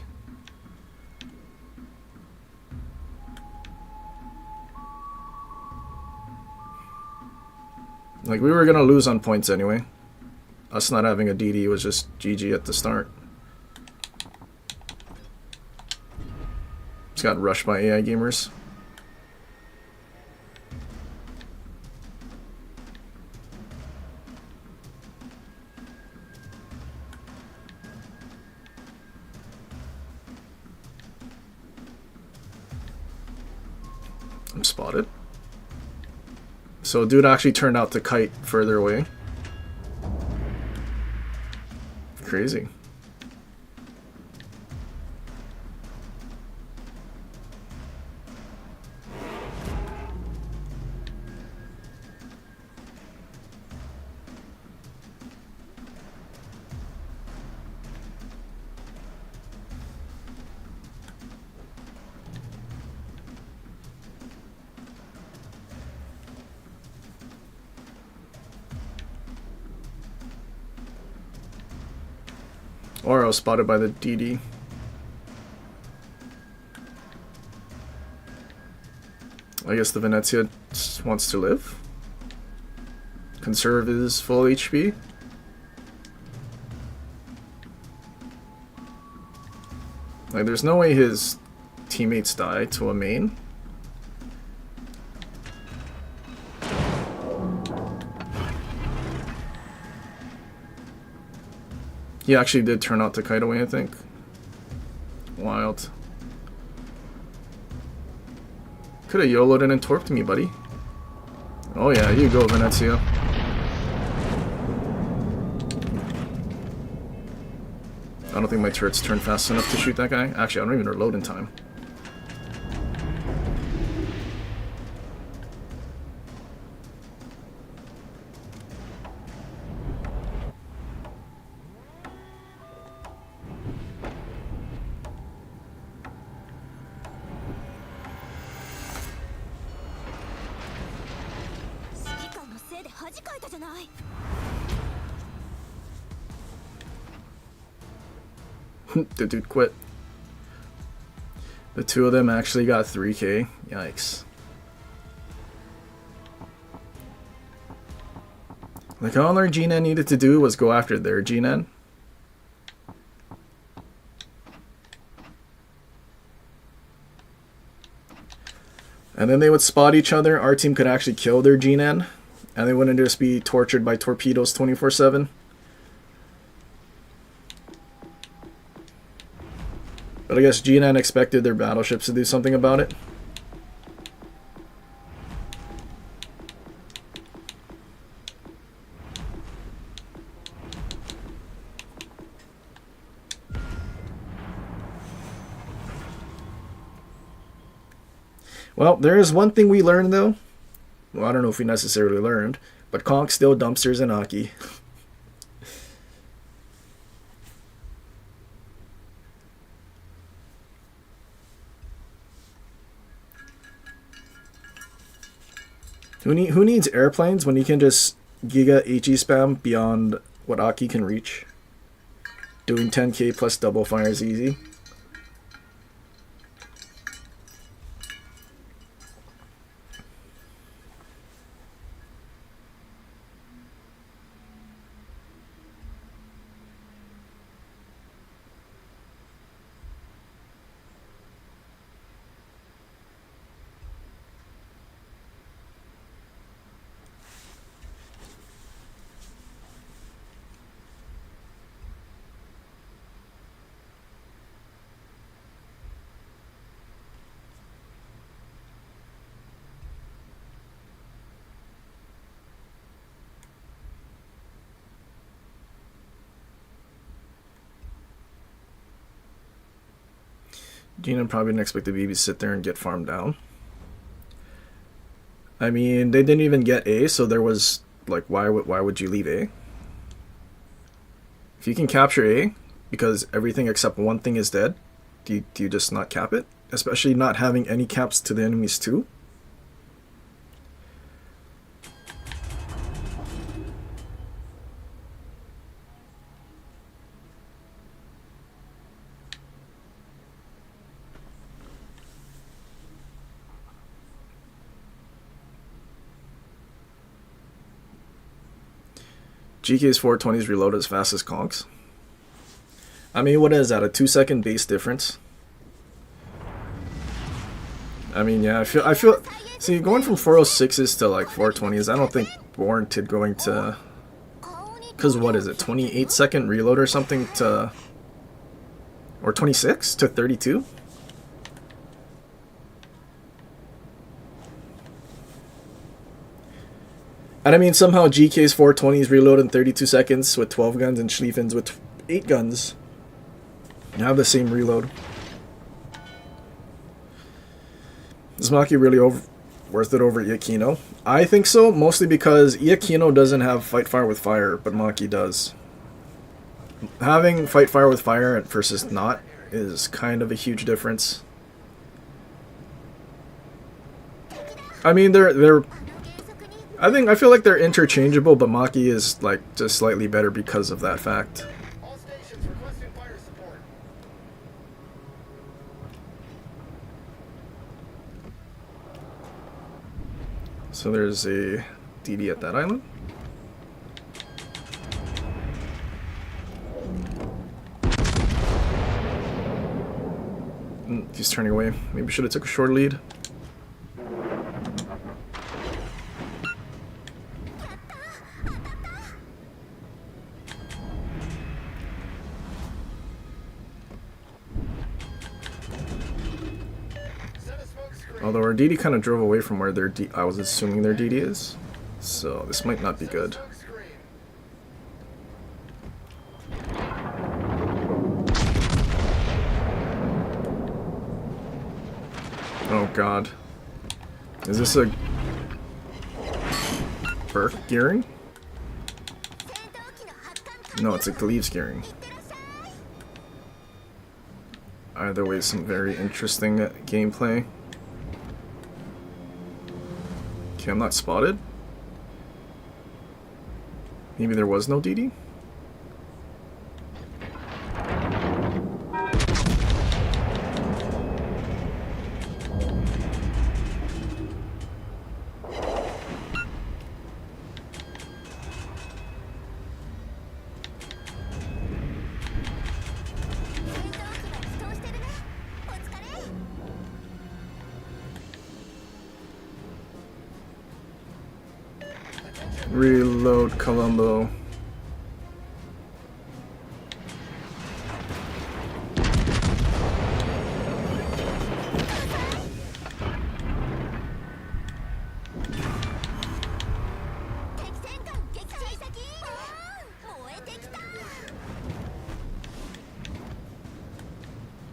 Like, we were gonna lose on points anyway. Us not having a DD was just GG at the start. Just got rushed by AI gamers. I'm spotted. So dude actually turned out to kite further away. Crazy. Or I was spotted by the DD. I guess the Venezia wants to live. Conserve his full HP. Like, there's no way his teammates die to a main. He actually did turn out to kite away, I think. Wild. Could have YOLO'd in and torped me, buddy. Oh yeah, you go, Venezia. I don't think my turrets turn fast enough to shoot that guy. Actually, I don't even reload in time. The dude quit. The two of them actually got 3k. Yikes. Like, all their G-Nen needed to do was go after their G-Nen. And then they would spot each other. Our team could actually kill their G-Nen. And they wouldn't just be tortured by torpedoes 24/7. But I guess G9 expected their battleships to do something about it. Well, there is one thing we learned though. Well, I don't know if we necessarily learned, but Conk still dumpsters in hockey. Who needs airplanes when you can just Giga HE spam beyond what Aki can reach? Doing 10k plus double fire is easy. Gina probably didn't expect the BB to sit there and get farmed down. I mean, they didn't even get A, so there was, like, why would you leave A? If you can capture A, because everything except one thing is dead, do you just not cap it? Especially not having any caps to the enemies too? GK's 420s reload as fast as conks. I mean, what is that? A 2-second base difference? I mean, yeah, I feel. See, going from 406s to like 420s, I don't think warranted going to. Cause what is it? 28-second reload or something to. Or 26 to 32? And I mean, somehow GK's 420s reload in 32 seconds with 12 guns and Schlieffen's with 8 guns. You have the same reload. Is Maki really worth it over Iakino? I think so, mostly because Iakino doesn't have fight fire with fire, but Maki does. Having fight fire with fire versus not is kind of a huge difference. I mean, I feel like they're interchangeable, but Maki is like just slightly better because of that fact. All stations requesting fire support. So there's a DD at that island. He's turning away. Maybe should have took a short lead. Although our DD kind of drove away from where their I was assuming their DD is, so this might not be good. Oh god. Is this a Burke gearing? No, it's a Gleaves gearing. Either way, some very interesting gameplay. Okay, I'm not spotted. Maybe there was no DD? Reload Colombo.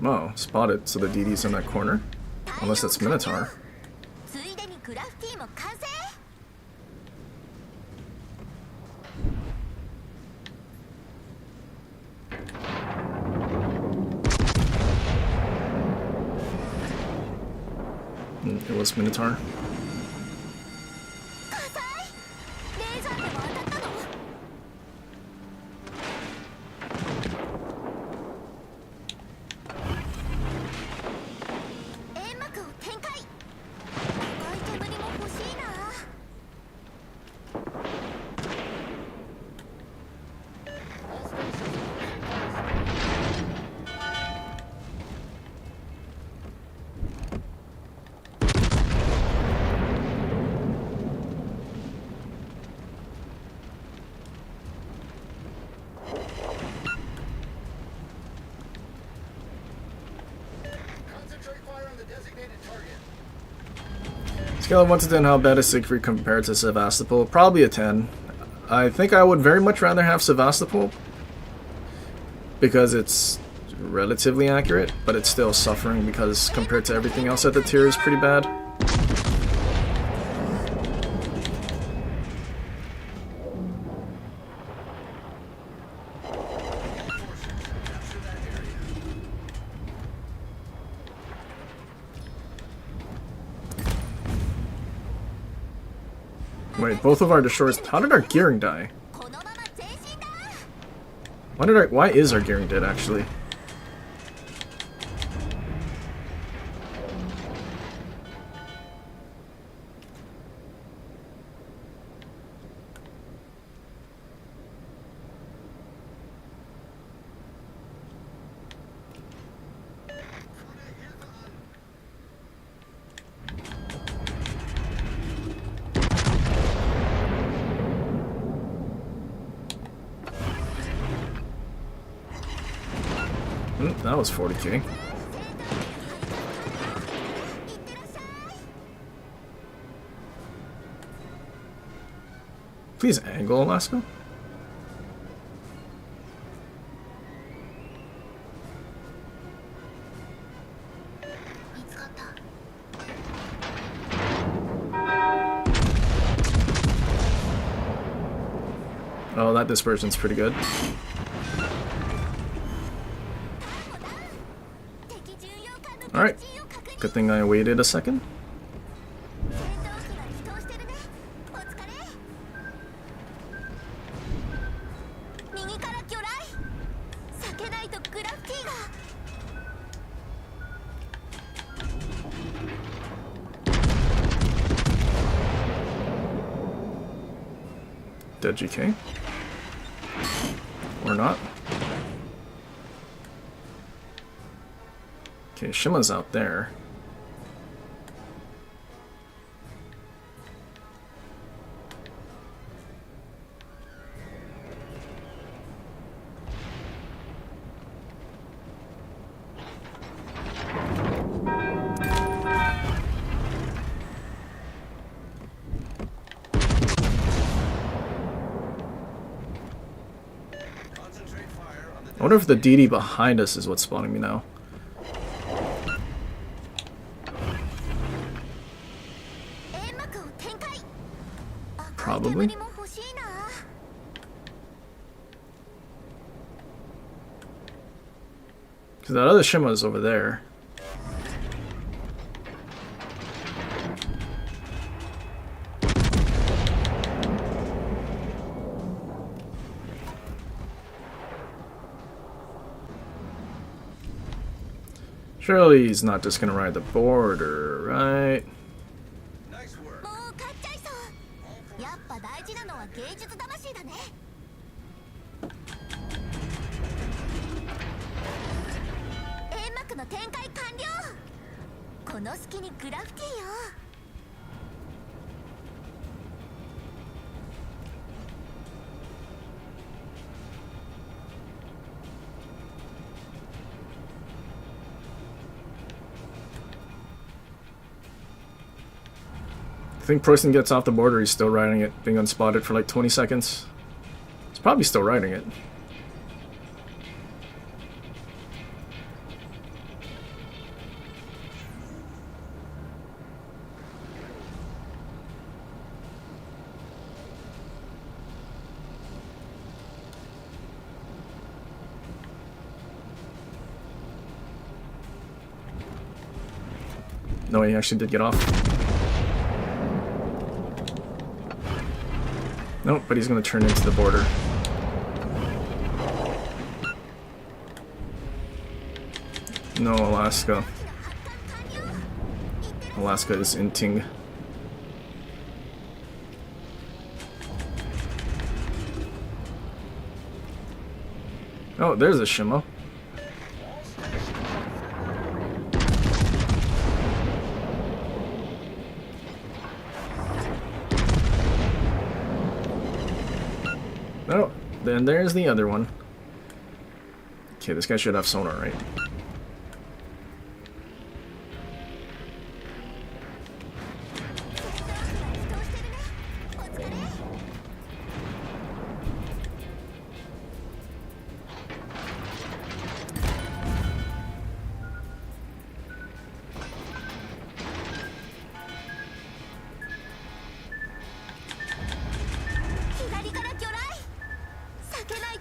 Oh, spotted, so the DD's in that corner. Unless it's Minotaur. It was Minotaur. Scale of 1 to 10, how bad is Siegfried compared to Sevastopol? Probably a 10. I think I would very much rather have Sevastopol because it's relatively accurate, but it's still suffering because compared to everything else at the tier is pretty bad. Wait, both of our destroyers. How did our gearing die? Why is our gearing dead actually? That was 40k. Please angle, Alaska. Oh, that dispersion's pretty good. Alright. Good thing I waited a second. Dead GK. Or not. Okay, Shima's out there. I wonder if the DD behind us is what's spawning me now. Probably. Because that other Shima is over there. Surely he's not just gonna ride the border, right? Nice work. I think Proyston gets off the border, he's still riding it, being unspotted for like 20 seconds. He's probably still riding it. No, he actually did get off. Nope, but he's going to turn into the border. No, Alaska. Alaska is inting. Oh, there's a Shima. Oh, then there's the other one. Okay, this guy should have sonar, right?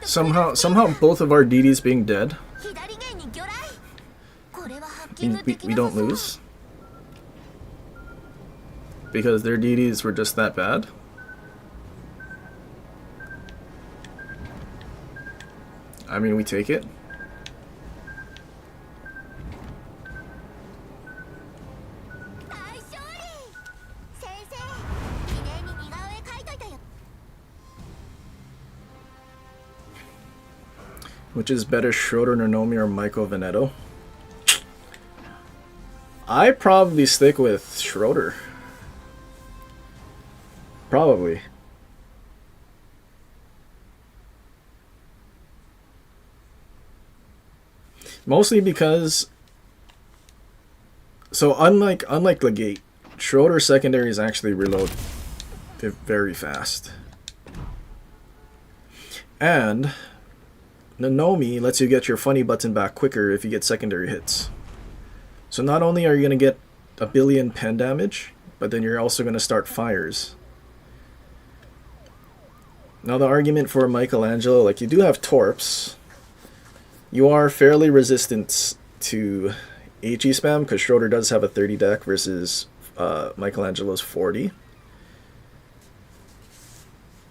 Somehow both of our DDs being dead, we don't lose. Because their DDs were just that bad. I mean, we take it. Which is better, Schroeder, Nonomi, or Michael Veneto? I probably stick with Schroeder. Probably. Mostly because, so unlike Legate, Schroeder secondaries actually reload very fast. And Nonomi lets you get your funny button back quicker if you get secondary hits. So not only are you going to get a billion pen damage, but then you're also going to start fires. Now the argument for Michelangelo, like, you do have torps. You are fairly resistant to HE spam because Schroeder does have a 30 deck versus Michelangelo's 40.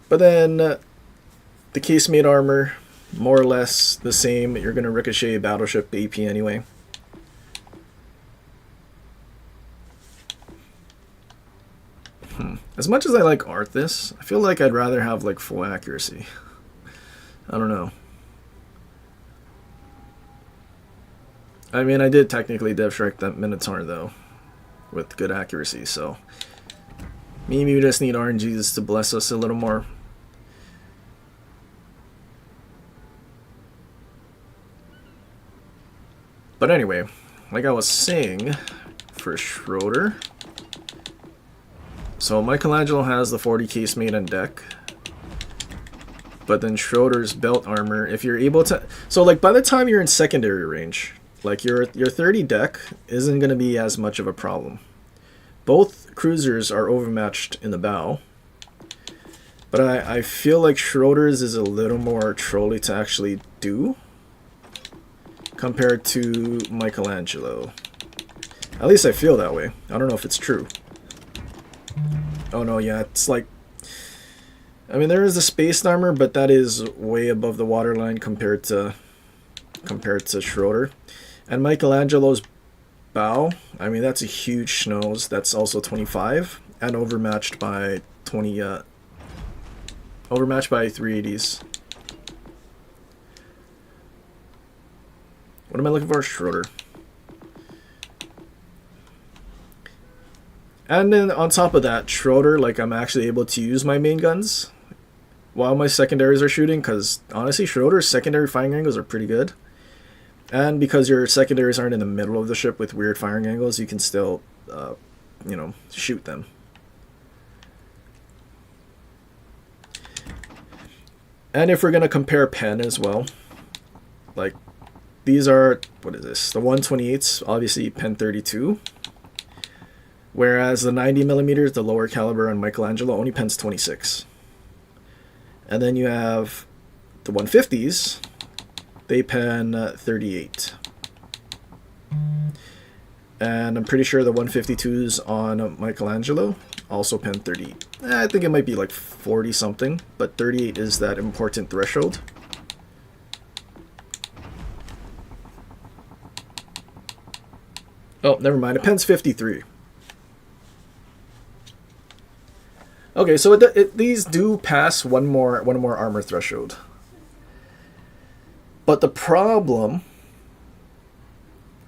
But then the casemate armor, more or less the same. You're going to ricochet Battleship AP anyway. As much as I like Arthas, I feel like I'd rather have like full accuracy. I don't know. I mean, I did technically Dev Strike that Minotaur though, with good accuracy, so maybe we just need RNGs to bless us a little more. But anyway, like I was saying, for Schroeder, so Michelangelo has the 40 casemate on deck, but then Schroeder's belt armor, if you're able to, so like by the time you're in secondary range, like your 30 deck isn't going to be as much of a problem. Both cruisers are overmatched in the bow, but I feel like Schroeder's is a little more trolly to actually do compared to Michelangelo. At least I feel that way. I don't know if it's true. Oh no, yeah, it's like, I mean, there is the space armor, but that is way above the waterline compared to Schroeder. And Michelangelo's bow, I mean, that's a huge schnoz. That's also 25 and overmatched by 20 overmatched by 380s. What am I looking for? Schroeder. And then on top of that, Schroeder, like, I'm actually able to use my main guns while my secondaries are shooting, because honestly, Schroeder's secondary firing angles are pretty good. And because your secondaries aren't in the middle of the ship with weird firing angles, you can still, you know, shoot them. And if we're going to compare pen as well, like, these are, what is this? The 128s, obviously pen 32. Whereas the 90mm, the lower caliber on Michelangelo, only pens 26. And then you have the 150s, they pen 38. And I'm pretty sure the 152s on Michelangelo also pen 38. I think it might be like 40 something, but 38 is that important threshold. Oh, never mind. It pens 53. Okay, so these do pass one more armor threshold. But the problem,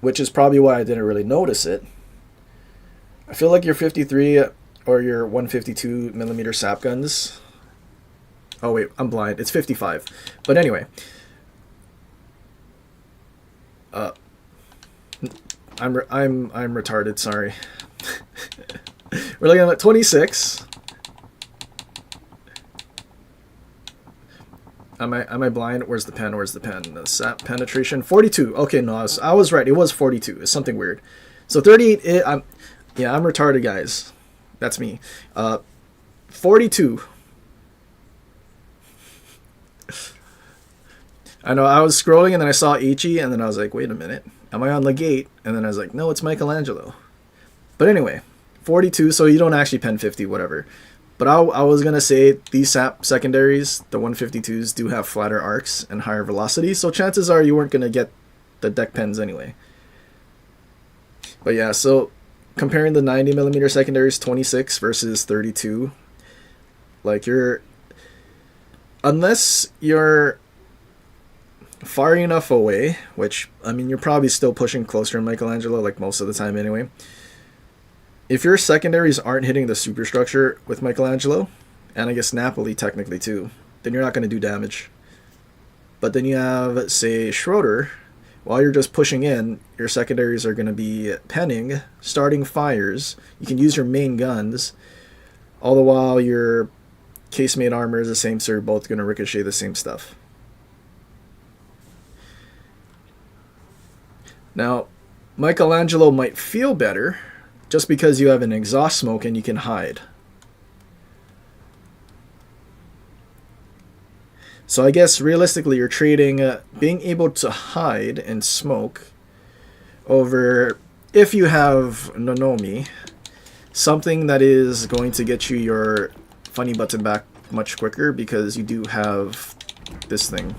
which is probably why I didn't really notice it, I feel like your 53 or your 152mm sap guns. Oh wait, I'm blind. It's 55. But anyway, I'm retarded. Sorry. We're looking at 26. Am I blind? Where's the pen? Where's the pen? The sap penetration 42. Okay, no, I was right. It was 42. It's something weird. So 38. I'm retarded, guys. That's me. 42. I know, I was scrolling and then I saw Ichi and then I was like, wait a minute, am I on the gate? And then I was like, no, it's Michelangelo. But anyway, 42, so you don't actually pen 50, whatever. But I was going to say these sap secondaries, the 152s, do have flatter arcs and higher velocity, so chances are you weren't going to get the deck pens anyway. But yeah, so comparing the 90mm secondaries, 26 versus 32, like unless you're far enough away, which, I mean, you're probably still pushing closer to Michelangelo, like most of the time anyway. If your secondaries aren't hitting the superstructure with Michelangelo, and I guess Napoli technically too, then you're not going to do damage. But then you have, say, Schroeder. While you're just pushing in, your secondaries are going to be penning, starting fires. You can use your main guns, all the while your casemate armor is the same, so you're both going to ricochet the same stuff. Now, Michelangelo might feel better just because you have an exhaust smoke and you can hide. So I guess realistically you're trading being able to hide and smoke over, if you have Nonomi, something that is going to get you your funny button back much quicker because you do have this thing.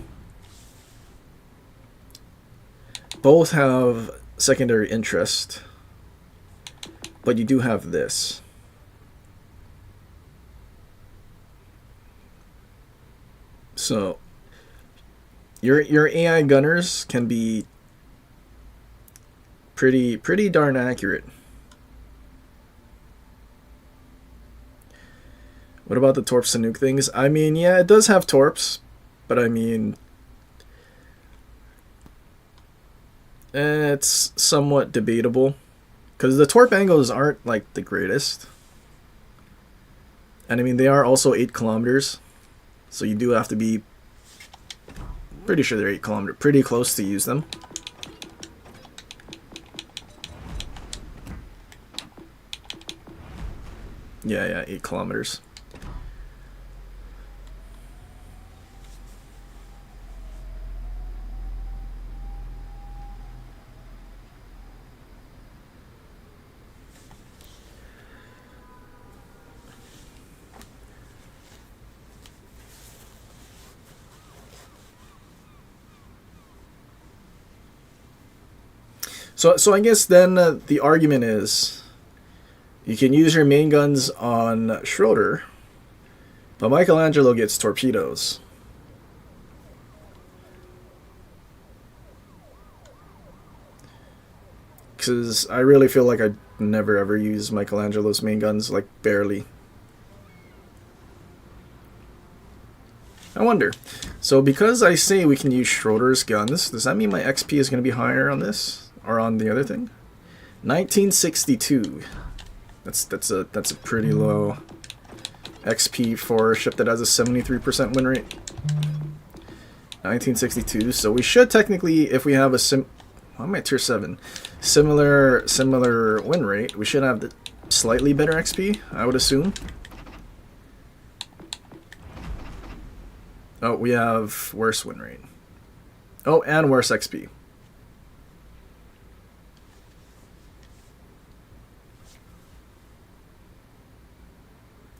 Both have secondary interest, but you do have this. So your AI gunners can be pretty darn accurate. What about the Torps and nuke things? I mean, yeah, it does have Torps, but I mean, it's somewhat debatable because the Torp angles aren't like the greatest. And I mean, they are also 8 kilometers. So you do have to be pretty sure they're 8 kilometers, pretty close to use them. Yeah, 8 kilometers. So I guess then the argument is you can use your main guns on Schroeder, but Michelangelo gets torpedoes. Because I really feel like I never ever use Michelangelo's main guns, like barely. I wonder. So because I say we can use Schroeder's guns, does that mean my XP is going to be higher on this? Or on the other thing? 1962. That's a pretty low XP for a ship that has a 73% win rate. 1962. So we should technically, if we have a I'm at tier 7. Similar win rate, we should have the slightly better XP, I would assume. Oh, we have worse win rate. Oh, and worse XP.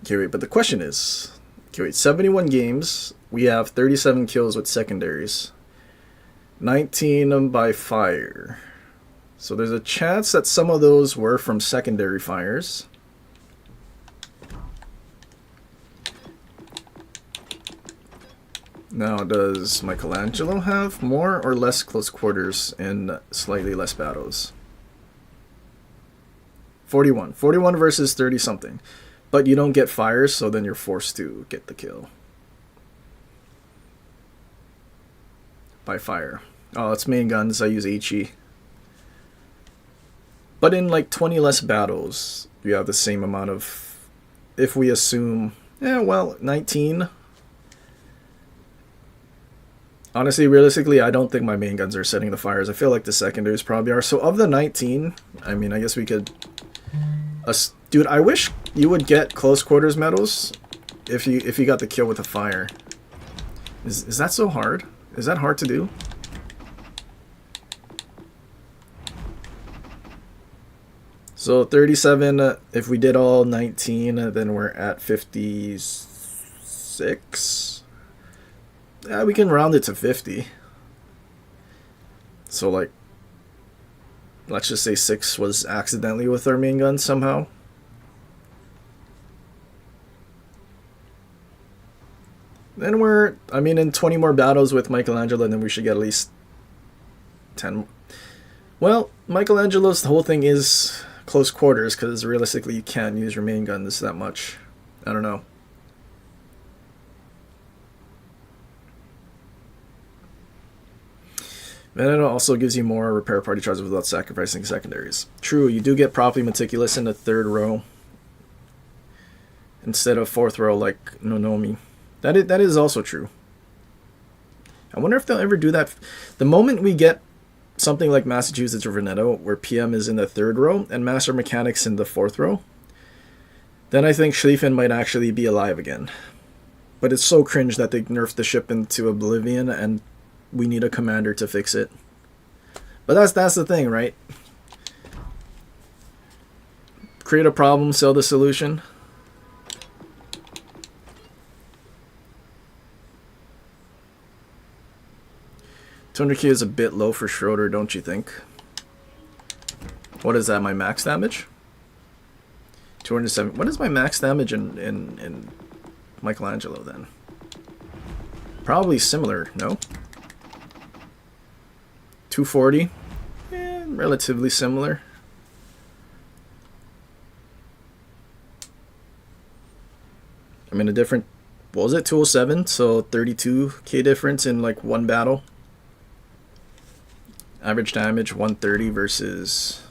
Okay, wait, but the question is, okay, wait, 71 games, we have 37 kills with secondaries. 19 by fire. So there's a chance that some of those were from secondary fires. Now, does Michelangelo have more or less close quarters and slightly less battles? 41. 41 versus 30-something. But you don't get fires, so then you're forced to get the kill. By fire. Oh, it's main guns. I use HE. But in like 20 less battles, you have the same amount of... If we assume... Yeah, well, 19. Honestly, realistically, I don't think my main guns are setting the fires. I feel like the secondaries probably are. So of the 19, I mean, I guess we could... Dude, I wish you would get close quarters medals if you got the kill with a fire. Is that so hard? Is that hard to do? So 37, if we did all 19, then we're at 56. Yeah, we can round it to 50. So like, let's just say 6 was accidentally with our main gun somehow. Then we're, I mean, in 20 more battles with Michelangelo, then we should get at least 10. Well, Michelangelo's whole thing is close quarters, because realistically you can't use your main guns that much. I don't know. Vendetta also gives you more repair party charges without sacrificing secondaries. True, you do get properly meticulous in the 3rd row instead of 4th row like Nonomi. That is also true. I wonder if they'll ever do that. The moment we get something like Massachusetts or Veneto, where PM is in the 3rd row and Master Mechanics in the 4th row, then I think Schlieffen might actually be alive again. But it's so cringe that they nerfed the ship into oblivion, and we need a commander to fix it. But that's the thing, right? Create a problem, sell the solution. $200k is a bit low for Schroeder, don't you think? What is that, my max damage? 207. What is my max damage in Michelangelo then? Probably similar, no? 240. Relatively similar. I mean, a different, what was it, 207? So 32k difference in like one battle. Average damage 130 versus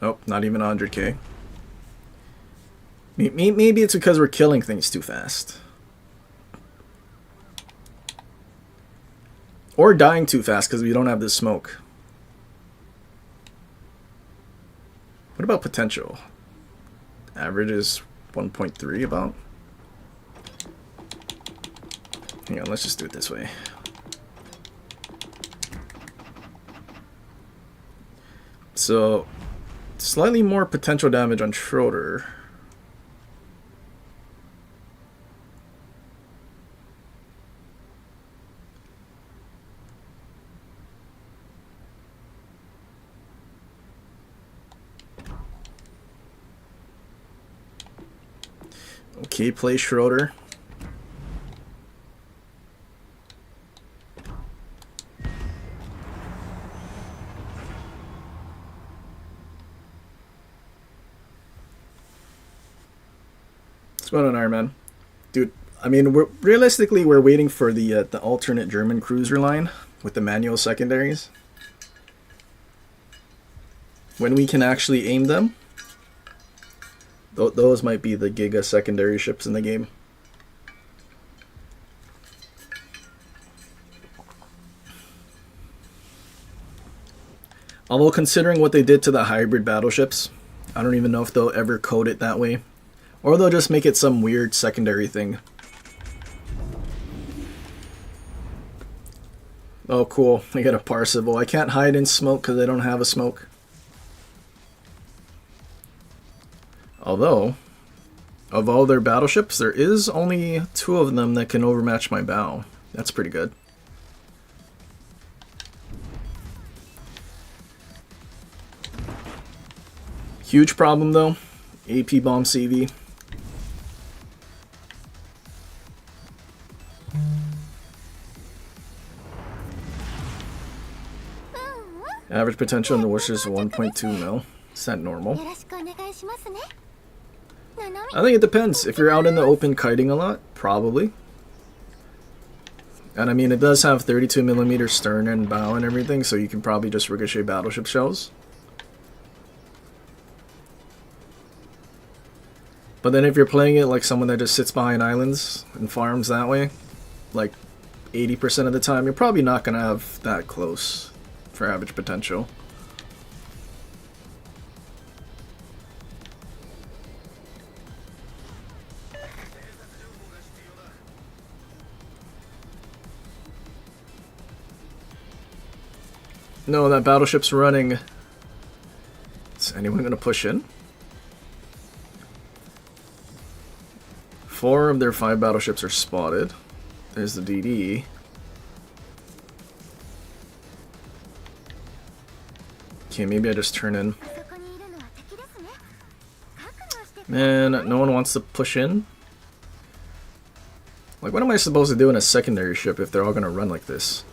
oh, not even 100k. Maybe it's because we're killing things too fast. Or dying too fast because we don't have the smoke. What about potential? Average is 1.3 about. Hang on, let's just do it this way. So, slightly more potential damage on Schroeder. Okay, play Schroeder. What's going on, Iron Man? Dude, I mean, realistically, we're waiting for the alternate German cruiser line with the manual secondaries. When we can actually aim them, those might be the Giga secondary ships in the game. Although considering what they did to the hybrid battleships, I don't even know if they'll ever code it that way. Or they'll just make it some weird secondary thing. Oh, cool. I get a Parsifal. I can't hide in smoke because I don't have a smoke. Although, of all their battleships, there is only 2 of them that can overmatch my bow. That's pretty good. Huge problem, though. AP bomb CV. Average potential in the Warships is 1.2 mil. Is that normal? I think it depends. If you're out in the open kiting a lot, probably. And I mean, it does have 32mm stern and bow and everything, so you can probably just ricochet battleship shells. But then if you're playing it like someone that just sits behind islands and farms that way, like 80% of the time, you're probably not going to have that close for average potential. No, that battleship's running. Is anyone gonna push in? 4 of their 5 battleships are spotted. There's the DD. Okay, maybe I just turn in. Man, no one wants to push in? Like, what am I supposed to do in a secondary ship if they're all gonna run like this?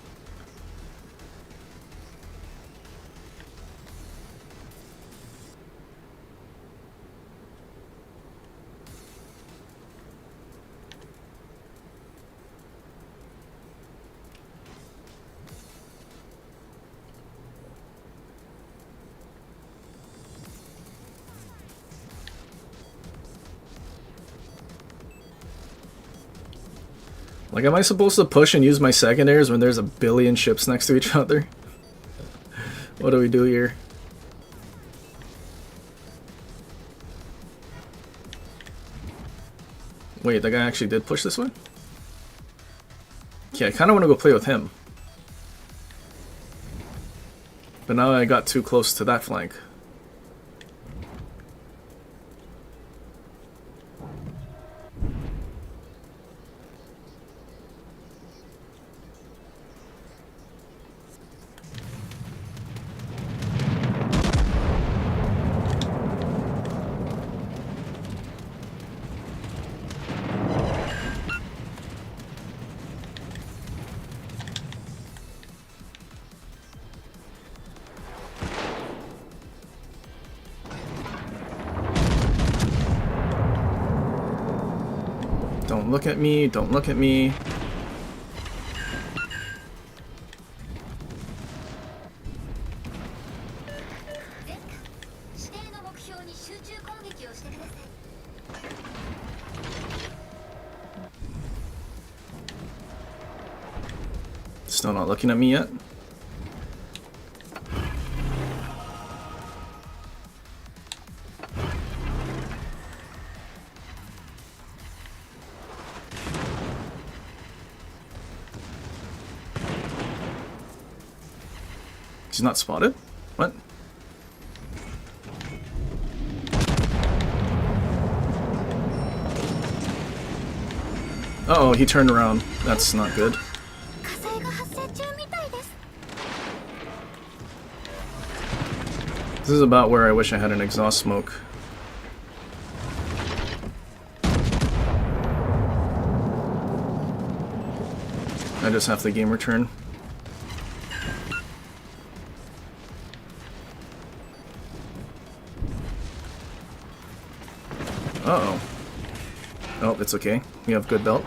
Like, am I supposed to push and use my secondaries when there's a billion ships next to each other? What do we do here? Wait, the guy actually did push this way? Okay, I kind of want to go play with him. But now I got too close to that flank. Don't look at me, don't look at me. Still not looking at me yet. He's not spotted? What? Uh oh, he turned around. That's not good. This is about where I wish I had an exhaust smoke. I just have the game return. Uh-oh. Oh, it's okay. We have good belt.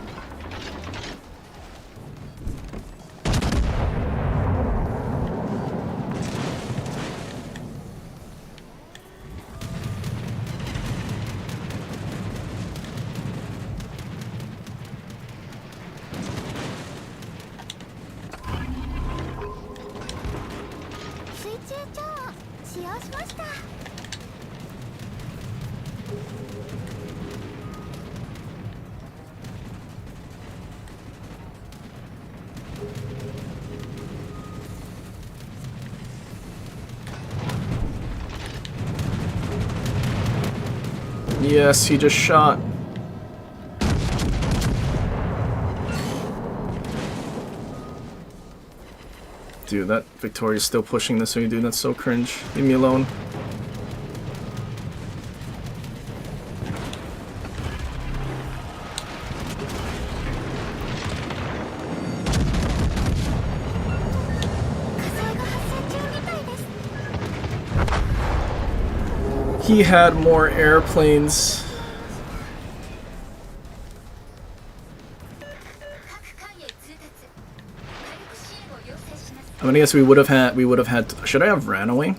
Yes, he just shot. Dude, that Victoria's still pushing this way, dude. That's so cringe. Leave me alone. He had more airplanes. I'm gonna guess we would have had. Should I have ran away?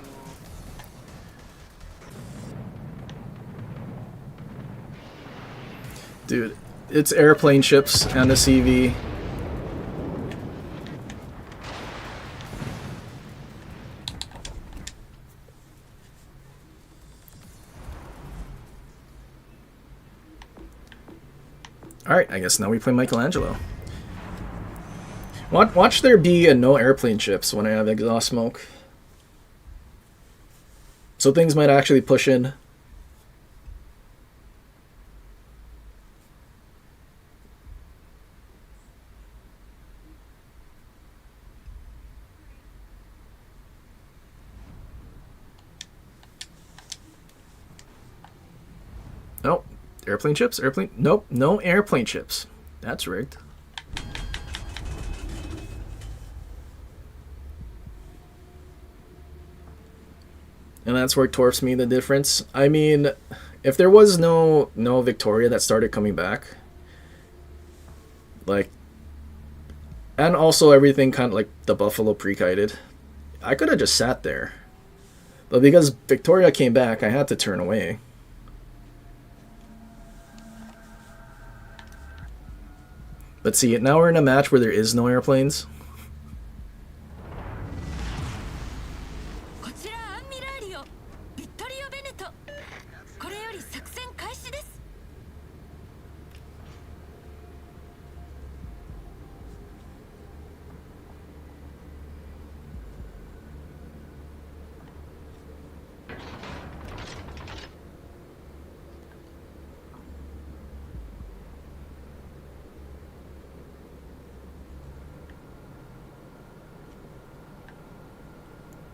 Dude, it's airplane ships and a CV. Alright, I guess now we play Michelangelo. Watch there be no airplane ships when I have exhaust smoke. So things might actually push in. Oh, airplane chips? Airplane? Nope, no airplane chips. That's rigged. And that's where Torps mean the difference. I mean, if there was no Victoria that started coming back, like, and also everything kind of like the Buffalo pre-kited, I could have just sat there. But because Victoria came back, I had to turn away. But see, now we're in a match where there is no airplanes. こちらアンミラーリオビットリオ・ベネトこれより作戦開始です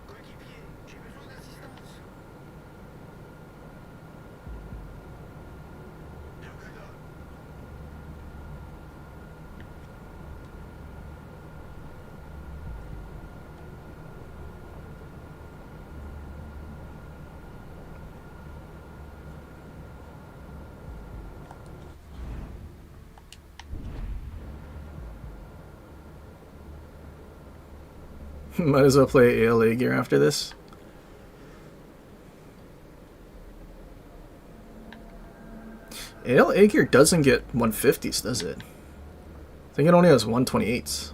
Coéquipier, j'ai besoin d'assistance. Might as well play ALA gear after this. ALA gear doesn't get 150s, does it? I think it only has 128s.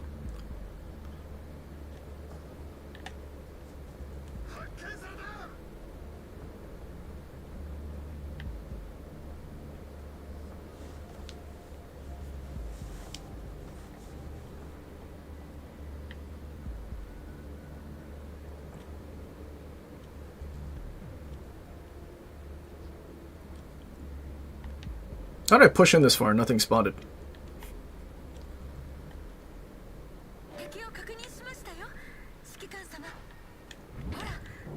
How did I push in this far? Nothing spotted. 敵を確認しましたよ指揮官様ほら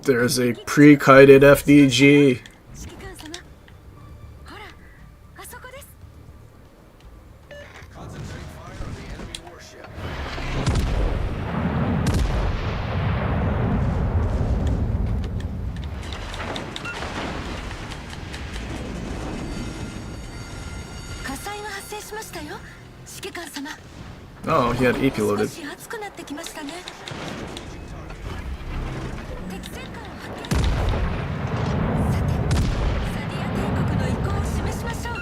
There's a pre-kited FDG. 指揮官様ほらあそこです Concentrate fire on the enemy warship. Oh, he had AP loaded. 少し熱くなってきましたね敵戦艦を発見さてサディア帝国の意向を示しましょう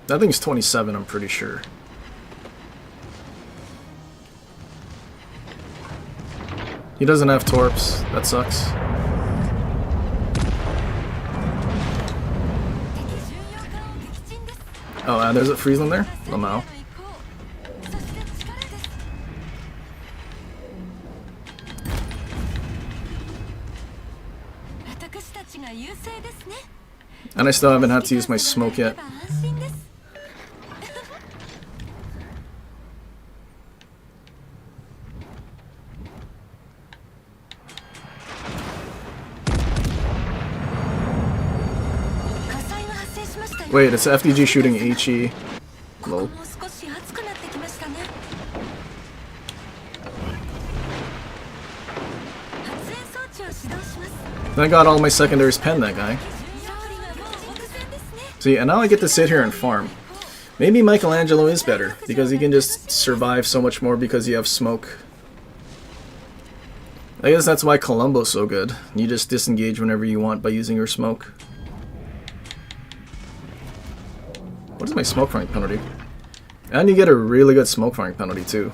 That thing's 27, I'm pretty sure. He doesn't have torps. That sucks. 敵巡洋艦を撃沈です Oh, and there's a Friesland there? Lamau. そして力です 私たちが優勢ですね And I still haven't had to use my smoke yet. 安心です 火災が発生しましたよ Wait, it's FDG shooting HE. ここ Lol. も少し熱くなってきましたね発煙装置を始動します Then I got all my secondaries pen, that guy. 勝利はもう目前ですね See, and now I get to sit here and farm. Maybe Michelangelo is better, because he can just survive so much more because you have smoke. I guess that's why Columbo's so good. You just disengage whenever you want by using your smoke. What is my smoke firing penalty? And you get a really good smoke firing penalty too.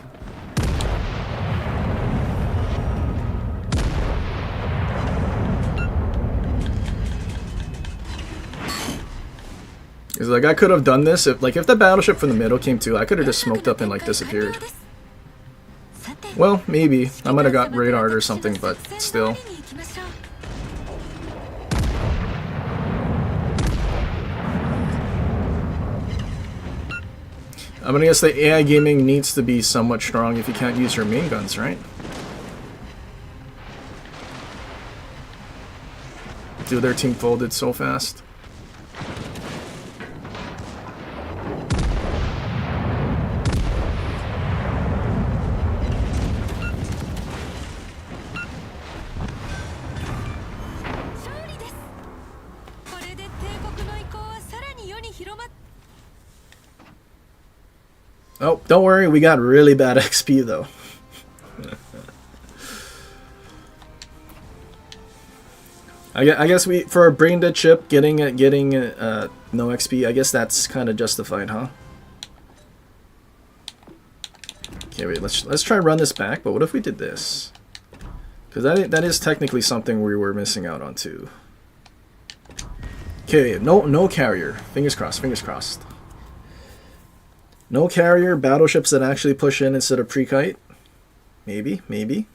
Because like I could have done this if the battleship from the middle came too, I could have just smoked up and like disappeared. Well, maybe I might have got radared or something, but still. I'm gonna guess the AI gaming needs to be somewhat strong if you can't use your main guns, right? Dude, their team folded so fast. Oh, don't worry, we got really bad XP though. I guess we, for a brain dead chip, getting no XP, I guess that's kind of justified, huh? Okay, wait, let's try and run this back, but what if we did this? Because that is technically something we were missing out on too. Okay, no carrier. Fingers crossed, fingers crossed. No carrier, battleships that actually push in instead of pre-kite. Maybe, maybe.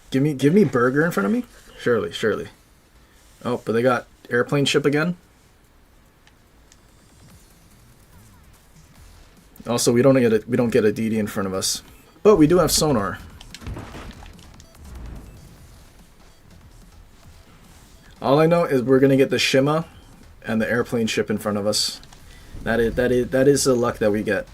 Dude, give me burger in front of me? Surely, surely. Oh, but they got airplane ship again. Also, we don't get a DD in front of us, but we do have sonar. All I know is we're gonna get the Shima and the airplane ship in front of us. That is the luck that we get.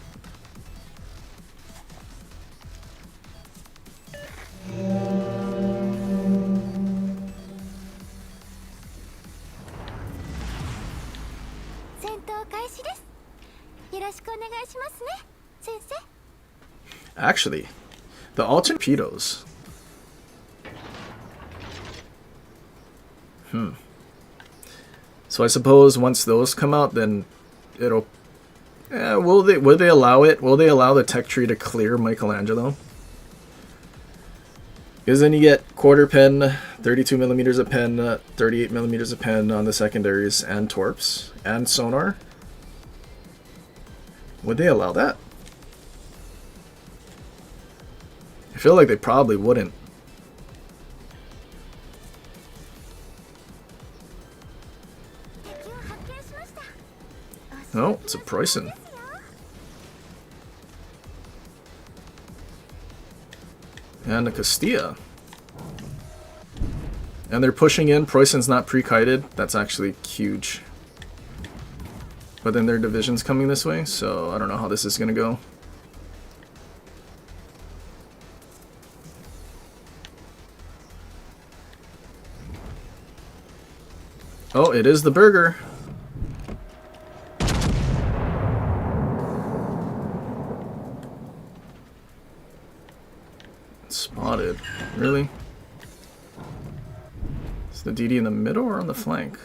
Actually, the alternate torpedoes. So I suppose once those come out, then it'll. Will they allow it? Will they allow the tech tree to clear Michelangelo? Because then you get quarter pen, 32 millimeters a pen, 38 millimeters a pen on the secondaries, and torps and sonar. Would they allow that? I feel like they probably wouldn't. Oh, it's a Preußen. And a Castilla. And they're pushing in. Preußen's not pre-kited. That's actually huge. But then their division's coming this way, so I don't know how this is going to go. Oh, it is the burger. Spotted. Really? Is the DD in the middle or on the flank?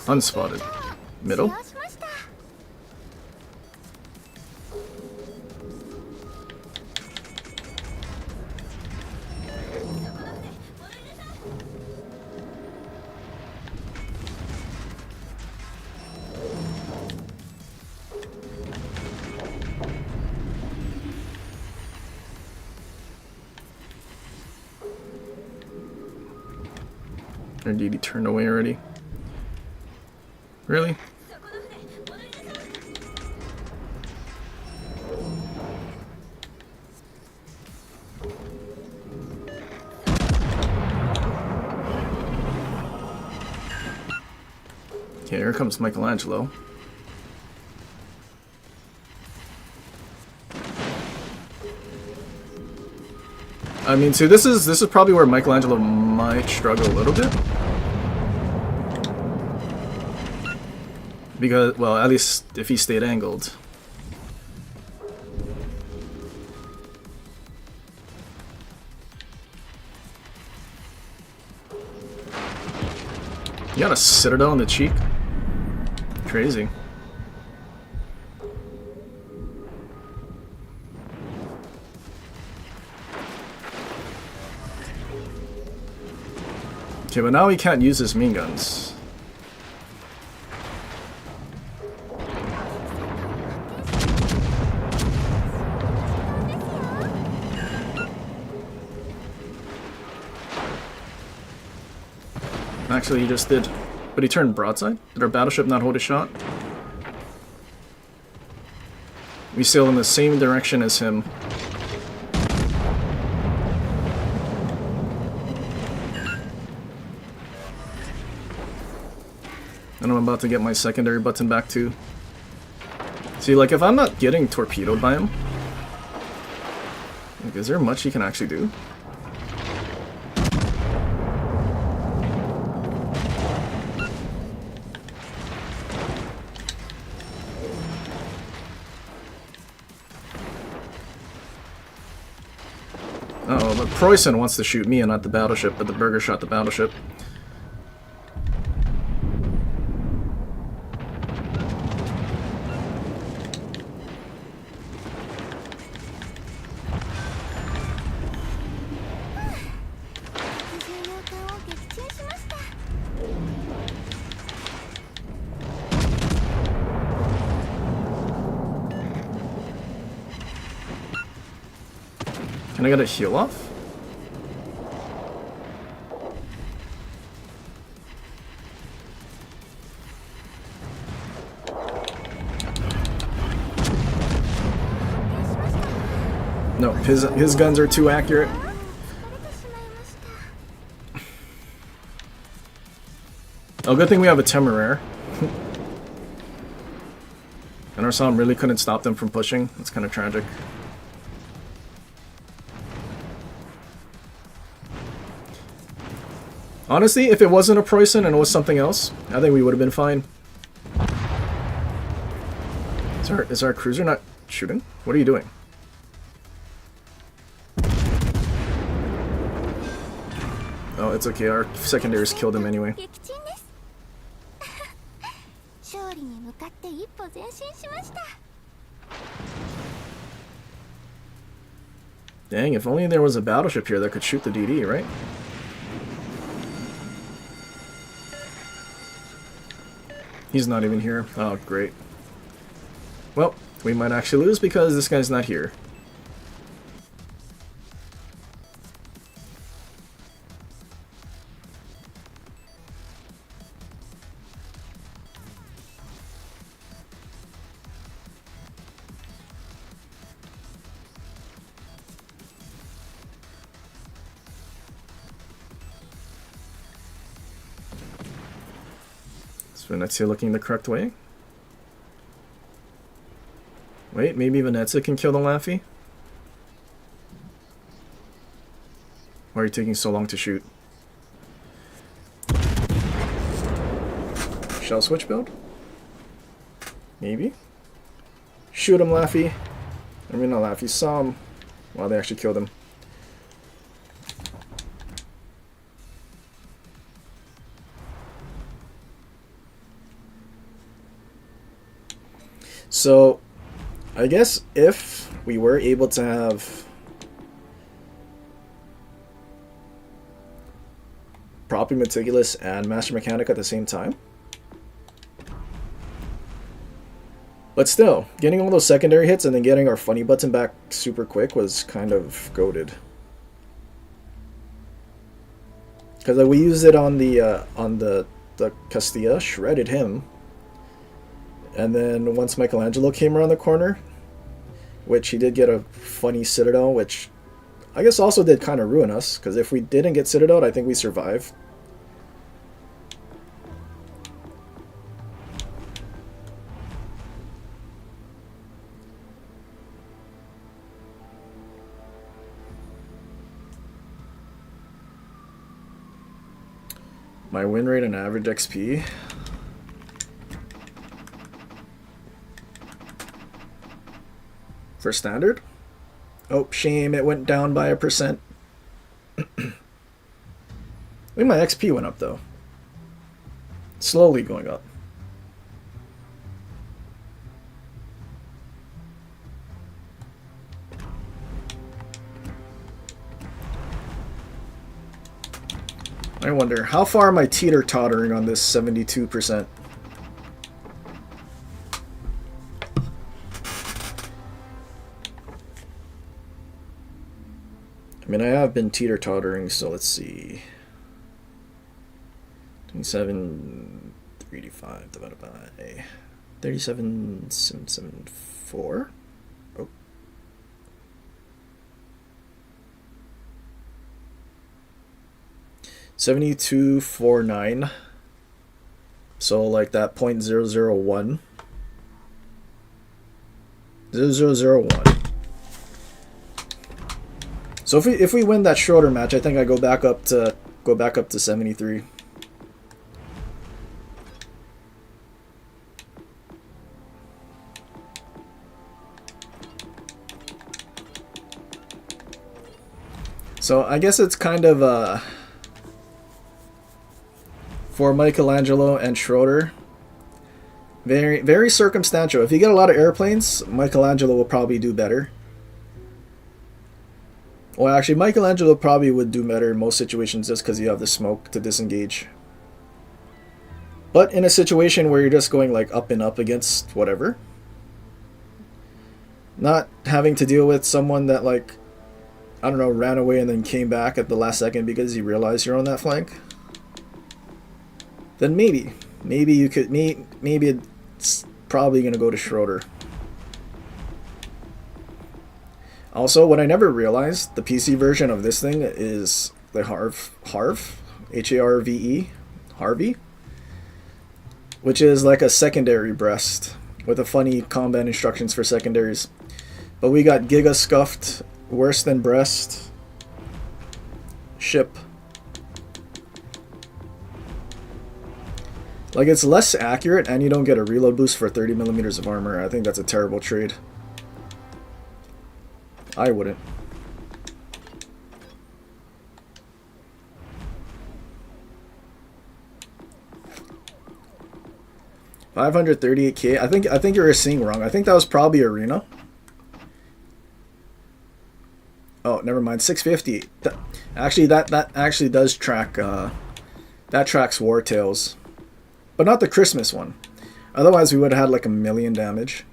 Unspotted. Middle? Or did he turn away already? Really? Okay, here comes Michelangelo. I mean, see, this is probably where Michelangelo might struggle a little bit. Because, well, at least if he stayed angled. You got a citadel in the cheek? Crazy. Okay, but now he can't use his minion guns. Actually, he just did. But he turned broadside? Did our battleship not hold a shot? We sail in the same direction as him. And I'm about to get my secondary button back too. See, like, if I'm not getting torpedoed by him, like, is there much he can actually do? Uh-oh, but Preußen wants to shoot me and not the battleship, but the Burger shot the battleship. Can I get a heal off? No, his guns are too accurate. Oh, good thing we have a Temeraire. And our Psalm really couldn't stop them from pushing. That's kind of tragic. Honestly, if it wasn't a Preußen and it was something else, I think we would have been fine. Is our cruiser not shooting? What are you doing? Oh, it's okay. Our secondaries killed him anyway. Dang, if only there was a battleship here that could shoot the DD, right? He's not even here. Oh, great. Well, we might actually lose because this guy's not here. Is Venezia looking the correct way? Wait, maybe Venezia can kill the Laffy? Why are you taking so long to shoot? Shell switch build? Maybe? Shoot him, Laffy. I mean, not Laffy, Psalm. Wow, they actually killed him. So, I guess if we were able to have Properly Meticulous and Master Mechanic at the same time. But still, getting all those secondary hits and then getting our funny button back super quick was kind of goated. Because we used it on the Castilla, shredded him. And then once Michelangelo came around the corner, which he did get a funny Citadel, which I guess also did kind of ruin us, because if we didn't get Citadel, I think we survive. My win rate and average XP. For standard? Oh, shame, it went down by 1%. I think my XP went up though. Slowly going up. I wonder, how far am I teeter-tottering on this 72%? I mean, I have been teeter-tottering, so let's see. 27,385 divided by 37,774. Oh. $72.49. So like that 0.001. 0.001. So if we win that Schroeder match, I think I go back up to 73. So I guess it's kind of for Michelangelo and Schroeder, very, very circumstantial. If you get a lot of airplanes, Michelangelo will probably do better. Well, actually, Michelangelo probably would do better in most situations just because you have the smoke to disengage. But in a situation where you're just going like up and up against whatever, not having to deal with someone that like, I don't know, ran away and then came back at the last second because he realized you're on that flank, then maybe you could, maybe it's probably going to go to Schroeder. Also, what I never realized, the PC version of this thing is the Harve, H-A-R-V-E, Harvey, which is like a secondary breast with a funny combat instructions for secondaries. But we got Giga Scuffed, Worse Than Breast, Ship. Like, it's less accurate and you don't get a reload boost for 30 millimeters of armor. I think that's a terrible trade. I wouldn't. $538K. I think you're seeing wrong. I think that was probably Arena. Oh, never mind. 650. Actually, that actually does track. That tracks War Tales, but not the Christmas one. Otherwise, we would have had like 1 million damage.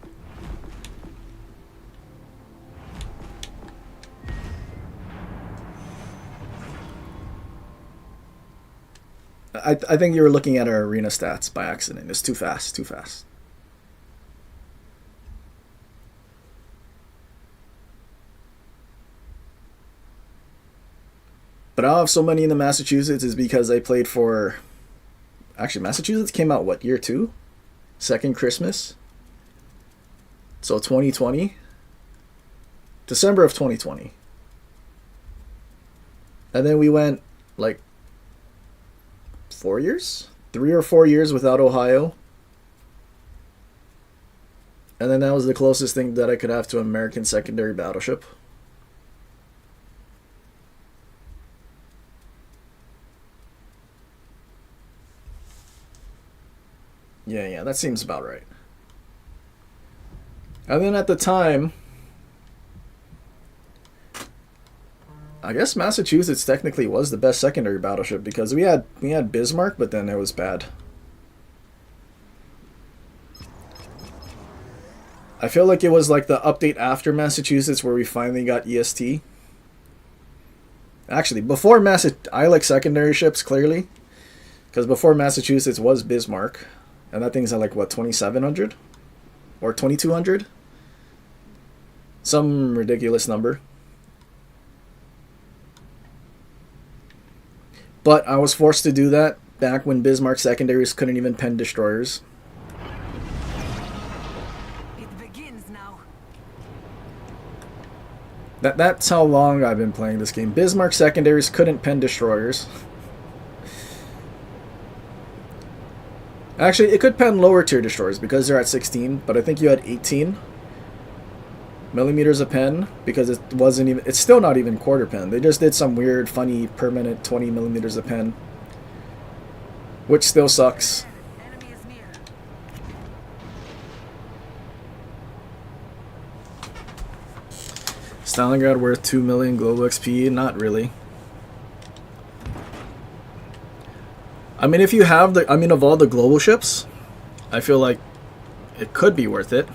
I think you were looking at our arena stats by accident. It's too fast, too fast. But I'll have so many in the Massachusetts is because I played for... Actually, Massachusetts came out, what, year 2? Second Christmas? So 2020? December of 2020. And then we went, like, 4 years? 3 or 4 years without Ohio. And then that was the closest thing that I could have to an American secondary battleship. Yeah, that seems about right. And then at the time, I guess Massachusetts technically was the best secondary battleship because we had Bismarck, but then it was bad. I feel like it was like the update after Massachusetts where we finally got EST. Actually, before I like secondary ships clearly, because before Massachusetts was Bismarck, and that thing's at like what, 2,700 or 2,200, some ridiculous number. But I was forced to do that back when Bismarck secondaries couldn't even pen destroyers. It begins now. That's how long I've been playing this game. Bismarck secondaries couldn't pen destroyers. Actually, it could pen lower tier destroyers because they're at 16, but I think you had 18 millimeters a pen because it wasn't even. It's still not even quarter pen. They just did some weird, funny, permanent 20 millimeters a pen, which still sucks. Enemy is near. Stalingrad worth 2 million global XP? Not really. I mean, if you have the, I mean, of all the global ships, I feel like it could be worth it.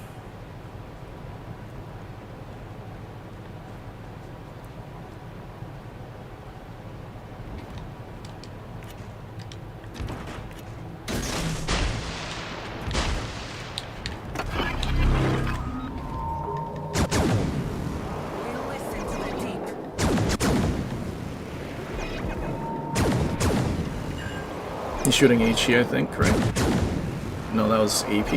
We'll listen to the deep. He's shooting HE, I think, right? No, that was AP.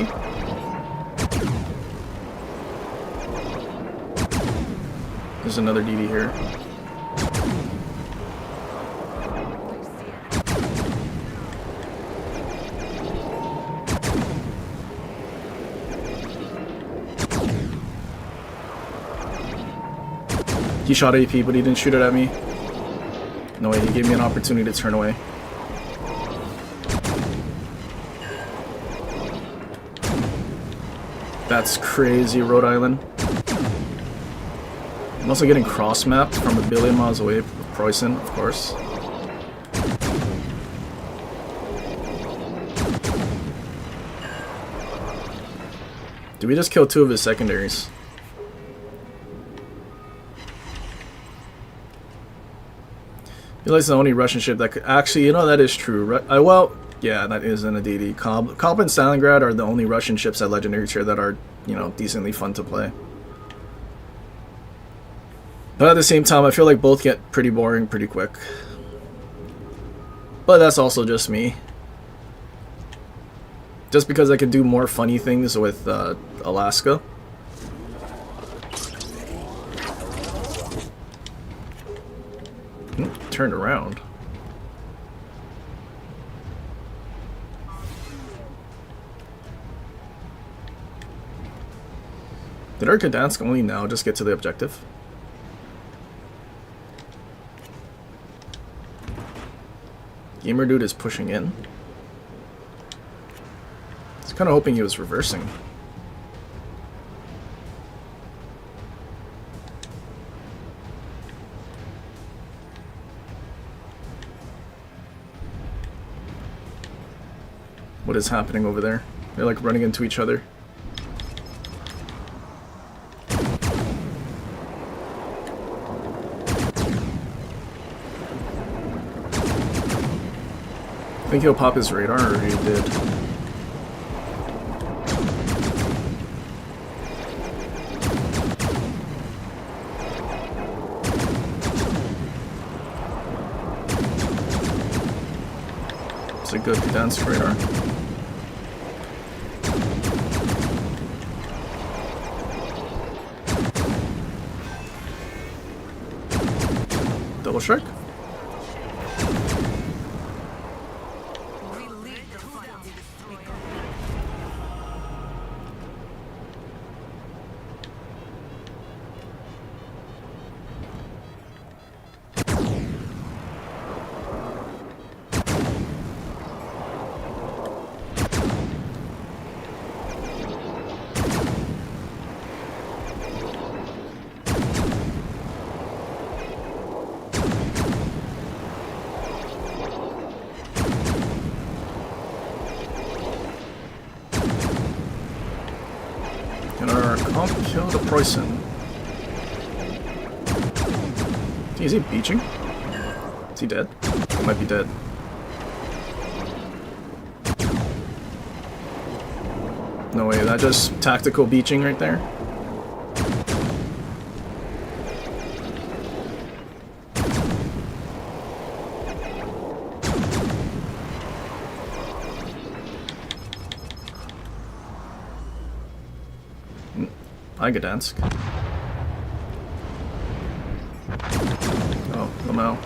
There's another DD here. He shot AP, but he didn't shoot it at me. No way, he gave me an opportunity to turn away. That's crazy, Rhode Island. I'm also getting cross-mapped from a billion miles away with Preußen, of course. Did we just kill 2 of his secondaries? I feel like it's the only Russian ship that could... Actually, you know, that is true. Well, yeah, that is in a DD. Cobb and Stalingrad are the only Russian ships at Legendary tier that are, you know, decently fun to play. But at the same time, I feel like both get pretty boring pretty quick. But that's also just me. Just because I can do more funny things with Alaska. Turned around. Did our Gdansk only now just get to the objective? Gamer dude is pushing in. I was kind of hoping he was reversing. What is happening over there? They're like running into each other. I think he'll pop his radar, or he did. It's a good Gdansk radar. Double strike? We lead the fight. We go. Can our comp kill the Preußen? Is he beaching? Is he dead? He might be dead. No way, that just tactical beaching right there? Hi, Gdansk. Oh, Lamau.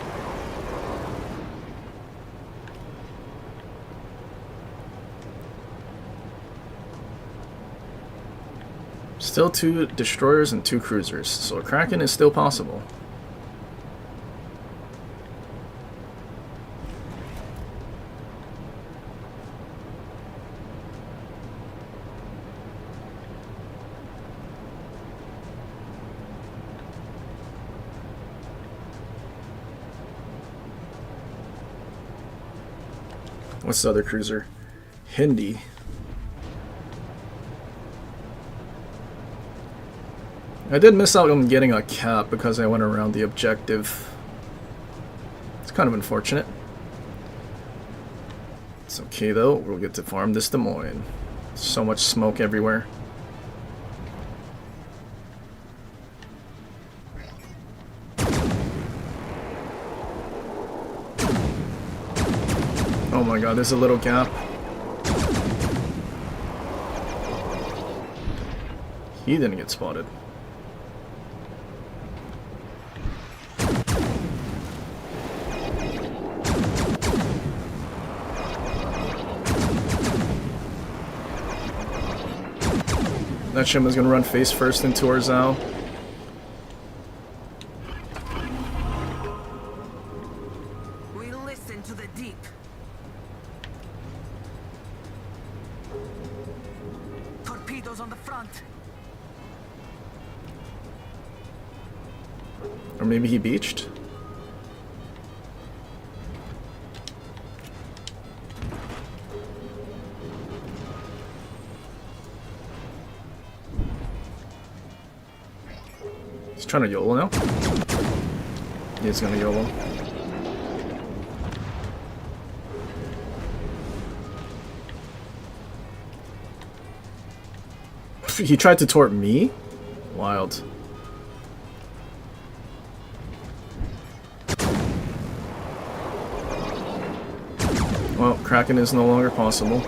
Still 2 destroyers and 2 cruisers, so a Kraken is still possible. What's the other cruiser? Hindi. I did miss out on getting a cap because I went around the objective. It's kind of unfortunate. It's okay though, we'll get to farm this Des Moines. So much smoke everywhere. Oh my god, there's a little gap. He didn't get spotted. That ship is gonna run face first into our Zao. We listen to the deep. Torpedoes on the front. Or maybe he beached? He's trying to YOLO now? He's gonna YOLO. He tried to torp me? Wild. Well, Kraken is no longer possible.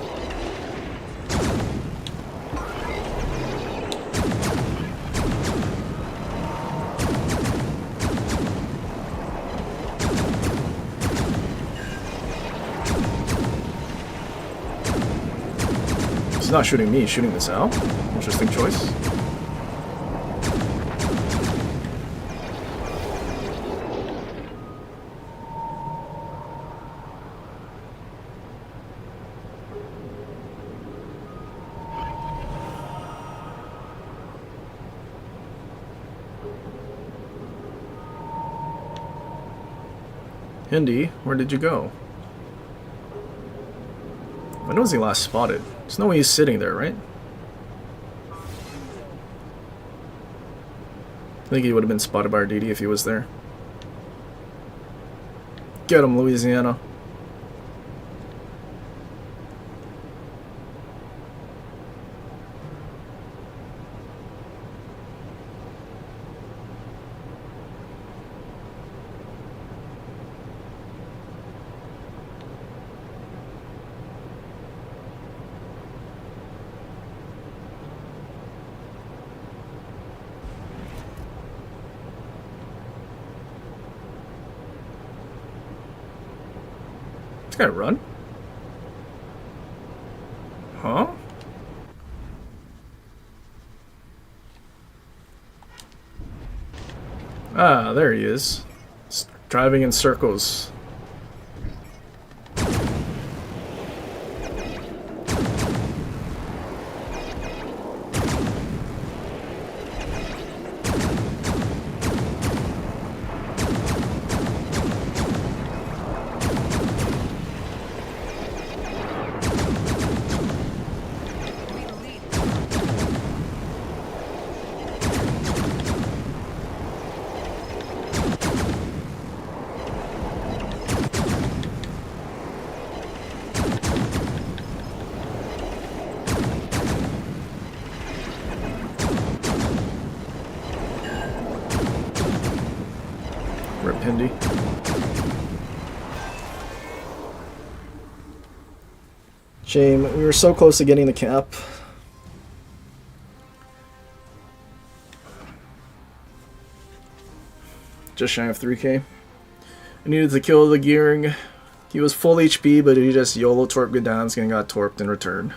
He's not shooting me, he's shooting this out. Interesting choice. Hindi, where did you go? When was he last spotted? There's no way he's sitting there, right? I think he would have been spotted by our DD if he was there. Get him, Louisiana. This guy run? Huh? Ah, there he is. Just driving in circles. Rip Hindi. Shame, we were so close to getting the cap. Just shy of 3k. I needed to kill the gearing. He was full HP, but he just YOLO torp Gdansk and got torped in return.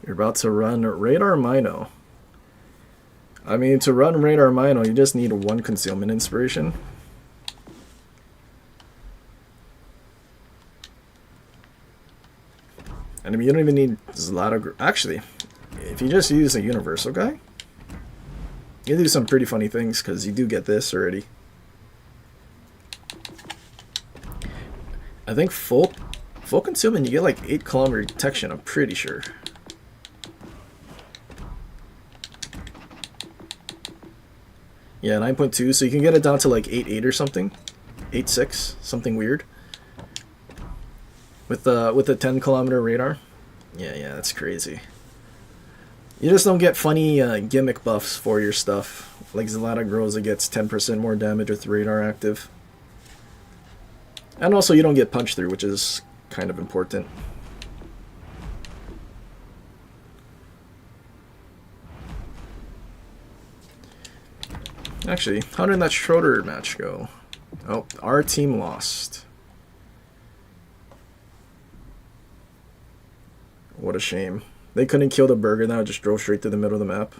You're about to run Radar Mino. I mean, to run Radar Mino, you just need one concealment inspiration. And I mean, you don't even need Zlata. Actually, if you just use a universal guy, you do some pretty funny things because you do get this already. I think full concealment, you get like 8 kilometer detection, I'm pretty sure. Yeah, 9.2, so you can get it down to like 8.8 or something. 8.6, something weird. With the 10 kilometer radar. Yeah, that's crazy. You just don't get funny gimmick buffs for your stuff. Like Zlata Groza gets 10% more damage with radar active. And also you don't get punch through, which is kind of important. Actually, how did that Schroeder match go? Oh, our team lost. What a shame. They couldn't kill the burger, now it just drove straight to the middle of the map.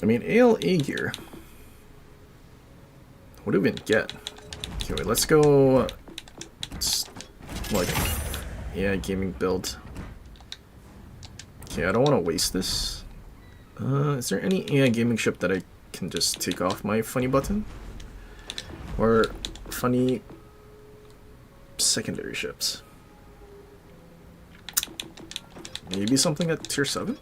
I mean, AL A-gear. What do we even get? Okay, wait, let's go... like, yeah, gaming build. Okay, I don't want to waste this. Is there any AI gaming ship that I can just take off my funny button? Or funny secondary ships? Maybe something at tier 7?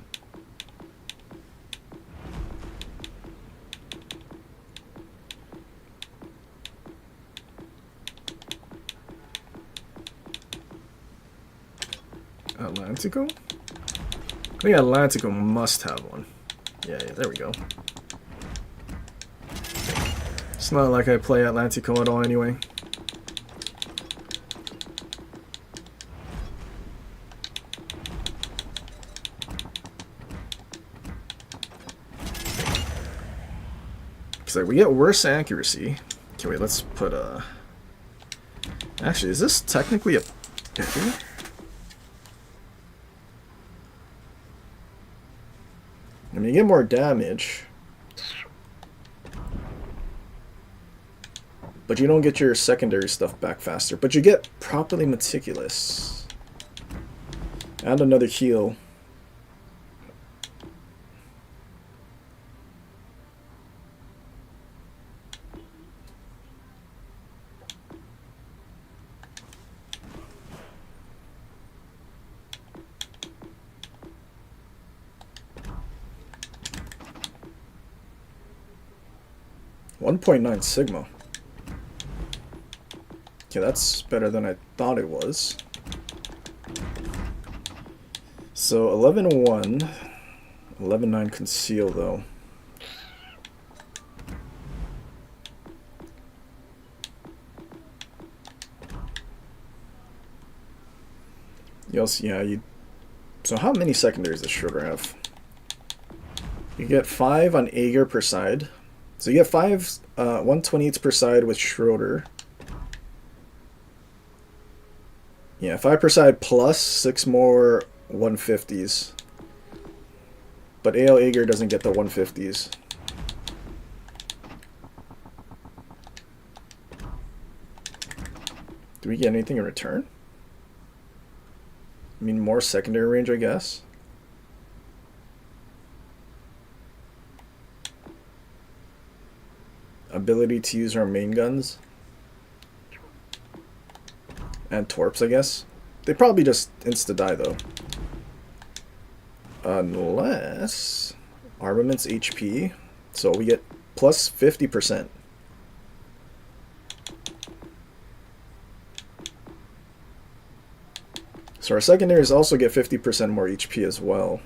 Atlantico? I think Atlantico must have one. Yeah, there we go. It's not like I play Atlantico at all anyway. Because like, we get worse accuracy. Okay, wait, let's put a... Actually, is this technically a... I mean, you get more damage, but you don't get your secondary stuff back faster. But you get properly meticulous. And another heal. .9 Sigma. Okay, that's better than I thought it was. So 11.1, 11.9 conceal though. Yes, yeah, you. So how many secondaries does Schroeder have? You get 5 on Aegir per side. So you get 5 128s per side with Schroeder. Yeah, 5 per side plus 6 more 150s. But AL Aegir doesn't get the 150s. Do we get anything in return? I mean, more secondary range, I guess. Ability to use our main guns. And torps, I guess. They probably just insta-die, though. Unless... Armaments HP. So we get plus 50%. So our secondaries also get 50% more HP as well.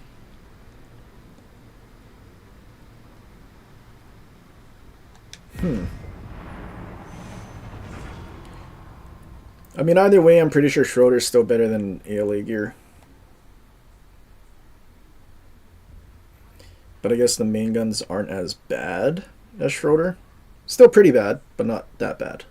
I mean, either way, I'm pretty sure Schroeder's still better than ALA gear. But I guess the main guns aren't as bad as Schroeder. Still pretty bad, but not that bad.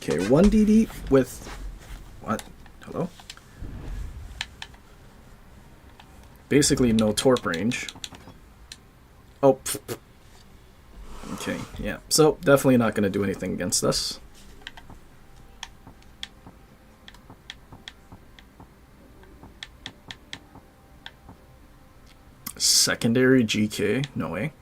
Okay, 1DD with... What? Hello? Basically no torp range. Oh. Okay, yeah. So, definitely not going to do anything against us. Secondary GK? No way.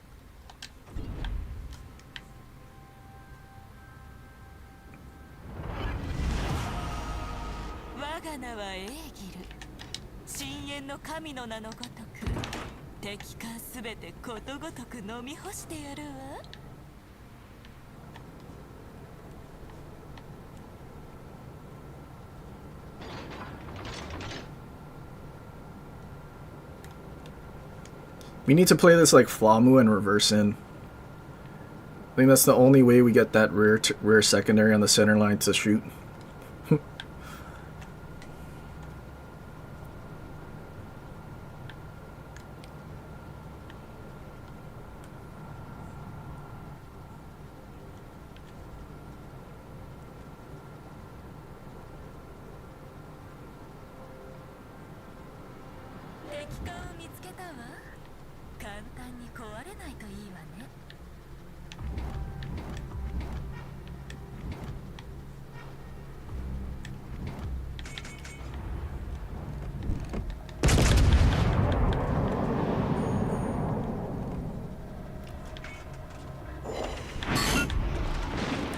We need to play this like Flamu and reverse in. I think that's the only way we get that rear secondary on the center line to shoot.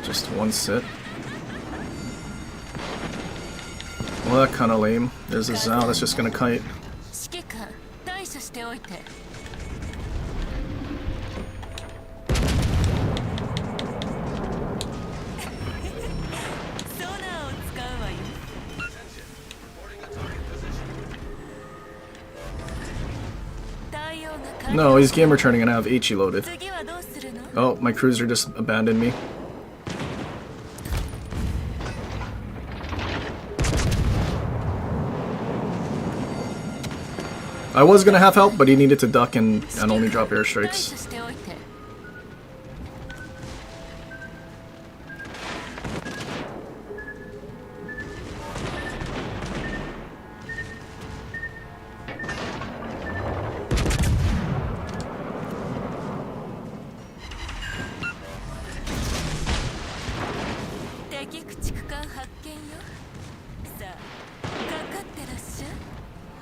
Just one sit. Well, that kind of lame. There's a Zao that's just gonna kite. No, he's game returning and I have HE loaded. Oh, my cruiser just abandoned me. I was gonna have help, but he needed to duck and only drop airstrikes.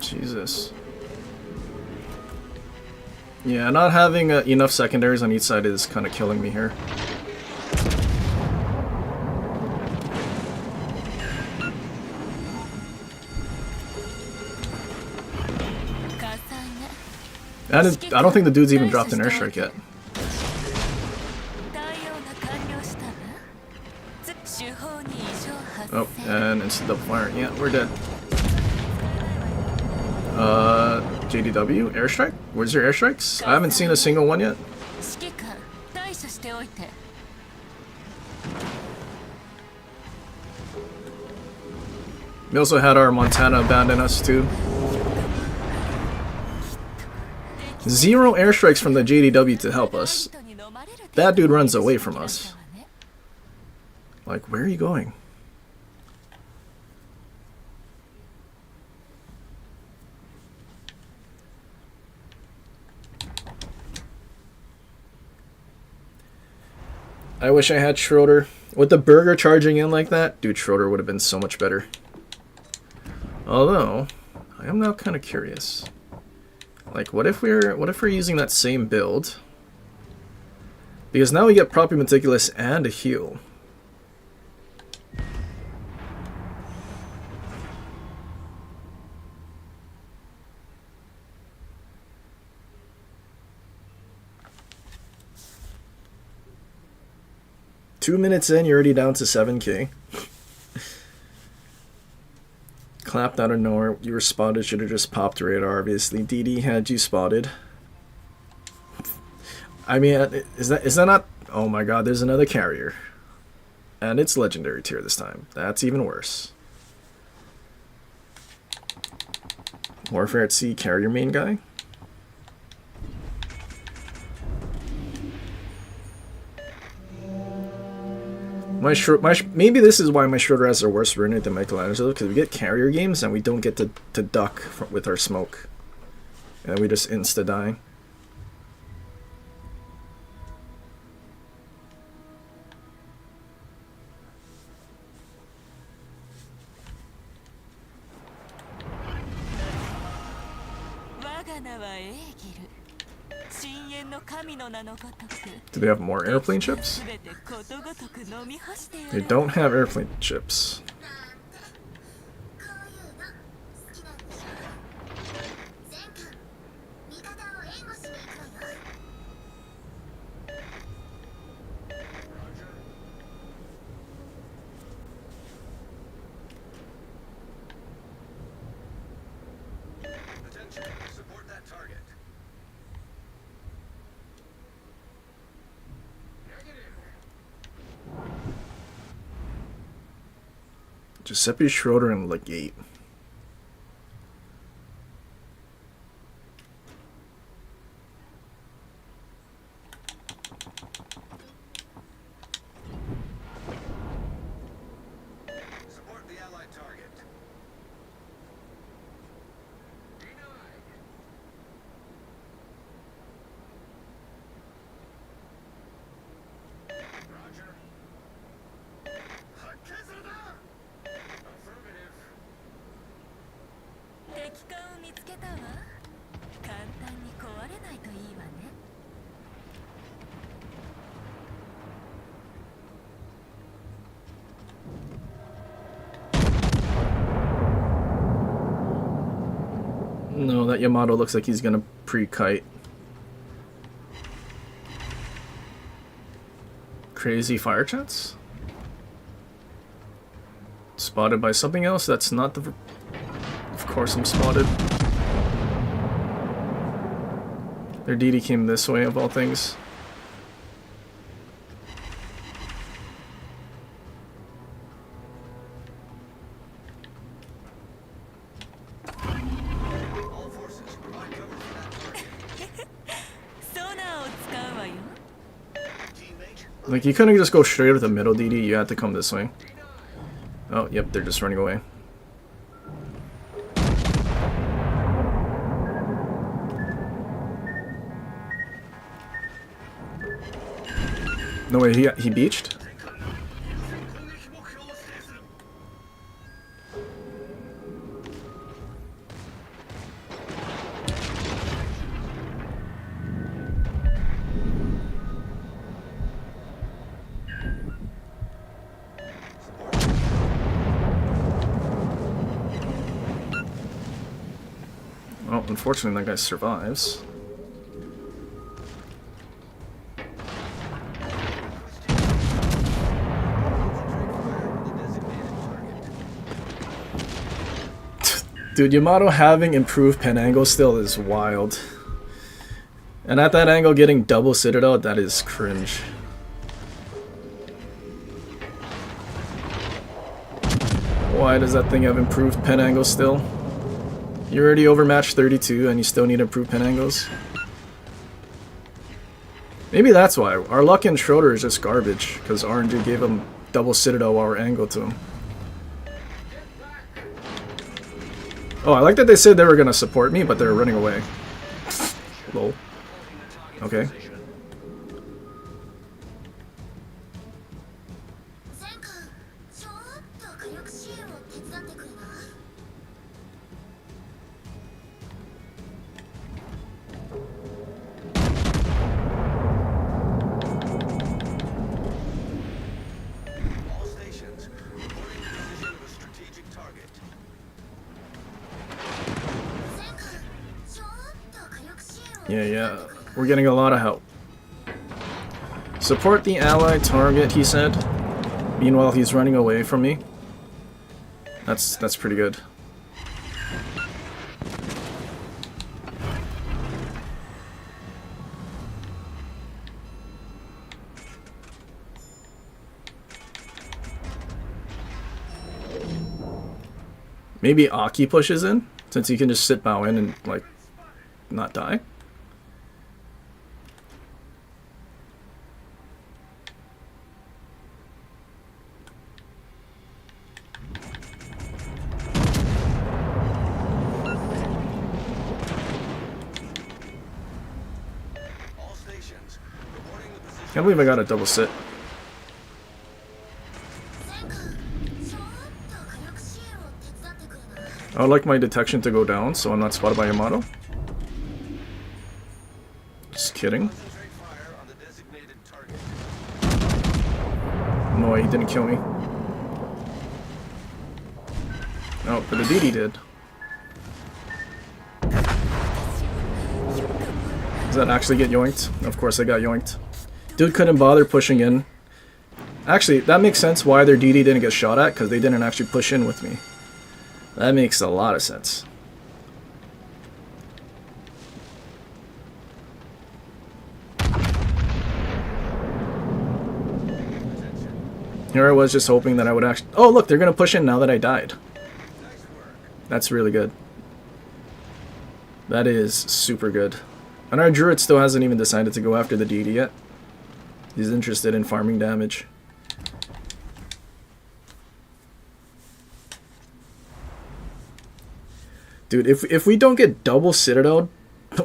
Jesus. Yeah, not having enough secondaries on each side is kind of killing me here. I don't think the dude's even dropped an airstrike yet. Oh, and instant double fire. Yeah, we're dead. JDW? Airstrike? Where's your airstrikes? I haven't seen a single one yet. We also had our Montana abandon us too. 0 airstrikes from the JDW to help us. That dude runs away from us. Like, where are you going? I wish I had Schroeder. With the burger charging in like that, dude, Schroeder would have been so much better. Although, I am now kind of curious. Like, what if we're using that same build? Because now we get Proppy Meticulous and a heal. 2 minutes in, you're already down to 7k. Clapped out of nowhere. You were spotted. Should have just popped radar. Obviously, DD had you spotted. I mean, is that not? Oh my God! There's another carrier, and it's legendary tier this time. That's even worse. Warfare at Sea carrier main guy. Maybe this is why my short rests are worse for than Michelangelo, because we get carrier games and we don't get to duck with our smoke, and we just insta die. Do they have more airplane ships? They don't have airplane ships. Attention, support that target. Giuseppe Schroeder and Legate. Support the allied target. Roger. Affirmative. 敵艦を見つけたわ。簡単に壊れないといいわね。No, that Yamato looks like he's gonna pre-kite. Crazy fire chats? Spotted by something else? That's not the... Of course I'm spotted. Their DD came this way, of all things. All forces, provide cover for that target. ソナーを使うわよ。 Teammate, Like, you couldn't just go straight with the middle DD, you had to come this way. Oh, yep, they're just running away. No way, he beached? Well, unfortunately that guy survives. Dude, Yamato having improved pen angle still is wild. And at that angle getting double Citadel, that is cringe. Why does that thing have improved pen angle still? You're already overmatched 32 and you still need improved pen angles? Maybe that's why. Our luck in Schroeder is just garbage, because RNG gave him double Citadel while we're angled to him. Oh, I like that they said they were gonna support me, but they're running away. Lol. Okay. 前回ちょっと火力支援を手伝ってくれない？ all stations, reporting the position of a strategic target. 前回ちょっと火力支援を Yeah, yeah. We're getting a lot of help. Support the allied target, he said. Meanwhile, he's running away from me. That's pretty good. Maybe Aki pushes in, since he can just sit bow in and, like, not die. All stations reporting the position. Can't believe I got a double sit. ちょっと火力支援を手伝ってくれない？ I would like my detection to go down so I'm not spotted by Yamato. Just kidding. Concentrate fire on the designated target. No, he didn't kill me. Oh, but the DD did. Does that actually get yoinked? Of course I got yoinked. Dude couldn't bother pushing in. Actually, that makes sense why their DD didn't get shot at, because they didn't actually push in with me. That makes a lot of sense. Here I was just hoping that I would actually... Oh, look, they're going to push in now that I died. That's really good. That is super good. And our Druid still hasn't even decided to go after the DD yet. He's interested in farming damage. Dude, if we don't get double Citadel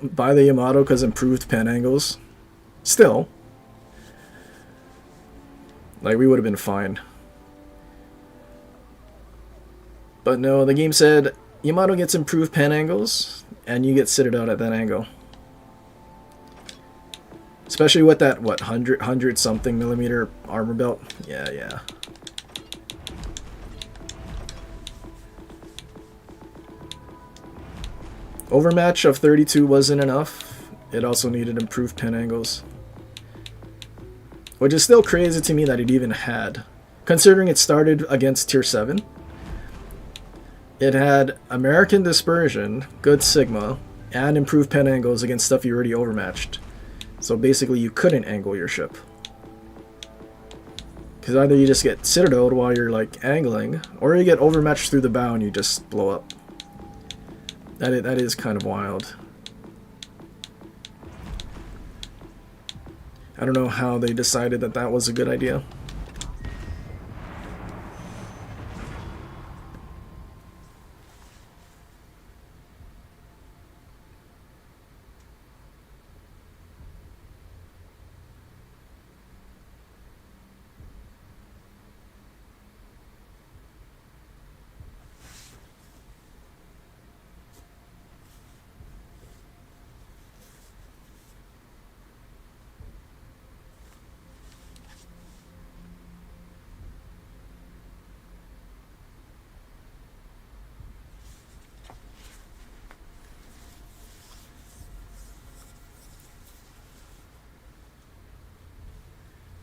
by the Yamato because improved pen angles, still, like, we would have been fine. But no, the game said Yamato gets improved pen angles, and you get Citadel at that angle. Especially with that, what, 100 something millimeter armor belt? Yeah. Overmatch of 32 wasn't enough. It also needed improved pen angles. Which is still crazy to me that it even had. Considering it started against tier 7. It had American Dispersion, good Sigma, and improved pen angles against stuff you already overmatched. So basically you couldn't angle your ship. Because either you just get Citadeled while you're like angling, or you get overmatched through the bow and you just blow up. That is kind of wild. I don't know how they decided that that was a good idea.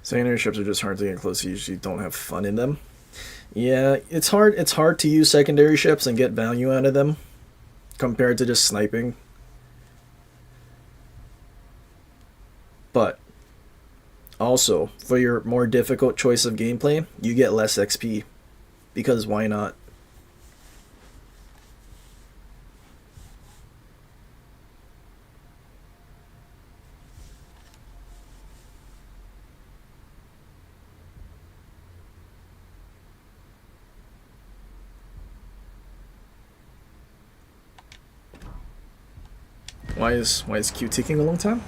Secondary ships are just hard to get close to. You usually don't have fun in them. Yeah, it's hard to use secondary ships and get value out of them compared to just sniping. But also, for your more difficult choice of gameplay, you get less XP. Because why not? Why is Q taking a long time?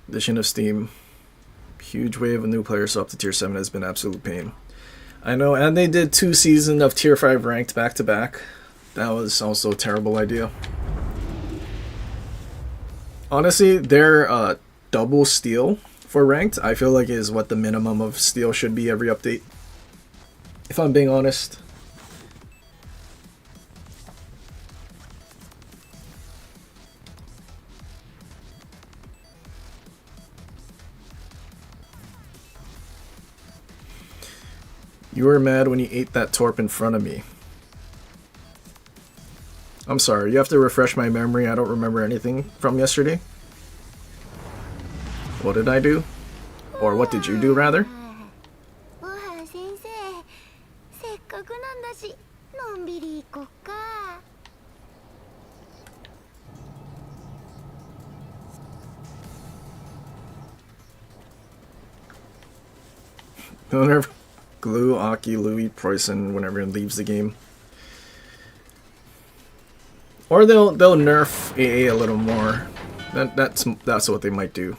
Addition of Steam. Huge wave of new players up to tier 7 has been absolute pain. I know, and they did 2 seasons of tier 5 ranked back to back. That was also a terrible idea. Honestly, their double steal for ranked, I feel like is what the minimum of steal should be every update. If I'm being honest. You were mad when you ate that torp in front of me. I'm sorry, you have to refresh my memory. I don't remember anything from yesterday. What did I do? Or what did you do, rather? ご飯先生、せっかくなんだし、のんびり行こっか。They'll nerf Glue, Aki, Louis, Preussen whenever it leaves the game. Or they'll nerf AA a little more. That's what they might do.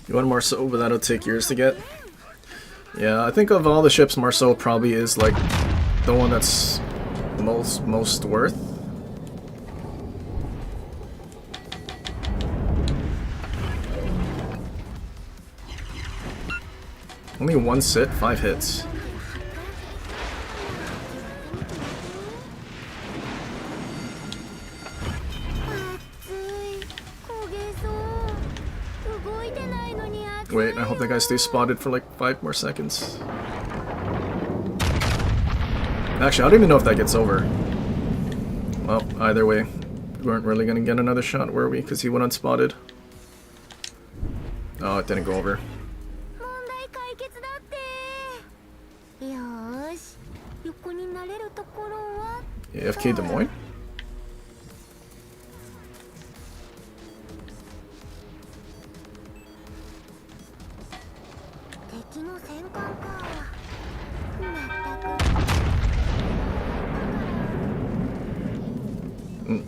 You want Marceau, but that'll take years to get. Yeah, I think of all the ships, Marceau probably is like the one that's most worth. Only 1 sit, 5 hits. Wait, I hope that guy stays spotted for like 5 more seconds. Actually, I don't even know if that gets over. Well, either way, we weren't really gonna get another shot, were we? Because he went unspotted. Oh, it didn't go over. AFK Des Moines?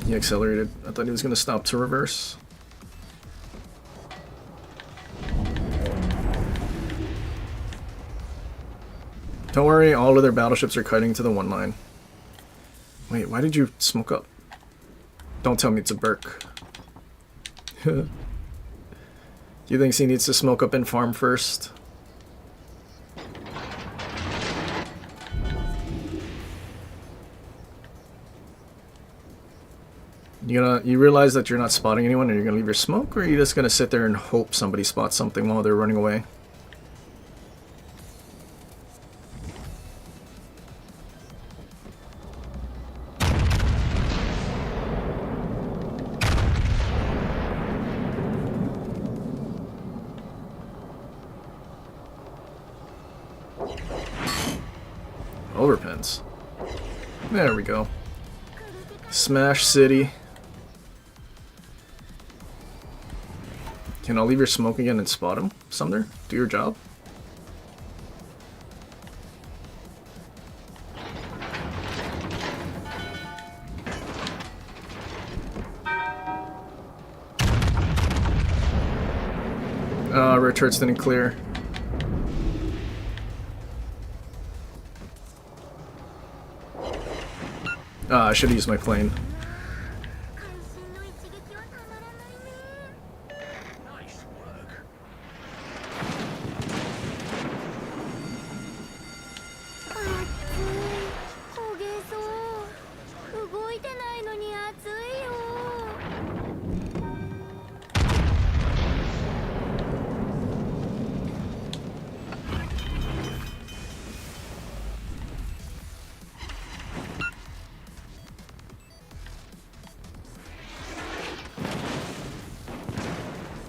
He accelerated. I thought he was going to stop to reverse. Don't worry, all of their battleships are cutting to the 1 line. Wait, why did you smoke up? Don't tell me it's a Burke. Do you think he needs to smoke up and farm first? You realize that you're not spotting anyone and you're gonna leave your smoke, or are you just gonna sit there and hope somebody spots something while they're running away? Overpens. There we go. Smash City. Can I leave your smoke again and spot him, Sumner? Do your job. Red turrets didn't clear. I should have used my plane. Nice work.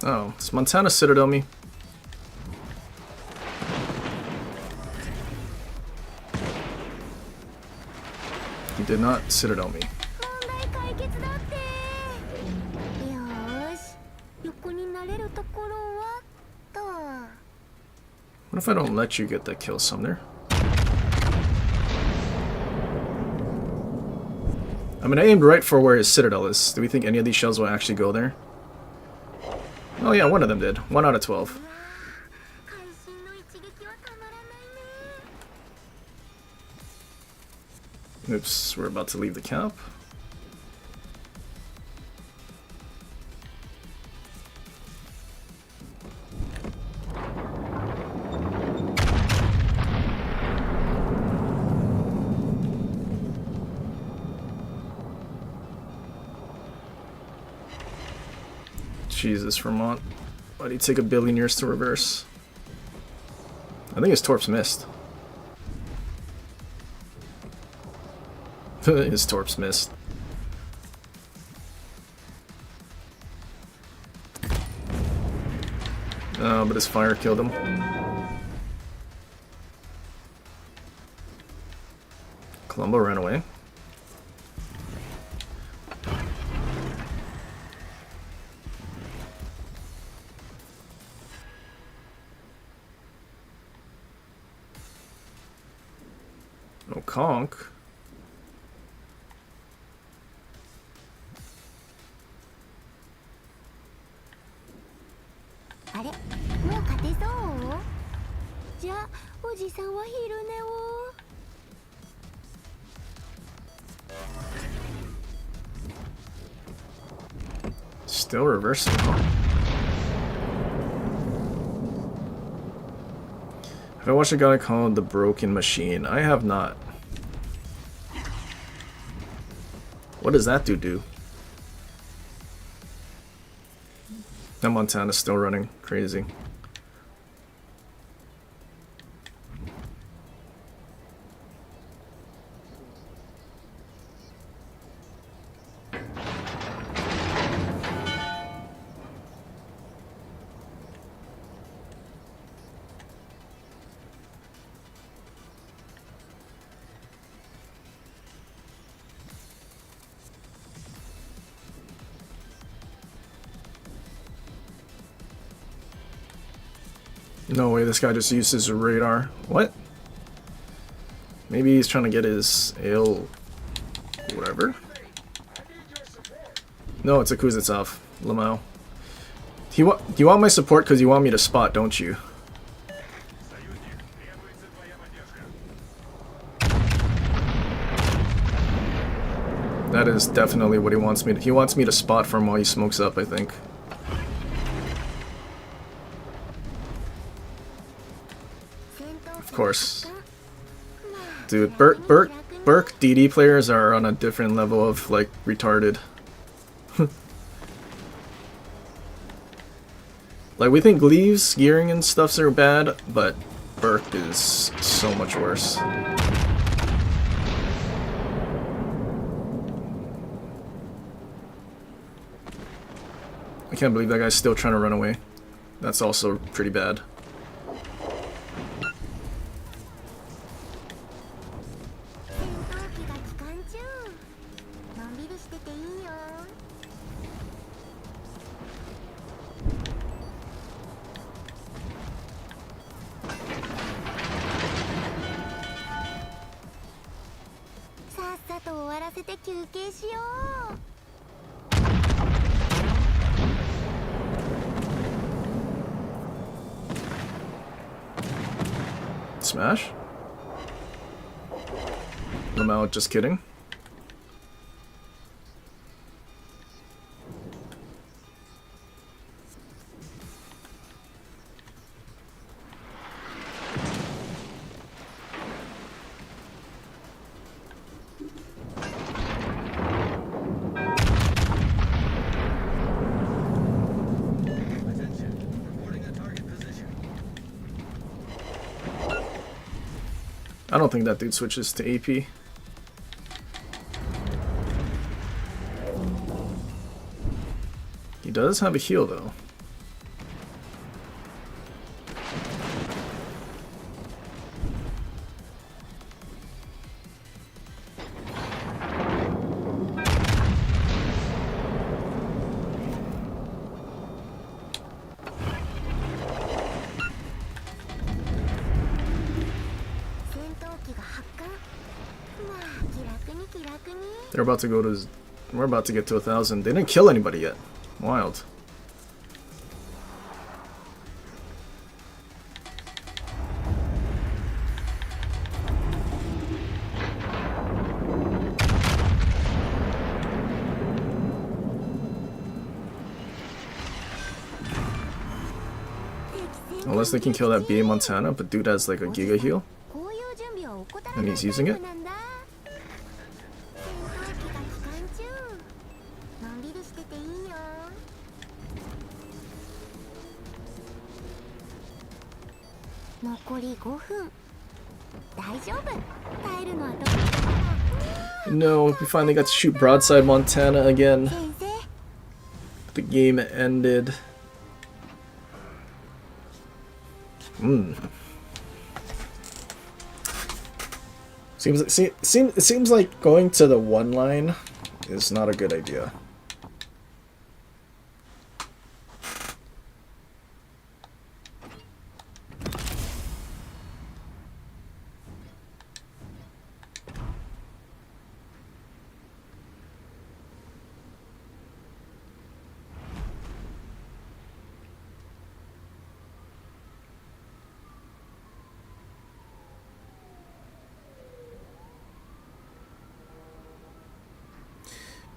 Oh, does Montana Citadel me? He did not Citadel me. What if I don't let you get that kill, Sumner? I mean, I aimed right for where his citadel is. Do we think any of these shells will actually go there? Oh yeah, one of them did. 1 out of 12. 会心の一撃はたまらないね Oops, we're about to leave the camp. Jesus, Vermont. Why do you take a billion years to reverse? I think his torps missed. His torps missed. Oh, but his fire killed him. Columbo ran away. No conch. あれもう勝てそうじゃあおじさんは昼寝を Still reversing. Have I watched a guy called The Broken Machine? I have not. What does that dude do? That Montana's still running. Crazy. No way, this guy just used his radar. What? Maybe he's trying to get his ale... whatever? No, it's a Kuznetsov. Lamau. Do you want my support because you want me to spot, don't you? That is definitely what he wants me to... He wants me to spot from while he smokes up, I think. Of course. Dude, Burke DD players are on a different level of, like, retarded. Like, we think Gleaves, gearing and stuffs are bad, but Burke is so much worse. I can't believe that guy's still trying to run away. That's also pretty bad. Smash? Lamau, just kidding. I don't think that dude switches to AP. He does have a heal though. They're about to go to... We're about to get to 1,000. They didn't kill anybody yet. Wild. Unless they can kill that BA Montana, but dude has like a Giga heal. こういう準備は怠ら And ない he's using it? タイプなんだ。戦闘機が飛行中。のんびりしてていいよ。残り5分。大丈夫。耐えるのは得意だから。 No, we finally got to shoot broadside Montana again. 先生。 The game ended. It seems like going to the one line is not a good idea.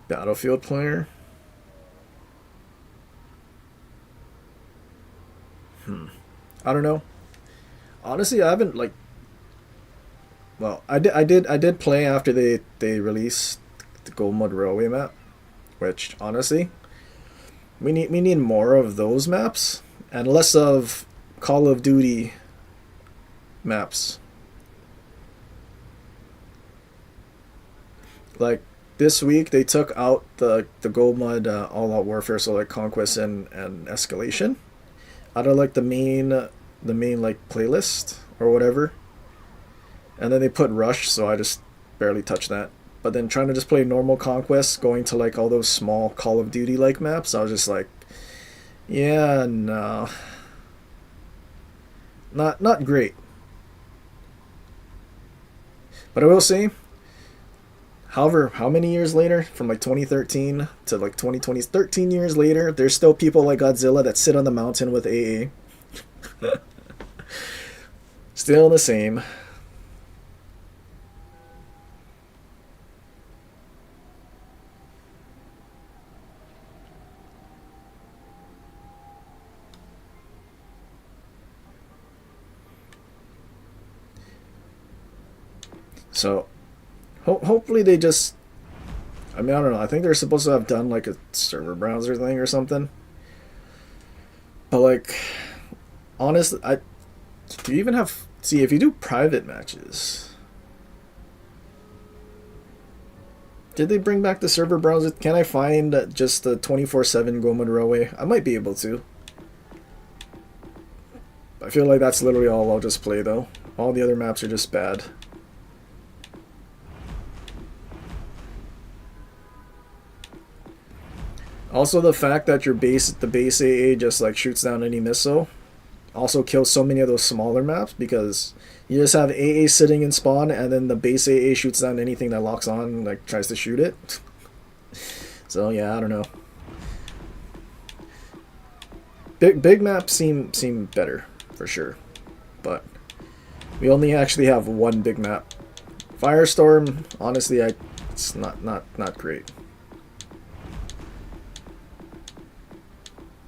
Battlefield player? I don't know. Honestly, I haven't like. Well, I did play after they released the Gold Mud Railway map, which honestly, we need more of those maps and less of Call of Duty maps. Like this week, they took out the Gold Mud All Out Warfare, so like Conquest and Escalation, out of like the main like playlist or whatever. And then they put Rush, so I just barely touched that. But then trying to just play normal Conquest, going to like all those small Call of Duty like maps, I was just like, yeah, no, not great. But I will say, however, how many years later, from like 2013 to like 2020, 13 years later, there's still people like Godzilla that sit on the mountain with AA. Still the same. So, hopefully they just... I mean, I don't know. I think they're supposed to have done like a server browser thing or something. But like, honestly, do you even have... See, if you do private matches... Did they bring back the server browser? Can I find just the 24/7 Gomad Railway? I might be able to. I feel like that's literally all I'll just play though. All the other maps are just bad. Also, the fact that the base AA just like shoots down any missile also kills so many of those smaller maps, because you just have AA sitting in spawn and then the base AA shoots down anything that locks on, like tries to shoot it. So yeah, I don't know. Big maps seem better for sure, but we only actually have one big map. Firestorm, honestly, it's not great.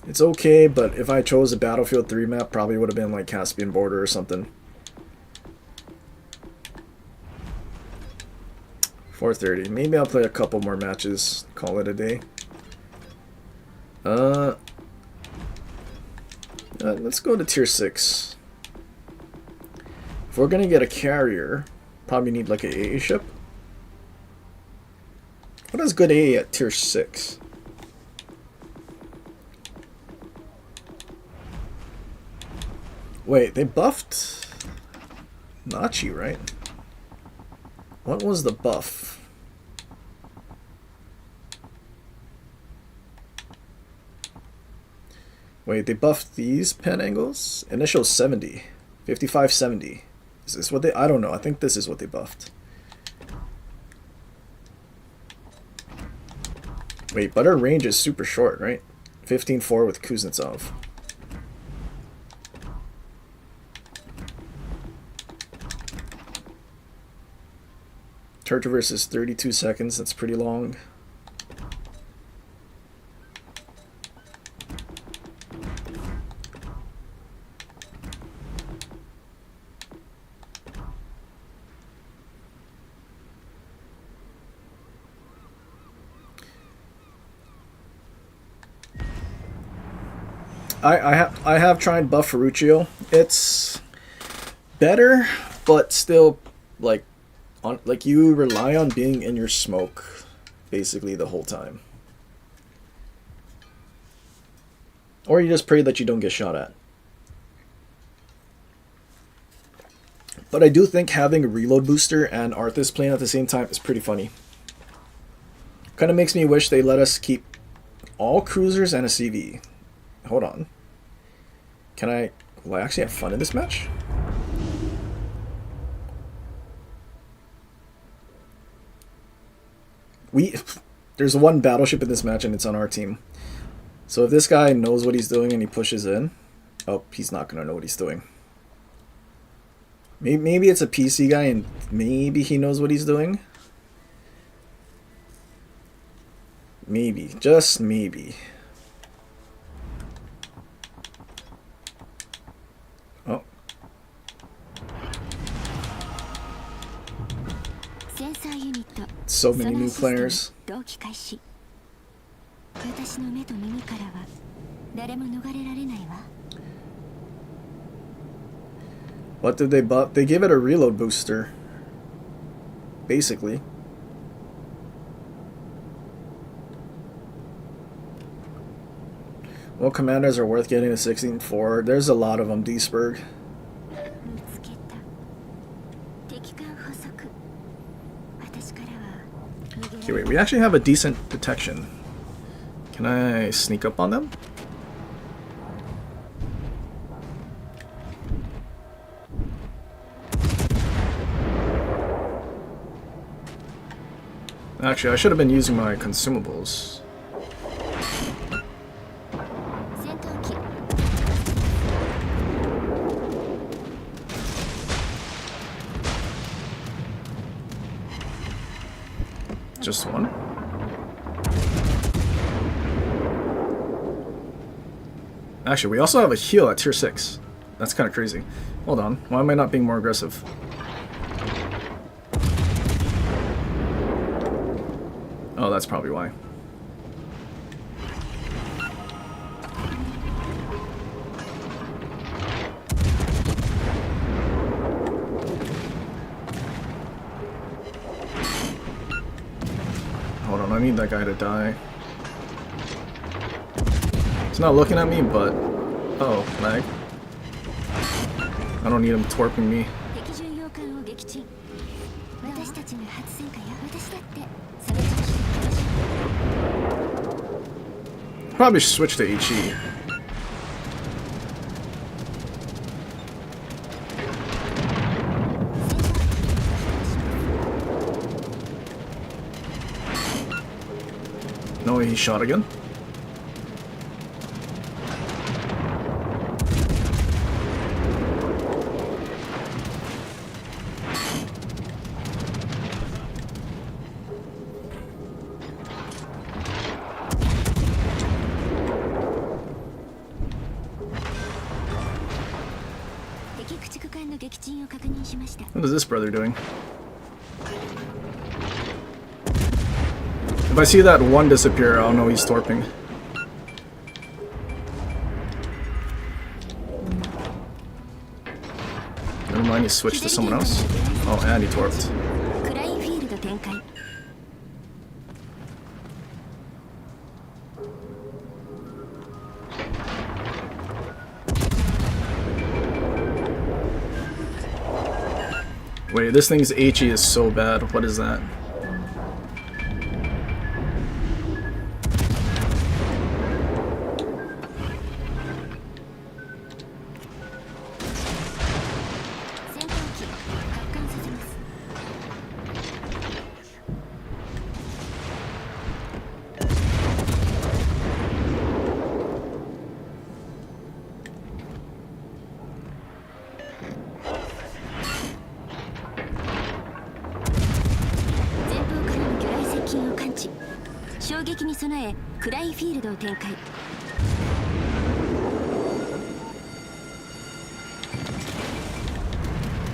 It's okay, but if I chose a Battlefield 3 map, probably would have been like Caspian Border or something. 4:30. Maybe I'll play a couple more matches. Call it a day. Let's go to tier 6. If we're gonna get a carrier, probably need like a AA ship. What is good AA at tier 6? Wait, they buffed Nachi, right? What was the buff? Wait, they buffed these pen angles? Initial 70. 55-70. Is this what they... I don't know. I think this is what they buffed. Wait, but our range is super short, right? 15-4 with Kuznetsov. Turret traverse is 32 seconds. That's pretty long. I have tried buff Ferruccio. It's better, but still like you rely on being in your smoke basically the whole time. Or you just pray that you don't get shot at. But I do think having a reload booster and Arthas playing at the same time is pretty funny. Kind of makes me wish they let us keep all cruisers and a CV. Hold on. Will I actually have fun in this match? There's one battleship in this match and it's on our team. So if this guy knows what he's doing and he pushes in, oh, he's not gonna know what he's doing. Maybe it's a PC guy and maybe he knows what he's doing. Maybe, just maybe. Oh. So many new players. What did they buff? They gave it a reload booster. Basically. Well, commanders are worth getting a 16-4. There's a lot of them, Duisburg. Okay, wait, we actually have a decent detection. Can I sneak up on them? Actually, I should have been using my consumables. Just one? Actually, we also have a heal at tier 6. That's kind of crazy. Hold on. Why am I not being more aggressive? Oh, that's probably why. Hold on, I need that guy to die. He's not looking at me, but... Oh, lag. I don't need him twerping me. Probably should switch to HE. No way, he shot again. What is this brother doing? If I see that one disappear, I'll know he's torping. Never mind, he switched to someone else. Oh, and he torped. Wait, this thing's HE is so bad. What is that? 備え暗いフィールドを展開。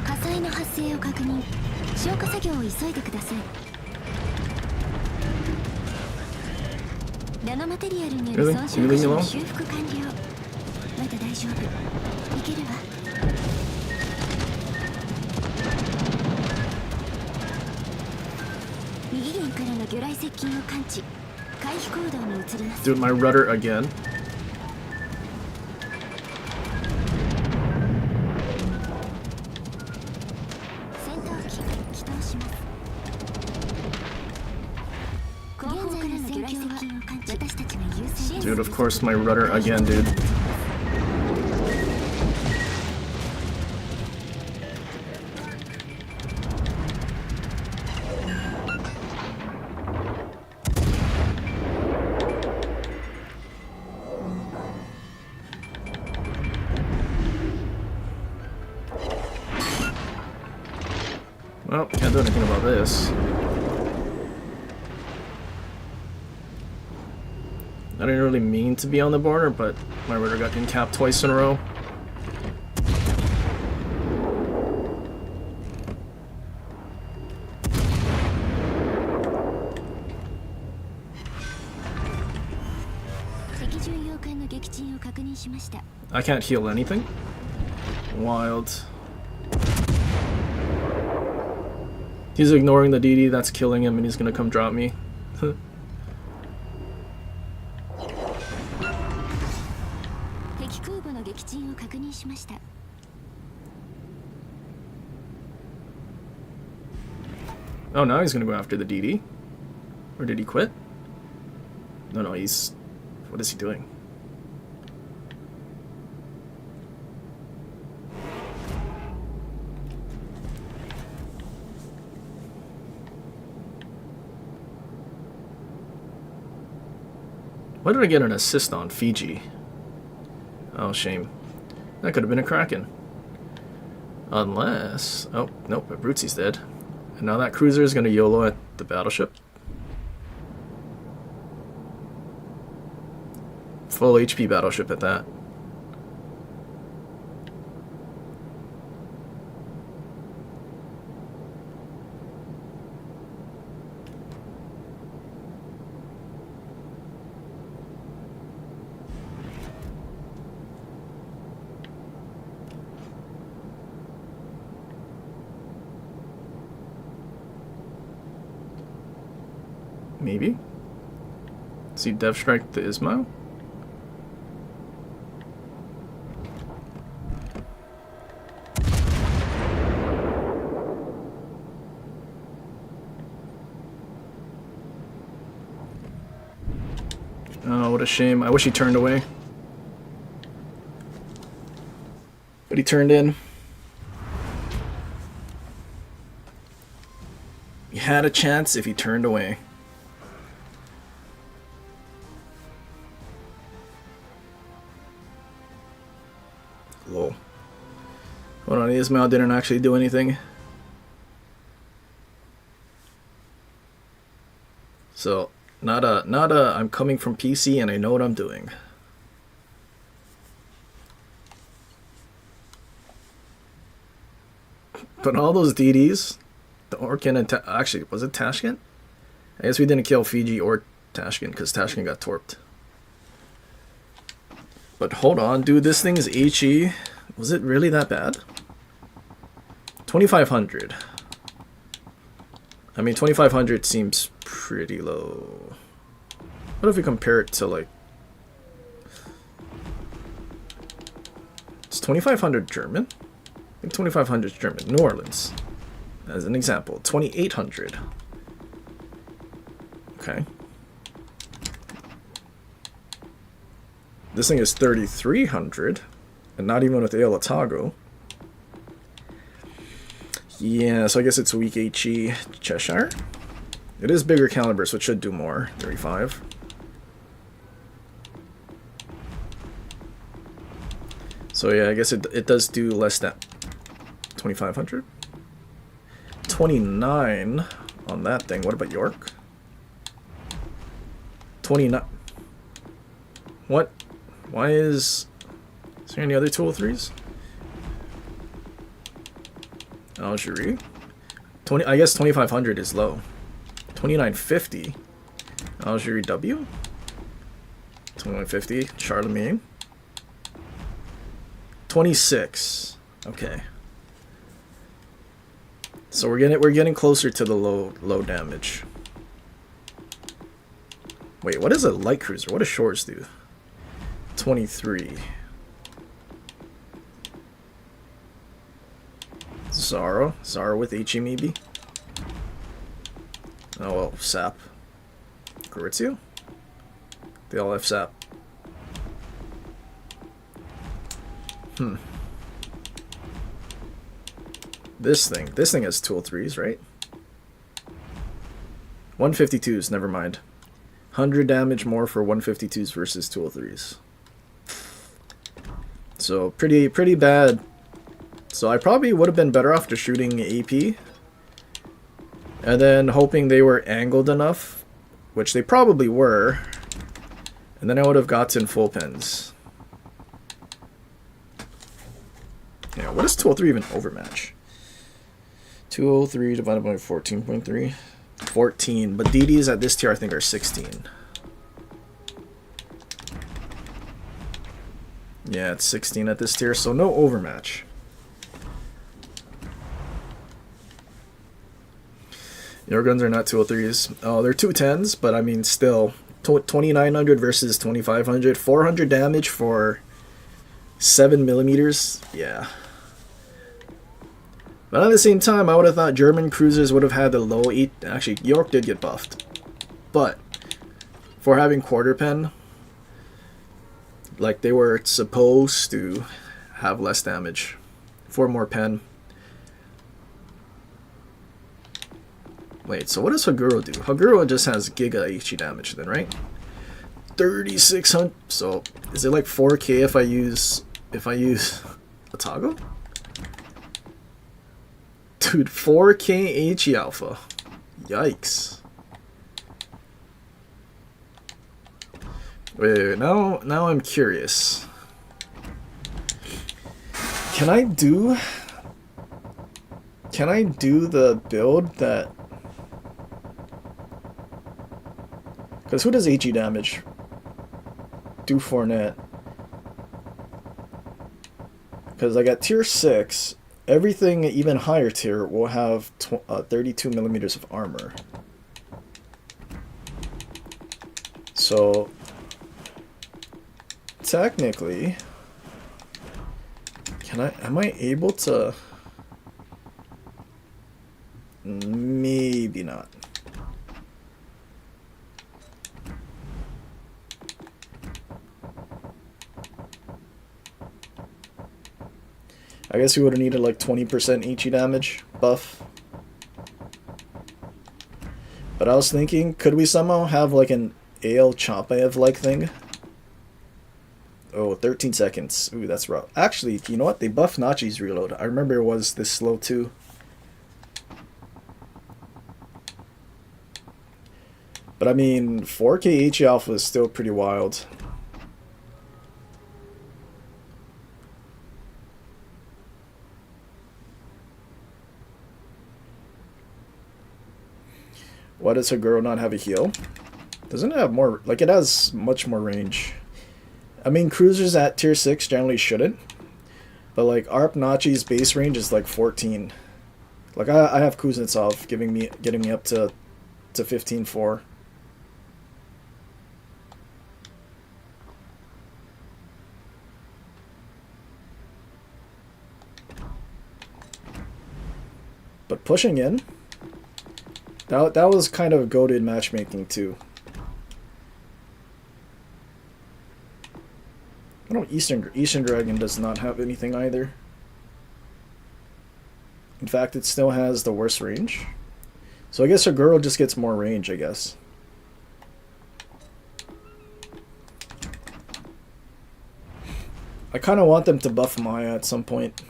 火災の発生を確認。消火作業を急いでください。ナノマテリアルによる損傷箇所の修復完了。まだ大丈夫。いけるわ。右舷からの魚雷接近を感知。回避行動に移ります。 Do my rudder again. 戦闘機起動します。後方からの魚雷接近を感知。私たちが優先。 Dude, of course my rudder again, dude. Well, can't do anything about this. I didn't really mean to be on the border, but my rudder got incapped twice in a row. I can't heal anything? Wild. He's ignoring the DD that's killing him and he's gonna come drop me. Oh, now he's gonna go after the DD? Or did he quit? No, he's... What is he doing? Why did I get an assist on Fiji? Oh, shame. That could have been a Kraken. Unless... Oh, nope, Abruzzi's dead. And now that cruiser is going to YOLO at the battleship. Full HP battleship at that. Maybe. See Dev Strike the Ismail? Oh, what a shame. I wish he turned away. But he turned in. He had a chance if he turned away. Lol. Hold on, Ismail didn't actually do anything. So, not a, I'm coming from PC and I know what I'm doing. But all those DDs, the Orkin and actually, was it Tashkent? I guess we didn't kill Fiji or Tashkent because Tashkent got torped. But hold on, dude, this thing is HE. Was it really that bad? 2,500. I mean, 2,500 seems pretty low. What if we compare it to, like... It's 2,500 German? I think 2,500 is German. New Orleans. As an example. 2,800. Okay. This thing is 3,300, and not even with Ale Otago. Yeah, so I guess it's weak HE Cheshire. It is bigger caliber, so it should do more. 35. So yeah, I guess it does do less than 2,500. 29 on that thing. What about York? 29. What? Why is there any other 203s? Algeria? 20. I guess 2500 is low. 2950. Algeria W. 2150. Charlemagne. 26. Okay. So we're getting closer to the low damage. Wait, what is a light cruiser? What does shores do? 23. Zara with HE maybe. Oh well, sap. Gorizio? They all have sap. This thing has 203s, right? 152s, never mind. 100 damage more for 152s versus 203s. So pretty bad. So I probably would have been better off just shooting AP. And then hoping they were angled enough, which they probably were. And then I would have gotten full pens. Yeah, what is 203 even overmatch? 203 divided by 14.3. 14, but DDs at this tier I think are 16. Yeah, it's 16 at this tier, so no overmatch. Your guns are not 203s. Oh, they're 210s, but I mean still 2900 versus 2500, 400 damage for 7mm. Yeah. But at the same time, I would have thought German cruisers would have had the low 8. Actually, York did get buffed. But for having quarter pen, like they were supposed to have less damage. 4 more pen. Wait, so what does Haguro do? Haguro just has Giga HE damage then, right? 3600. So is it like 4k if I use a toggle? Dude, 4k HE alpha. Yikes. Wait, now I'm curious. Can I do the build that... Because who does HE damage? Do Fournette. Because I got tier 6. Everything even higher tier will have 32mm of armor. So technically, am I able to? Maybe not. I guess we would have needed like 20% HE damage buff. But I was thinking, could we somehow have like an AL Champaev-like thing? Oh, 13 seconds. Ooh, that's rough. Actually, you know what? They buffed Nachi's reload. I remember it was this slow too. But I mean, 4k HE alpha is still pretty wild. Why does Haguro not have a heal? Doesn't it have more... Like, it has much more range. I mean, cruisers at tier 6 generally shouldn't. But, like, ARP Nachi's base range is, like, 14. Like, I have Kuznetsov getting me up to 15-4. But pushing in... That was kind of goated matchmaking too. I don't. Eastern Dragon does not have anything either. In fact, it still has the worst range. So I guess Haguro just gets more range, I guess. I kind of want them to buff Maya at some point.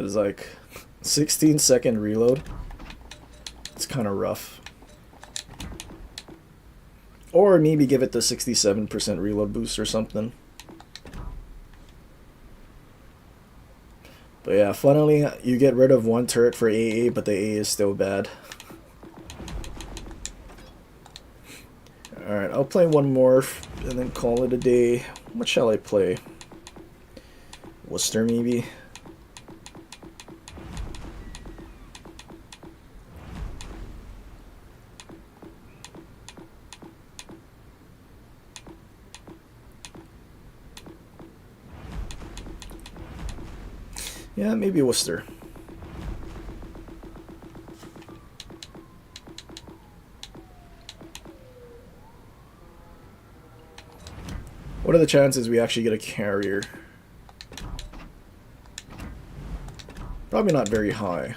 is like 16-second reload. It's kind of rough. Or maybe give it the 67% reload boost or something. But yeah, funnily, you get rid of one turret for AA, but the AA is still bad. Alright, I'll play one more and then call it a day. What shall I play? Worcester, maybe? Yeah, maybe Worcester. What are the chances we actually get a carrier? Probably not very high.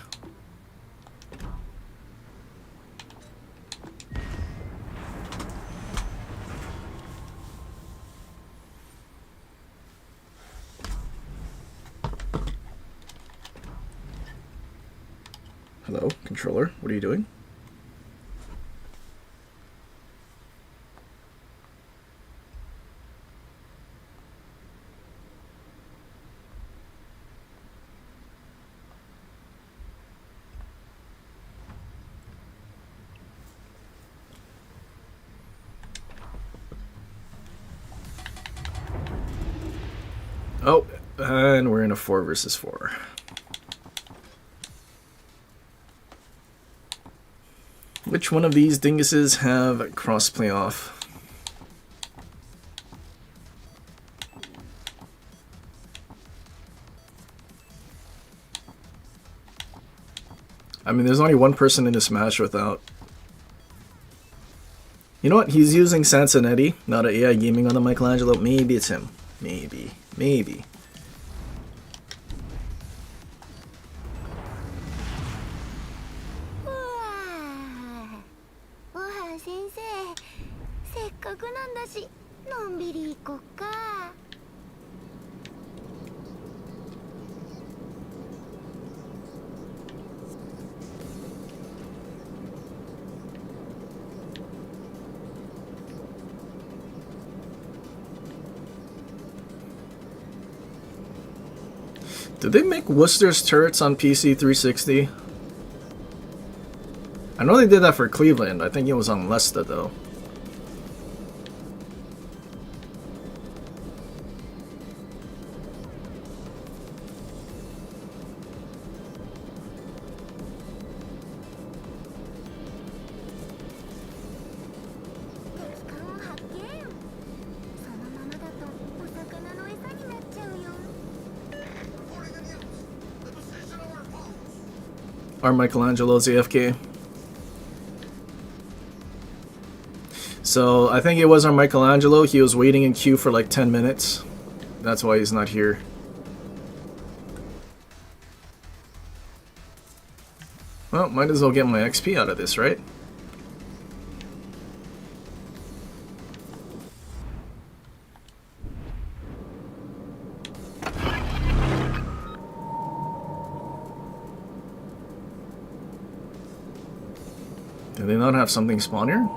Hello, controller. What are you doing? Oh, and we're in a 4 versus 4. Which one of these dinguses have cross-play off? I mean, there's only one person in this match without. You know what? He's using Sansonetti, not an AI gaming on the Michelangelo. Maybe it's him. Maybe. Maybe. Did they make Worcester's turrets on PC 360? I know they did that for Cleveland. I think it was on Leicester though. Our Michelangelo's AFK. So I think it was our Michelangelo. He was waiting in queue for like 10 minutes. That's why he's not here. Well, might as well get my XP out of this, right? Do they not have something spawn here?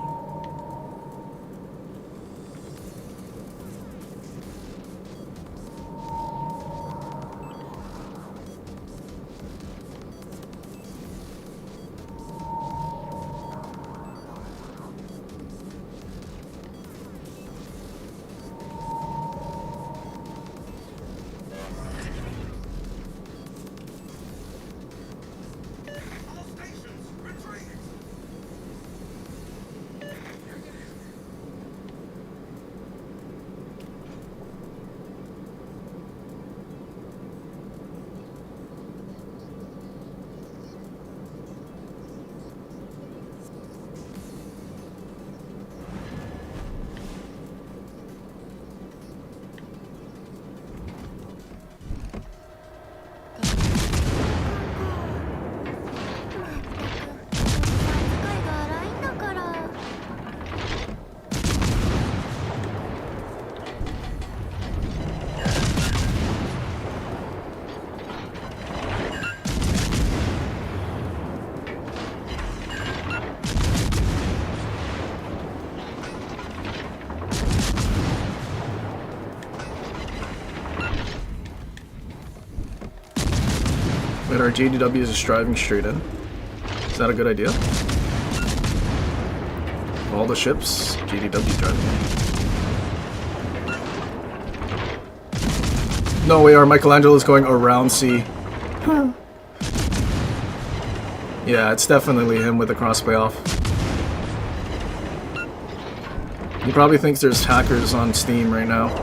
JDW is just driving straight in. Is that a good idea? All the ships, JDW driving in. No way, our Michelangelo's going around C. Yeah, it's definitely him with the crossplay off. He probably thinks there's hackers on Steam right now.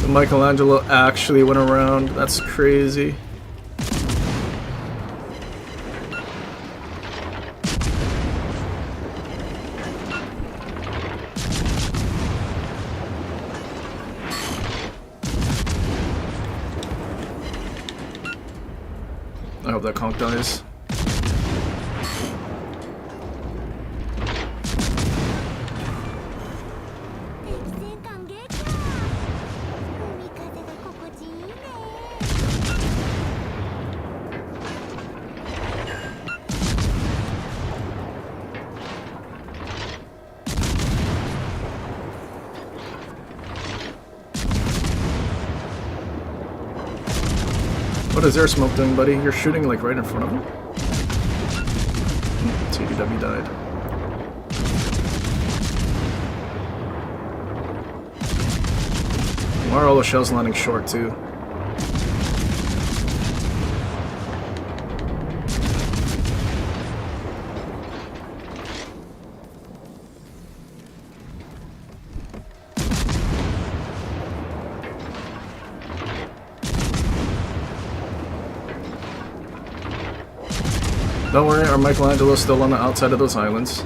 Michelangelo actually went around. That's crazy. I hope that conch dies. What is their smoke doing, buddy? You're shooting like right in front of him. TDW died. Why are all the shells landing short too? Don't worry, our Michelangelo's still on the outside of those islands.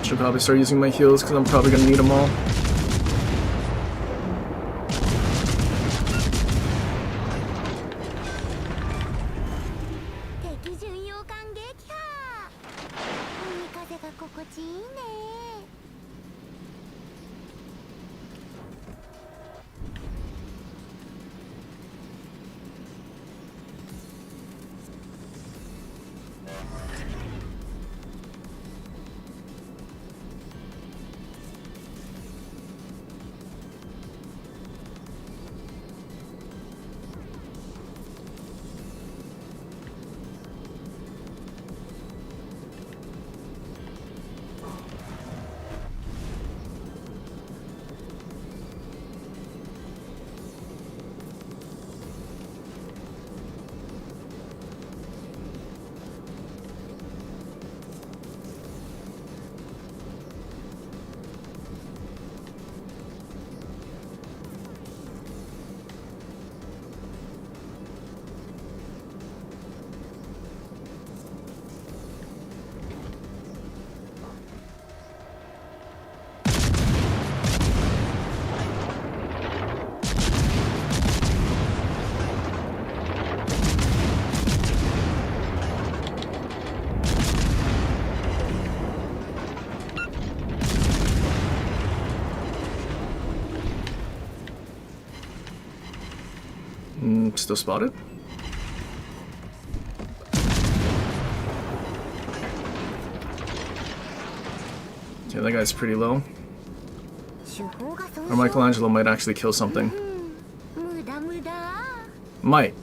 Should probably start using my heals because I'm probably gonna need them all. Still spotted? Yeah, that guy's pretty low. Or Michelangelo might actually kill something. 無駄無駄 Might.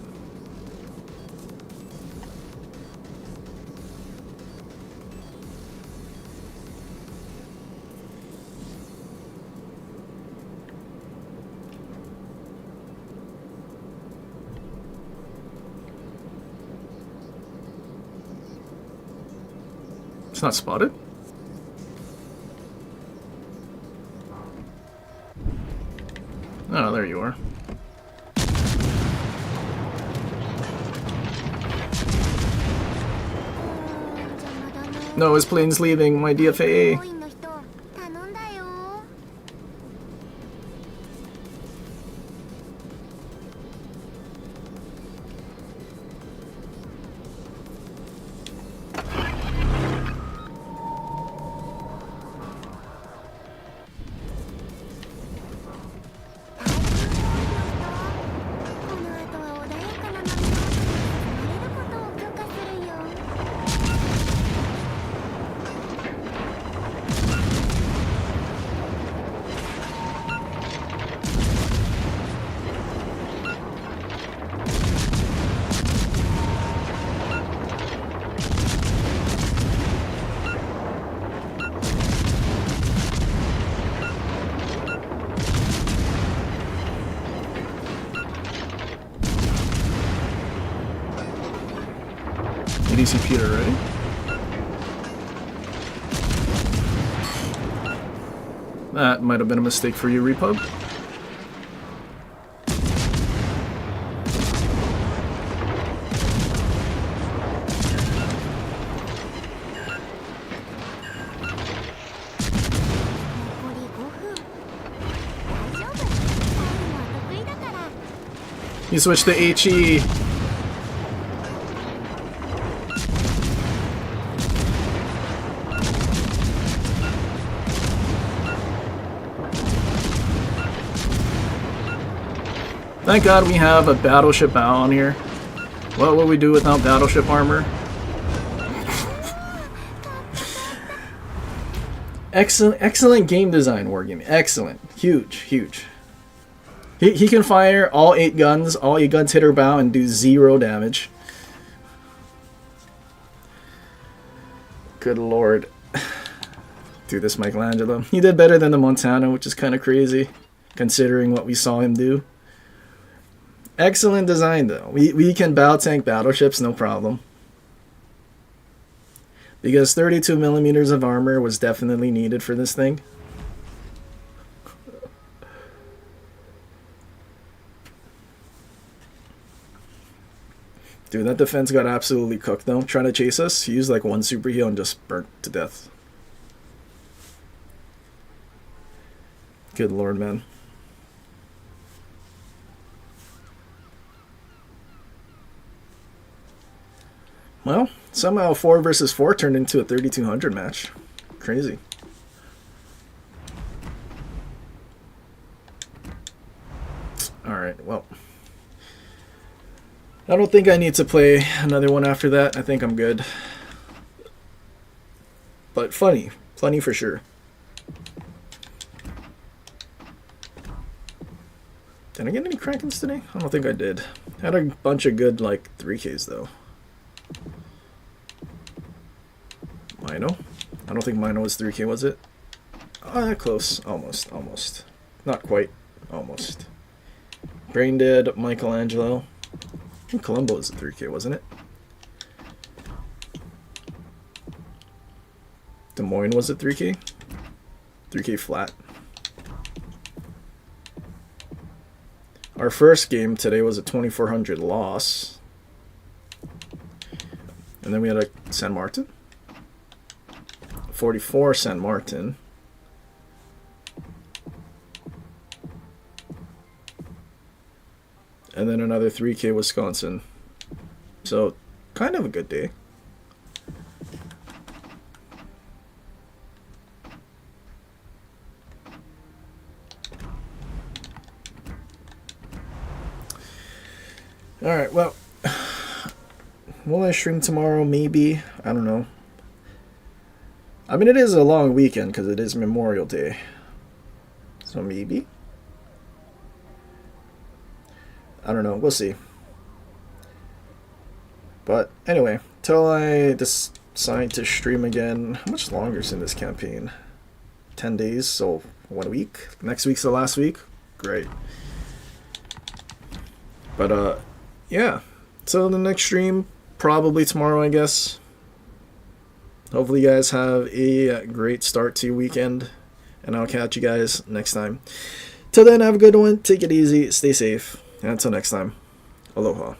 It's not spotted? Oh, there you are. No, his plane's leaving, my DFA. コインの人頼んだよ この後は穏やかな波が流れることを許可するよ EDC Peter, ready? That might have been a mistake for you, Repub. You switched to HE. Thank God we have a battleship bow on here. What would we do without battleship armor? Excellent game design, Wargaming. Excellent. Huge. He can fire all 8 guns hit her bow and do 0 damage. Good lord. Dude, this Michelangelo. He did better than the Montana, which is kind of crazy, considering what we saw him do. Excellent design, though. We can bow tank battleships, no problem. Because 32 millimeters of armor was definitely needed for this thing. Dude, that defense got absolutely cooked, though. Trying to chase us, he used like 1 super heal and just burnt to death. Good lord, man. Well, somehow 4 versus 4 turned into a 3200 match. Crazy. Alright, well. I don't think I need to play another one after that. I think I'm good. But funny. Funny for sure. Did I get any Krakens today? I don't think I did. I had a bunch of good, like, 3Ks, though. Mino? I don't think Mino was 3K, was it? Ah, close. Almost. Not quite. Almost. Brain Dead, Michelangelo. I think Columbo was a 3K, wasn't it? Des Moines was a 3K? 3K flat. Our first game today was a 2400 loss. And then we had a San Martin. 44 San Martin. And then another 3K Wisconsin. So, kind of a good day. Alright, well, will I stream tomorrow? Maybe. I don't know. I mean, it is a long weekend because it is Memorial Day. So maybe. I don't know. We'll see. But anyway, till I decide to stream again. How much longer is in this campaign? 10 days, so 1 week. Next week's the last week. Great. But yeah. So the next stream, probably tomorrow, I guess. Hopefully you guys have a great start to your weekend. And I'll catch you guys next time. Till then, have a good one. Take it easy. Stay safe. And until next time, aloha.